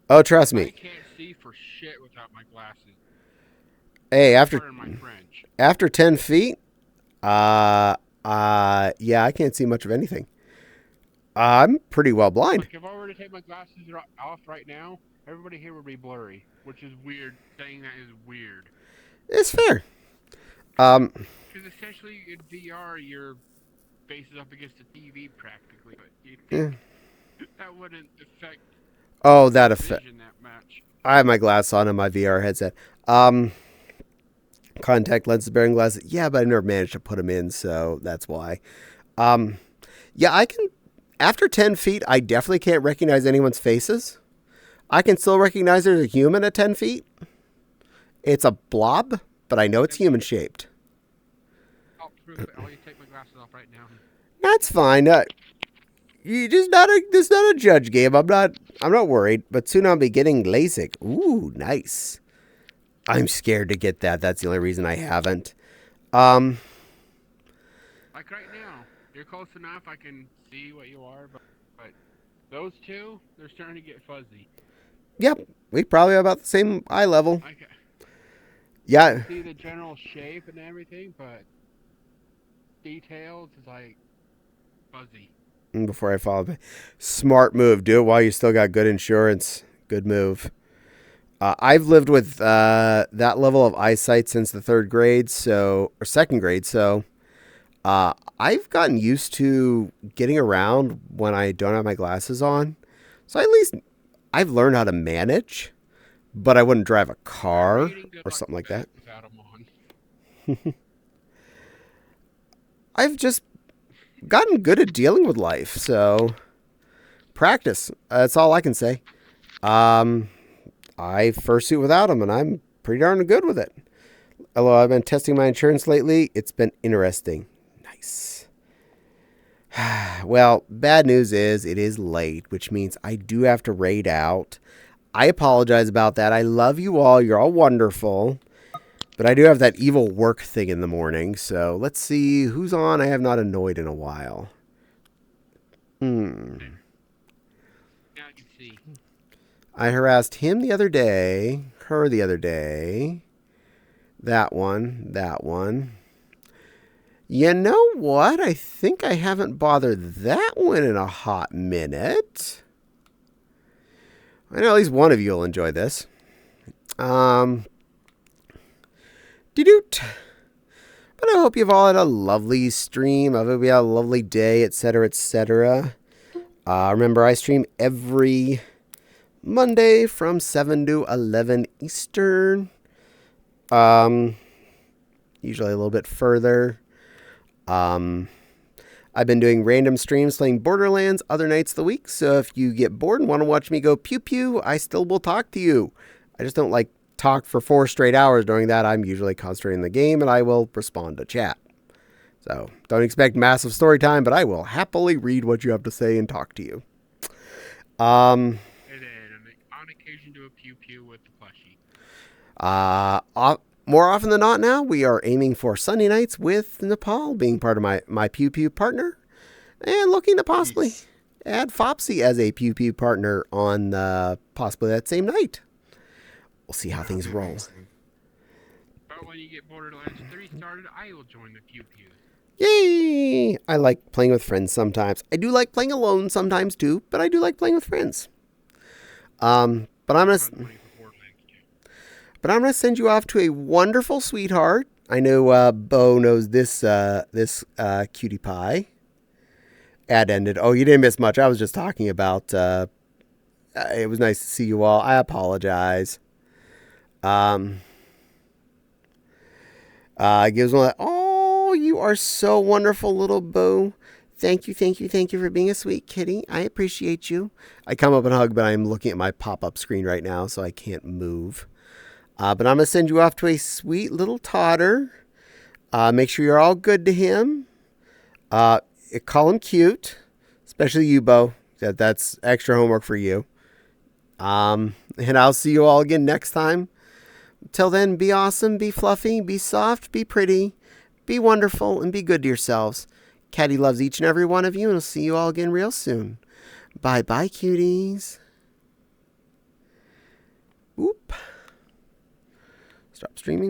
Oh, trust me. I can't see for shit without my glasses. Hey, My French. after 10 feet, yeah, I can't see much of anything. I'm pretty well blind. Like, if I were to take my glasses off right now, everybody here would be blurry, which is weird. Saying that is weird. It's fair. Because essentially in VR, your face is up against the TV practically, but you think that wouldn't affect that effect. vision that much. I have my glass on and my VR headset. Contact lenses, bearing glasses. Yeah, but I never managed to put them in, so that's why. Yeah, I can. After 10 feet, I definitely can't recognize anyone's faces. I can still recognize there's a human at 10 feet. It's a blob, but I know it's human shaped. I'll prove it. I'll take my glasses off right now. That's fine. You just not a this not a judge game. I'm not worried. But soon I'll be getting LASIK. Ooh, nice. I'm scared to get that. That's the only reason I haven't. Like right now, you're close enough. I can see what you are, but those two, they're starting to get fuzzy. Yep, we probably have about the same eye level. I can Yeah. see the general shape and everything, but details is like fuzzy. Before I follow, smart move. Do it while you still got good insurance. Good move. I've lived with that level of eyesight since the third grade, or second grade. So I've gotten used to getting around when I don't have my glasses on. So at least I've learned how to manage, but I wouldn't drive a car or something like that. I've just gotten good at dealing with life. So practice. That's all I can say. I fursuit without them, and I'm pretty darn good with it. Although I've been testing my insurance lately, it's been interesting. Nice. Well, bad news is it is late, which means I do have to raid out. I apologize about that. I love you all. You're all wonderful. But I do have that evil work thing in the morning, so let's see who's on. I have not annoyed in a while. Now I can see. I harassed him the other day, her the other day, that one. You know what? I think I haven't bothered that one in a hot minute. I know at least one of you will enjoy this. But I hope you've all had a lovely stream. I hope you had a lovely day, etc., etc. Remember, I stream every Monday from 7 to 11 Eastern. Usually a little bit further. I've been doing random streams playing Borderlands other nights of the week. So if you get bored and want to watch me go pew pew, I still will talk to you. I just don't like talk for 4 straight hours. During that, I'm usually concentrating on the game and I will respond to chat. So don't expect massive story time, but I will happily read what you have to say and talk to you. And then on occasion do a pew pew with the plushie. More often than not now, we are aiming for Sunday nights with Nepal being part of my pew pew partner, and looking to possibly add Fopsy as a pew pew partner on possibly that same night. We'll see how things roll. But when you get Borderlands 3 started, I will join the pew pew. Yay! I like playing with friends sometimes. I do like playing alone sometimes too, but I do like playing with friends. But I'm gonna send you off to a wonderful sweetheart. I know Bo knows this cutie pie. Ad ended. Oh, you didn't miss much. I was just talking about. It was nice to see you all. I apologize. Gives one. Oh, you are so wonderful, little Bo. Thank you for being a sweet kitty. I appreciate you. I come up and hug, but I'm looking at my pop-up screen right now, so I can't move. But I'm going to send you off to a sweet little toddler. Make sure you're all good to him. Call him cute, especially you, Bo. That's extra homework for you. And I'll see you all again next time. Till then, be awesome, be fluffy, be soft, be pretty, be wonderful, and be good to yourselves. Caddie loves each and every one of you, and I'll see you all again real soon. Bye-bye, cuties. Oop. Stop streaming.